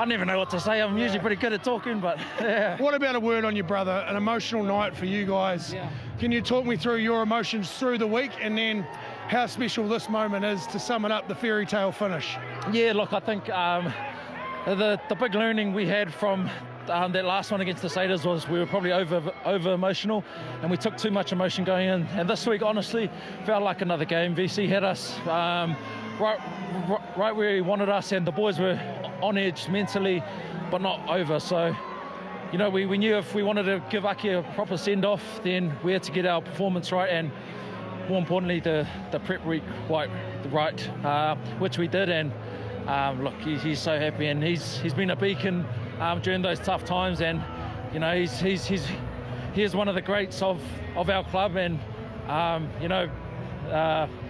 never know what to say. I'm usually pretty good at talking, but yeah. What about a word on your brother? An emotional night for you guys. Yeah. Can you talk me through your emotions through the week, and then how special this moment is to sum it up, the fairy tale finish? Yeah, look, I think the big learning we had from that last one against the Crusaders was we were probably over emotional, and we took too much emotion going in. And this week, honestly, felt like another game. VC had us right where he wanted us, and the boys were on edge mentally, but not over. So, you know, we knew if we wanted to give Aki a proper send-off, then we had to get our performance right, and more importantly, the prep week right, which we did. And look, he's so happy, and he's been a beacon during those tough times. And you know, he is one of the greats of our club, and you know,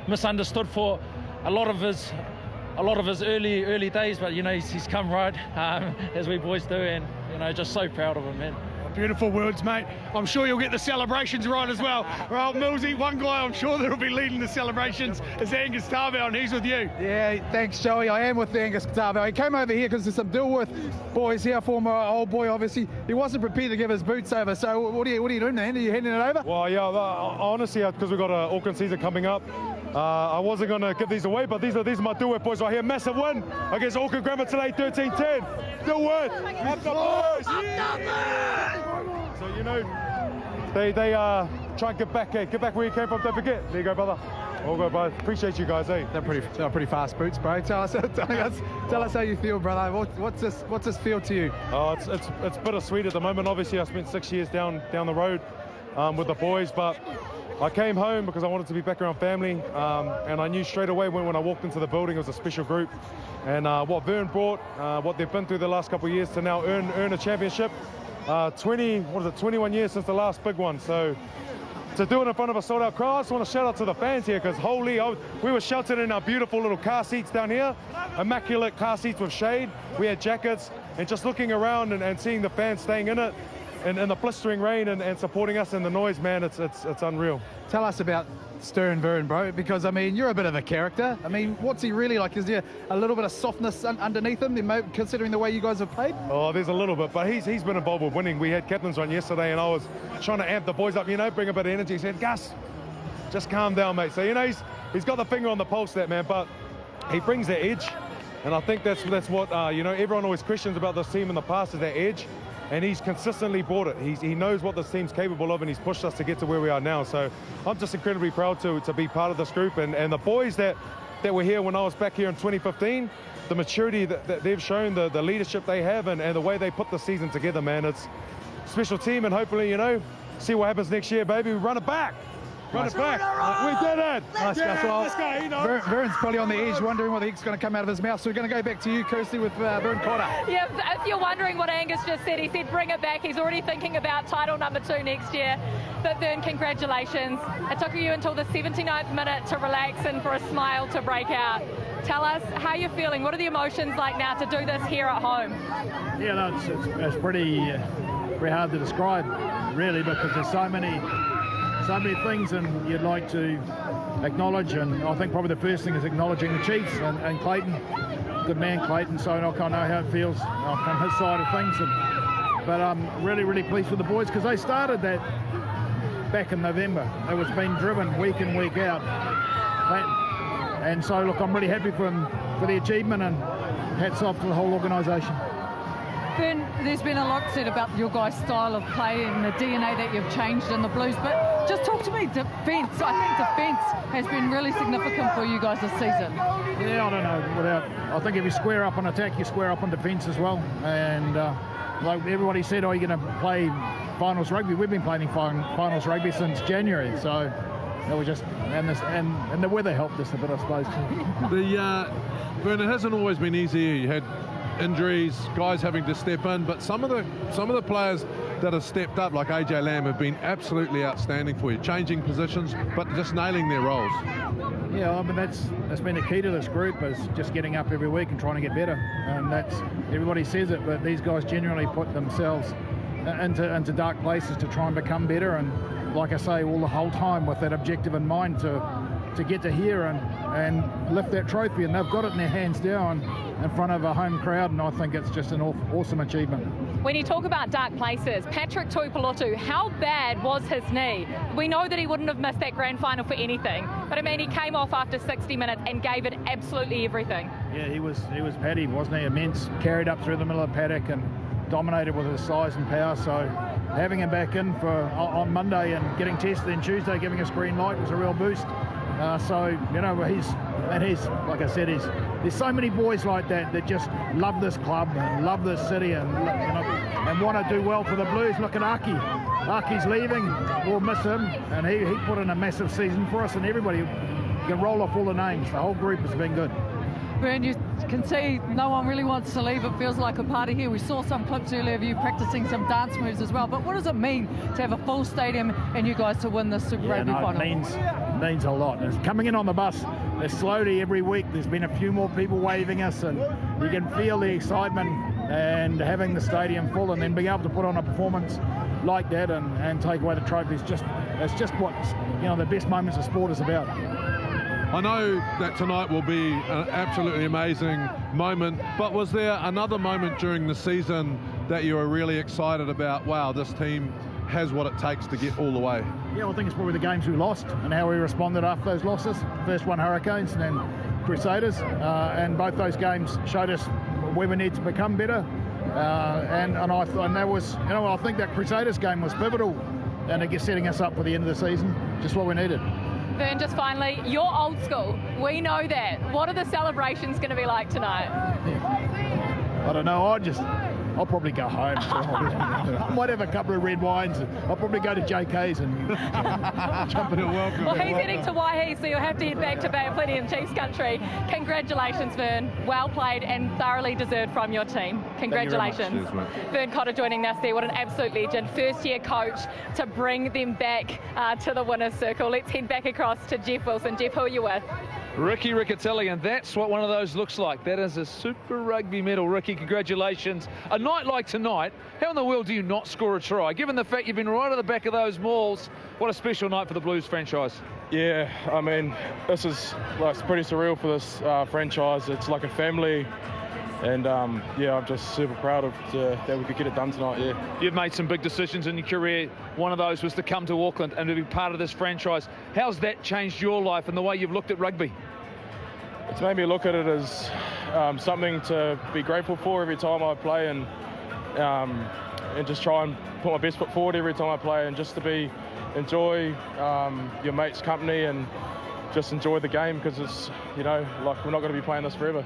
misunderstood for a lot of his early days, but you know, he's come right as we boys do, and you know, just so proud of him, man. Beautiful words, mate. I'm sure you'll get the celebrations right as well. Well, Millsy, one guy I'm sure that'll be leading the celebrations is Angus Tarbow, and he's with you. Yeah, thanks, Joey. I am with Angus Tarbow. He came over here because there's some Dilworth boys here, former old boy, obviously. He wasn't prepared to give his boots over. So what are you doing, man? Are you handing it over? Well, yeah, honestly, because we've got an Auckland season coming up, I wasn't going to give these away, but these are my Dilworth boys right here. Massive win against Auckland Grammar today, 13-10. Dilworth, up the boys! So, you know, they try and get back where you came from. Don't forget. There you go, brother. All good, bro. Appreciate you guys, eh? They're pretty fast boots, bro. Tell us how you feel, brother. What's this feel to you? Oh, it's bittersweet at the moment. Obviously, I spent 6 years down the road with the boys, but I came home because I wanted to be back around family, and I knew straight away when I walked into the building it was a special group. And what Vern brought, what they've been through the last couple of years to now earn a championship. 21 years since the last big one. So to do it in front of a sold-out crowd, I just want to shout out to the fans here, because holy, we were sheltered in our beautiful little car seats down here, immaculate car seats with shade. We had jackets, and just looking around and seeing the fans staying in it, and in the blistering rain and supporting us in the noise, man, it's unreal. Tell us about Stern Vern, bro, because I mean, you're a bit of a character. I mean, what's he really like? Is there a little bit of softness underneath him, considering the way you guys have played? Oh, there's a little bit, but he's been involved with winning. We had captains on yesterday, and I was trying to amp the boys up, you know, bring a bit of energy. He said, Gus, just calm down, mate. So, you know, he's got the finger on the pulse, that man, but he brings that edge, and I think that's what, you know, everyone always questions about this team in the past is that edge. And he's consistently brought it. He knows what this team's capable of, and he's pushed us to get to where we are now. So I'm just incredibly proud to be part of this group. And the boys that were here when I was back here in 2015, the maturity that they've shown, the leadership they have, and the way they put the season together, man, it's a special team. And hopefully, you know, see what happens next year, baby. We run it back. Run it back. We did it. Nice, Gus. Well, let's go, you know. Vern's probably on the edge, wondering what the heck's going to come out of his mouth. So we're going to go back to you, Kirsty, with Vern Cotter. Yeah, if you're wondering what Angus just said, he said bring it back. He's already thinking about title number 2 next year. But Vern, congratulations. It took you until the 79th minute to relax and for a smile to break out. Tell us how you're feeling. What are the emotions like now to do this here at home? Yeah, no, it's pretty hard to describe, really, because there's so many things and you'd like to acknowledge, and I think probably the first thing is acknowledging the Chiefs and Clayton, good man Clayton, so I know how it feels from his side of things. But I'm really, really pleased with the boys because they started that back in November. It was being driven week in, week out. And so, look, I'm really happy for them for the achievement, and hats off to the whole organisation. Ben, there's been a lot said about your guys' style of play and the DNA that you've changed in the Blues, but just talk to me, defence. I think defence has been really significant for you guys this season. Yeah, I don't know. I think if you square up on attack, you square up on defence as well. And like everybody said, are you going to play finals rugby? We've been playing finals rugby since January, so it was just, and the weather helped us a bit, I suppose. Vern, it hasn't always been easy. You had injuries, guys having to step in, but some of the players that have stepped up, like AJ Lamb, have been absolutely outstanding for you, changing positions but just nailing their roles. Yeah, I mean that's been the key to this group, is just getting up every week and trying to get better. And that's, everybody says it, but these guys genuinely put themselves into dark places to try and become better. And like I say, all the whole time with that objective in mind to get to here and lift that trophy, and they've got it in their hands now in front of a home crowd, and I think it's just an awesome achievement. When you talk about dark places, Patrick Tuipulotu, how bad was his knee? We know that he wouldn't have missed that grand final for anything, but I mean, he came off after 60 minutes and gave it absolutely everything. Yeah, he was paddy, wasn't he? Immense, carried up through the middle of the paddock and dominated with his size and power. So having him back in on Monday and getting tested and Tuesday, giving us green light, was a real boost. So, you know, he's like I said, there's so many boys like that just love this club and love this city and want to do well for the Blues. Look at Aki. Aki's leaving, we'll miss him, and he put in a massive season for us, and everybody can roll off all the names. The whole group has been good. Vern, you can see no one really wants to leave. It feels like a party here. We saw some clips earlier of you practicing some dance moves as well. But what does it mean to have a full stadium and you guys to win this Super Rugby final? It means a lot. It's coming in on the bus, it's slowly every week. There's been a few more people waving us, and you can feel the excitement and having the stadium full, and then being able to put on a performance like that and take away the trophy. It's just what, you know, the best moments of sport is about. I know that tonight will be an absolutely amazing moment, but was there another moment during the season that you were really excited about? Wow, this team has what it takes to get all the way. Yeah, I think it's probably the games we lost and how we responded after those losses. First one Hurricanes and then Crusaders, and both those games showed us where we need to become better. And that was, you know, I think that Crusaders game was pivotal, and it gets setting us up for the end of the season, just what we needed. Vern, just finally, you're old school. We know that. What are the celebrations going to be like tonight? I don't know. I'll probably go home. I might have a couple of red wines. I'll probably go to JK's and jump in a welcome. Well, he's heading to Waihi, so you'll have to head back to Bay of Plenty and Chiefs country. Congratulations, Vern. Well played and thoroughly deserved from your team. Congratulations. Vern Cotter joining us there. What an absolute legend. First-year coach to bring them back to the winner's circle. Let's head back across to Jeff Wilson. Jeff, who are you with? Ricky Riccitelli, and that's what one of those looks like. That is a Super Rugby medal. Ricky, congratulations. A night like tonight, how in the world do you not score a try? Given the fact you've been right at the back of those mauls, what a special night for the Blues franchise. Yeah, I mean, this is it's pretty surreal for this franchise. It's like a family. And yeah, I'm just super proud of that we could get it done tonight. Yeah, you've made some big decisions in your career. One of those was to come to Auckland and to be part of this franchise. How's that changed your life and the way you've looked at rugby? It's made me look at it as something to be grateful for every time I play, and just try and put my best foot forward every time I play, and just to enjoy your mates' company and just enjoy the game, because it's, you know, like, we're not going to be playing this forever.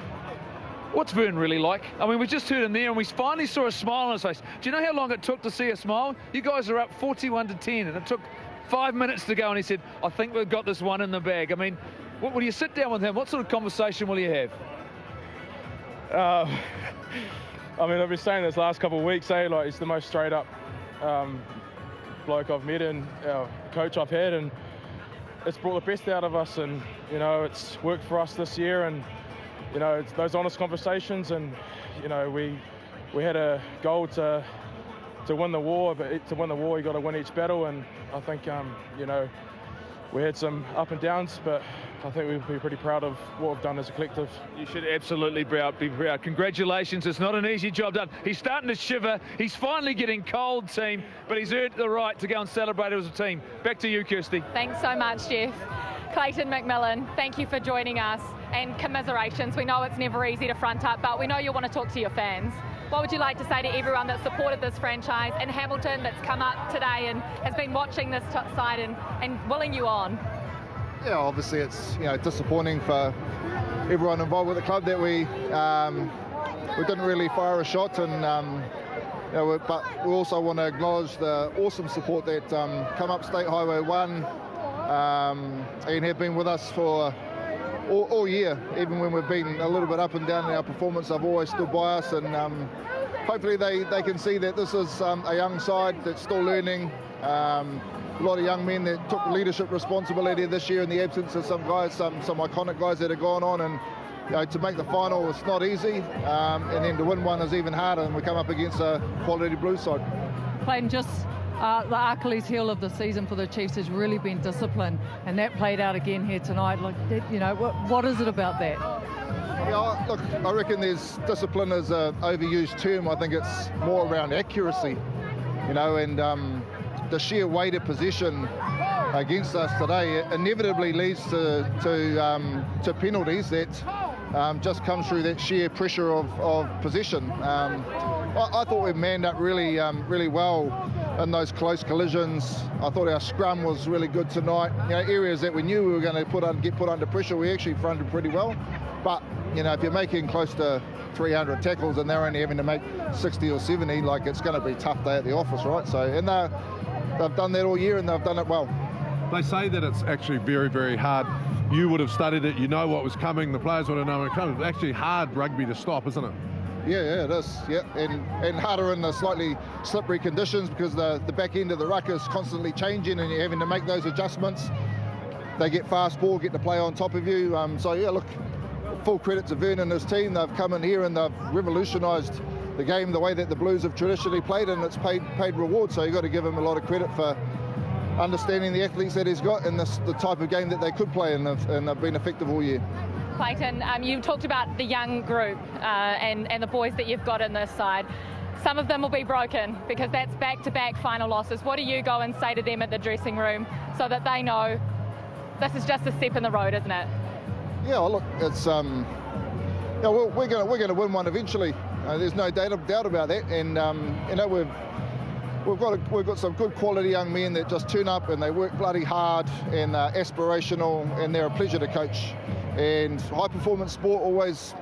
What's Vern really like? I mean, we just heard him there and we finally saw a smile on his face. Do you know how long it took to see a smile? You guys are up 41-10 and it took 5 minutes to go, and he said, I think we've got this one in the bag. I mean, when you sit down with him, what sort of conversation will you have? I mean, I've been saying this last couple of weeks, like, he's the most straight up bloke I've met and coach I've had, and it's brought the best out of us, and, you know, it's worked for us this year, and, you know, it's those honest conversations, and, you know, we had a goal to win the war, but to win the war you got to win each battle, and I think you know, we had some up and downs, but I think we'll be pretty proud of what we've done as a collective. You should absolutely be proud. Congratulations, it's not an easy job done. He's starting to shiver. He's finally getting cold, team, but he's earned the right to go and celebrate as a team. Back to you, Kirsty. Thanks so much, Jeff. Clayton McMillan, thank you for joining us, and commiserations. We know it's never easy to front up, but we know you want to talk to your fans. What would you like to say to everyone that supported this franchise in Hamilton, that's come up today and has been watching this side and willing you on? Yeah, obviously it's disappointing for everyone involved with the club that we didn't really fire a shot, and but we also want to acknowledge the awesome support that come up State Highway 1 and have been with us for all year. Even when we've been a little bit up and down in our performance, they've always stood by us, and hopefully they can see that this is a young side that's still learning. A lot of young men that took leadership responsibility this year in the absence of some guys, some iconic guys that have gone on, and to make the final it's not easy, and then to win one is even harder, and we come up against a quality Blues side. Playing just the Achilles heel of the season for the Chiefs has really been discipline, and that played out again here tonight. Like, what is it about that? Yeah, look, I reckon there's discipline is an overused term. I think it's more around accuracy, and the sheer weight of possession against us today inevitably leads to penalties that just comes through that sheer pressure of possession. I thought we manned up really well in those close collisions. I thought our scrum was really good tonight. Areas that we knew we were going to get put under pressure, we actually fronted pretty well. But if you're making close to 300 tackles and they're only having to make 60 or 70, like, it's going to be a tough day at the office, right? So, and they've done that all year and they've done it well. They say that it's actually very, very hard. You would have studied it, you know what was coming, the players would have known what was coming. It's actually hard rugby to stop, isn't it? Yeah, it is. Yeah, and harder in the slightly slippery conditions because the back end of the ruck is constantly changing and you're having to make those adjustments. They get fast ball, get to play on top of you. So yeah, look, full credit to Vern and his team. They've come in here and they've revolutionised the game the way that the Blues have traditionally played, and it's paid reward. So you've got to give him a lot of credit for understanding the athletes that he's got and the type of game that they could play, and they've been effective all year. Clayton, you talked about the young group and the boys that you've got in this side. Some of them will be broken because that's back-to-back final losses. What do you go and say to them at the dressing room so that they know this is just a step in the road, isn't it? Yeah, well, look, it's we're going to win one eventually. There's no doubt about that, and we've got some good quality young men that just turn up and they work bloody hard and they're aspirational and they're a pleasure to coach. And high performance sport always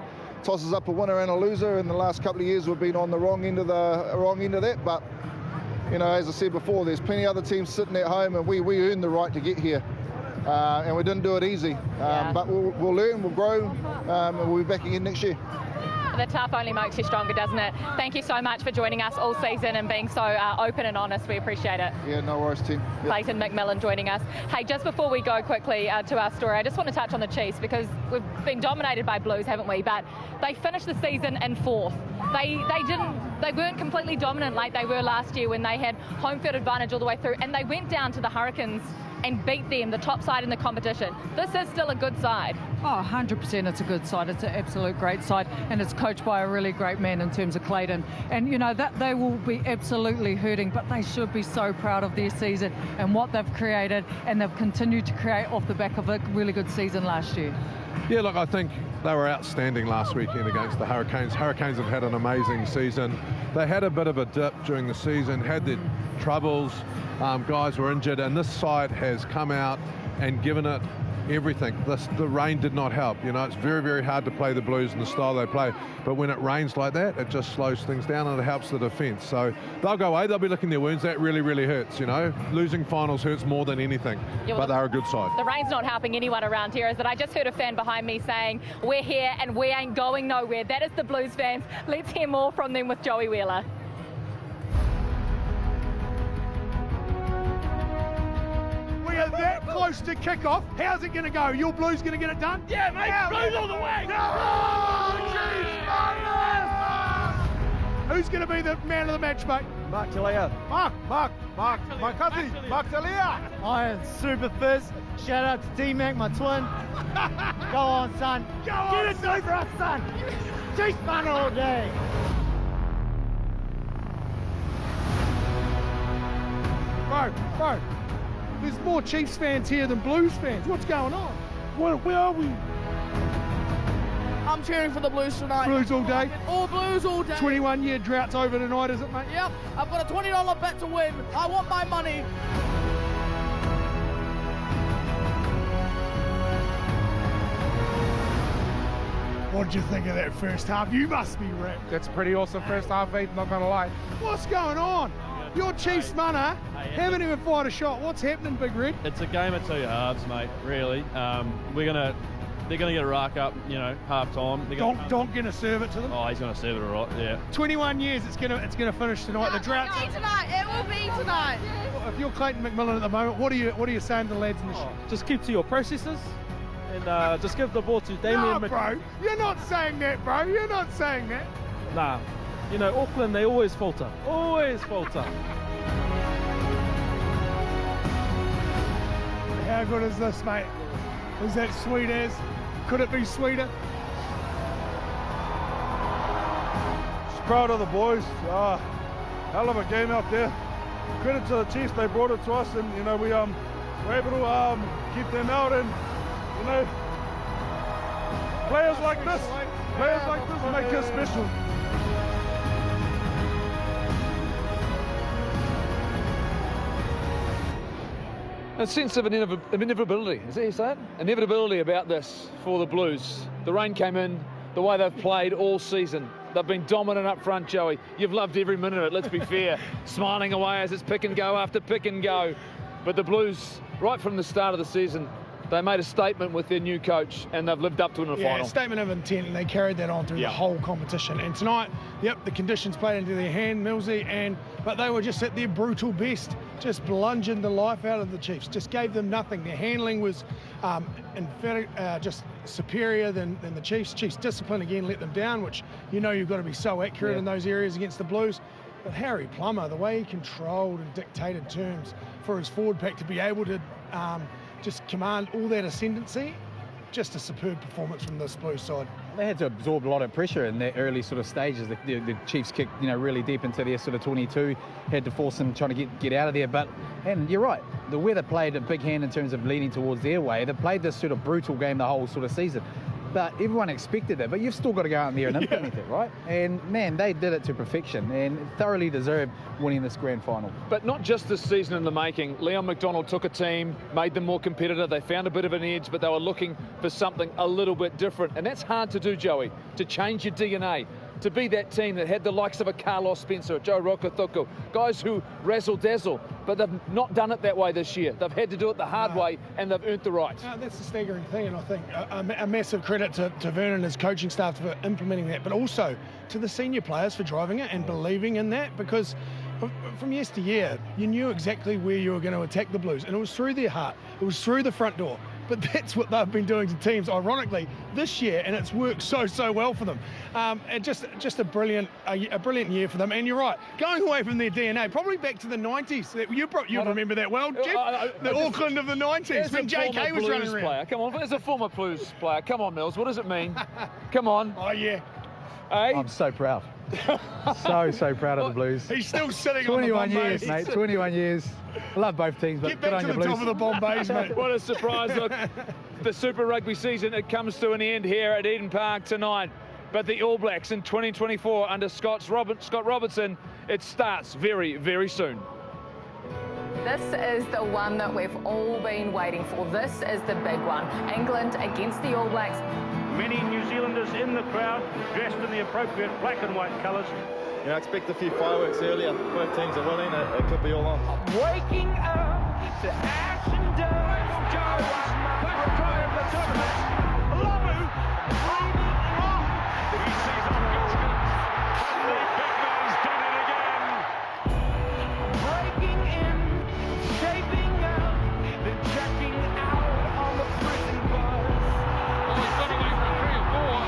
tosses up a winner and a loser. In the last couple of years we've been on the wrong end of that, but as I said before, there's plenty of other teams sitting at home, and we earned the right to get here, and we didn't do it easy. But we'll learn, we'll grow, and we'll be back again next year. The tough only makes you stronger, doesn't it? Thank you so much for joining us all season and being so open and honest. We appreciate it. Yeah, no worries, team. Yep. Clayton McMillan joining us. Hey, just before we go quickly to our story, I just want to touch on the Chiefs because we've been dominated by Blues, haven't we? But they finished the season in fourth. They weren't completely dominant like they were last year when they had home field advantage all the way through, and they went down to the Hurricanes and beat them, the top side in the competition. This is still a good side. Oh, 100% it's a good side. It's an absolute great side, and it's coached by a really great man in terms of Clayton. And that they will be absolutely hurting, but they should be so proud of their season and what they've created, and they've continued to create off the back of a really good season last year. Yeah, look, I think they were outstanding last weekend against the Hurricanes. Hurricanes have had an amazing season. They had a bit of a dip during the season, had their troubles, guys were injured, and this side has come out and given it everything. The rain did not help. It's very, very hard to play the Blues in the style they play, but when it rains like that, it just slows things down and it helps the defence. So they'll go away, they'll be licking their wounds. That really, really hurts, Losing finals hurts more than anything, but they're a good side. The rain's not helping anyone around here, is it? I just heard a fan behind me saying, we're here and we ain't going nowhere. That is the Blues fans. Let's hear more from them with Joey Wheeler. We are that close to kick-off. How's it going to go? Your Blues going to get it done? Yeah, mate. Blues all the way. Who's going to be the man of the match, mate? Mark Jalea. Mark. I am super pissed. Shout out to D-Mac, my twin. Go on, son. Get it done for us, son. Chiefs fun all day. Bro, there's more Chiefs fans here than Blues fans. What's going on? Where are we? I'm cheering for the Blues tonight. Blues all day? All Blues all day. 21-year drought's over tonight, is it, mate? Yep, I've got a $20 bet to win. I want my money. What did you think of that first half? You must be wrecked. That's a pretty awesome first half, Heath, not going to lie. What's going on? Your Chiefs munner haven't even fired a shot. What's happening, Big Red? It's a game of two halves, mate, really. They're going to get a rack up, half time. Donk going to serve it to them? Oh, he's going to serve it all right, yeah. 21 years, it's going to finish tonight. The drought's It will be tonight. It will be tonight. If you're Clayton McMillan at the moment, what are you saying to the lads in the show? Just keep to your processes and just give the ball to Damien. No, bro, you're not saying that, bro. You're not saying that. Nah. Auckland, they always falter. Always falter. How good is this, mate? Is that sweet as? Could it be sweeter? Just proud of the boys. Hell of a game out there. Credit to the Chiefs, they brought it to us, and we were able to keep them out, and players like this make us special. A sense of inevitability, is that how you say it? Inevitability about this for the Blues. The rain came in, the way they've played all season. They've been dominant up front, Joey. You've loved every minute of it, let's be fair. Smiling away as it's pick and go after pick and go. But the Blues, right from the start of the season, they made a statement with their new coach, and they've lived up to it in the final. Yeah, statement of intent, and they carried that on through the whole competition. And tonight, the conditions played into their hand, Millsy, but they were just at their brutal best, just bludgeoned the life out of the Chiefs, just gave them nothing. Their handling was just superior than the Chiefs. Chiefs' discipline again let them down, which you've got to be so accurate in those areas against the Blues. But Harry Plummer, the way he controlled and dictated terms for his forward pack to be able to just command all that ascendancy, just a superb performance from this Blues side. They had to absorb a lot of pressure in their early sort of stages. The Chiefs kicked, really deep into their sort of 22, had to force them trying to get out of there. And you're right, the weather played a big hand in terms of leaning towards their way. They played this sort of brutal game the whole sort of season. But everyone expected it, but you've still got to go out there and implement it, right? And man, they did it to perfection and thoroughly deserved winning this grand final. But not just this season in the making. Leon McDonald took a team, made them more competitive. They found a bit of an edge, but they were looking for something a little bit different. And that's hard to do, Joey, to change your DNA. To be that team that had the likes of a Carlos Spencer, Joe Rokothuku, guys who razzle-dazzle, but they've not done it that way this year. They've had to do it the hard way, and they've earned the right. That's the staggering thing, and I think a massive credit to Vernon and his coaching staff for implementing that, but also to the senior players for driving it and believing in that, because from yesteryear, you knew exactly where you were going to attack the Blues, and it was through their heart. It was through the front door. But that's what they've been doing to teams, ironically, this year, and it's worked so well for them. And just a brilliant year for them. And you're right, going away from their DNA, probably back to the 90s. You remember that well, Jeff? The Auckland of the 90s when JK was running around. Player. Come on, as a former Blues player, come on, Mills, what does it mean? Come on. Oh, yeah. Hey? I'm so proud. so proud of the Blues. He's still sitting on the 21 years, mate, 21 years. I love both teams, but get back to the top of the Bombays, mate. What a surprise. Look, the Super Rugby season, it comes to an end here at Eden Park tonight. But the All Blacks in 2024 under Scott Robertson, it starts very, very soon. This is the one that we've all been waiting for. This is the big one. England against the All Blacks. Many New Zealanders in the crowd, dressed in the appropriate black and white colours. I expect a few fireworks earlier. Both teams are willing. It could be all on. Waking up to ash and dust. Jones, first try of the tournament. Lamu, breathing long. He sees on Guskin. And the big man's done it again. Breaking in, shaping up, then checking out on the prison bus. Oh, he's got away from 3 or 4.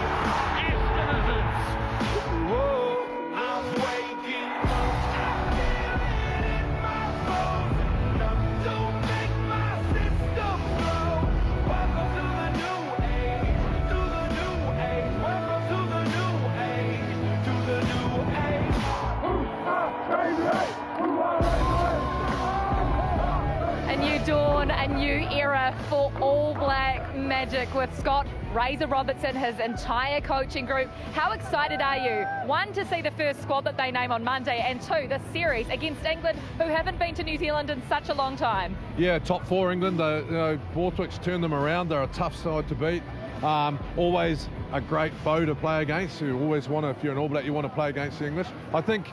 Eastern is it. Whoa, I'm waking up. I feel it in my bones. dawn a new era for All Black Magic with Scott Razor Robertson, his entire coaching group. How excited are you? One, to see the first squad that they name on Monday, and two, the series against England, who haven't been to New Zealand in such a long time. Yeah, top four England. Borthwick's turned them around. They're a tough side to beat. Always a great foe to play against. You always want to, if you're an All Black, you want to play against the English. I think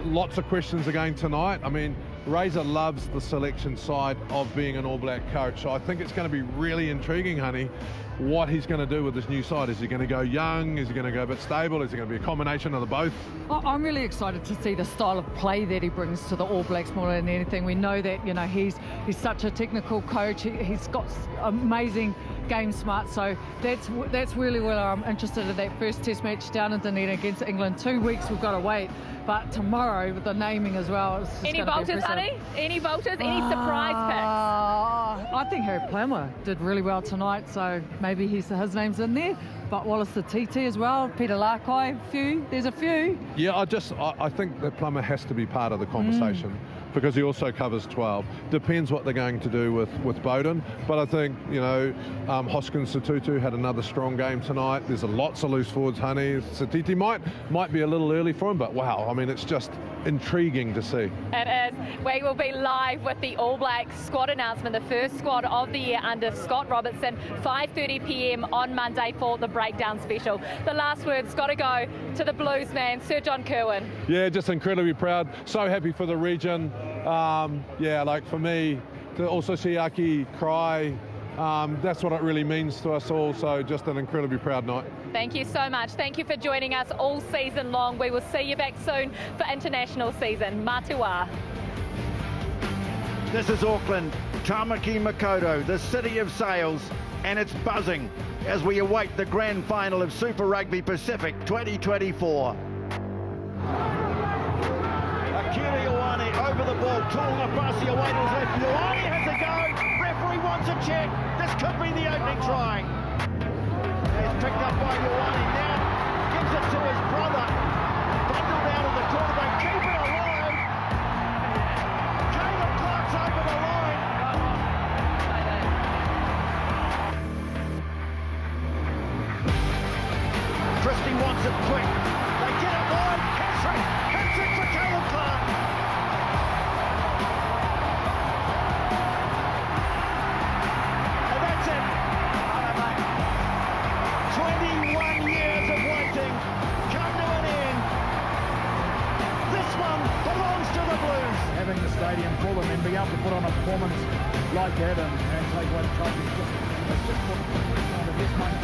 lots of questions again tonight. I mean, Razor loves the selection side of being an All Black coach. So I think it's going to be really intriguing, honey, what he's going to do with this new side. Is he going to go young? Is he going to go a bit stable? Is it going to be a combination of the both? I'm really excited to see the style of play that he brings to the All Blacks more than anything. We know that, you know, he's such a technical coach. He's got amazing game smart. So that's really where I'm interested in that first test match down in Dunedin against England. 2 weeks we've got to wait. But tomorrow, with the naming as well. Any voters, honey? Any voters? Any surprise picks? I think Harry Plummer did really well tonight, so maybe his name's in there. But Wallace the TT as well, Peter Larkai, there's a few. Yeah, I think that Plummer has to be part of the conversation because he also covers 12. Depends what they're going to do with Bowden. But I think, you know, Hoskins Satutu had another strong game tonight. There's lots of loose forwards, honey. Satiti might be a little early for him, but wow, I mean, it's just intriguing to see. It is. We will be live with the All Blacks squad announcement, the first squad of the year under Scott Robertson, 5:30 p.m. on Monday for the breakdown special. The last word's got to go to the Blues man, Sir John Kirwan. Yeah, just incredibly proud. So happy for the region. Yeah, like for me, to also see Aki cry, that's what it really means to us all. So just an incredibly proud night. Thank you so much. Thank you for joining us all season long. We will see you back soon for international season. Matua. This is Auckland, Tamaki Makaurau, the city of sails, and it's buzzing as we await the grand final of Super Rugby Pacific 2024. Akira Ioane over the ball, Tu'ungafasi away to his left. Ioane has a go, referee wants a check. This could be the opening try. He's picked up by Ioane now, gives it to his brother. Bundled out of the corner, they keep it alive. Caleb Clark's over the line. Christie wants it quick. They get it wide. Hat-trick for Caleb Clark. And that's it. 21 years of waiting come to an end. This one belongs to the Blues. Having the stadium full and then being able to put on a performance like that and take away the trophy, it's just what this money.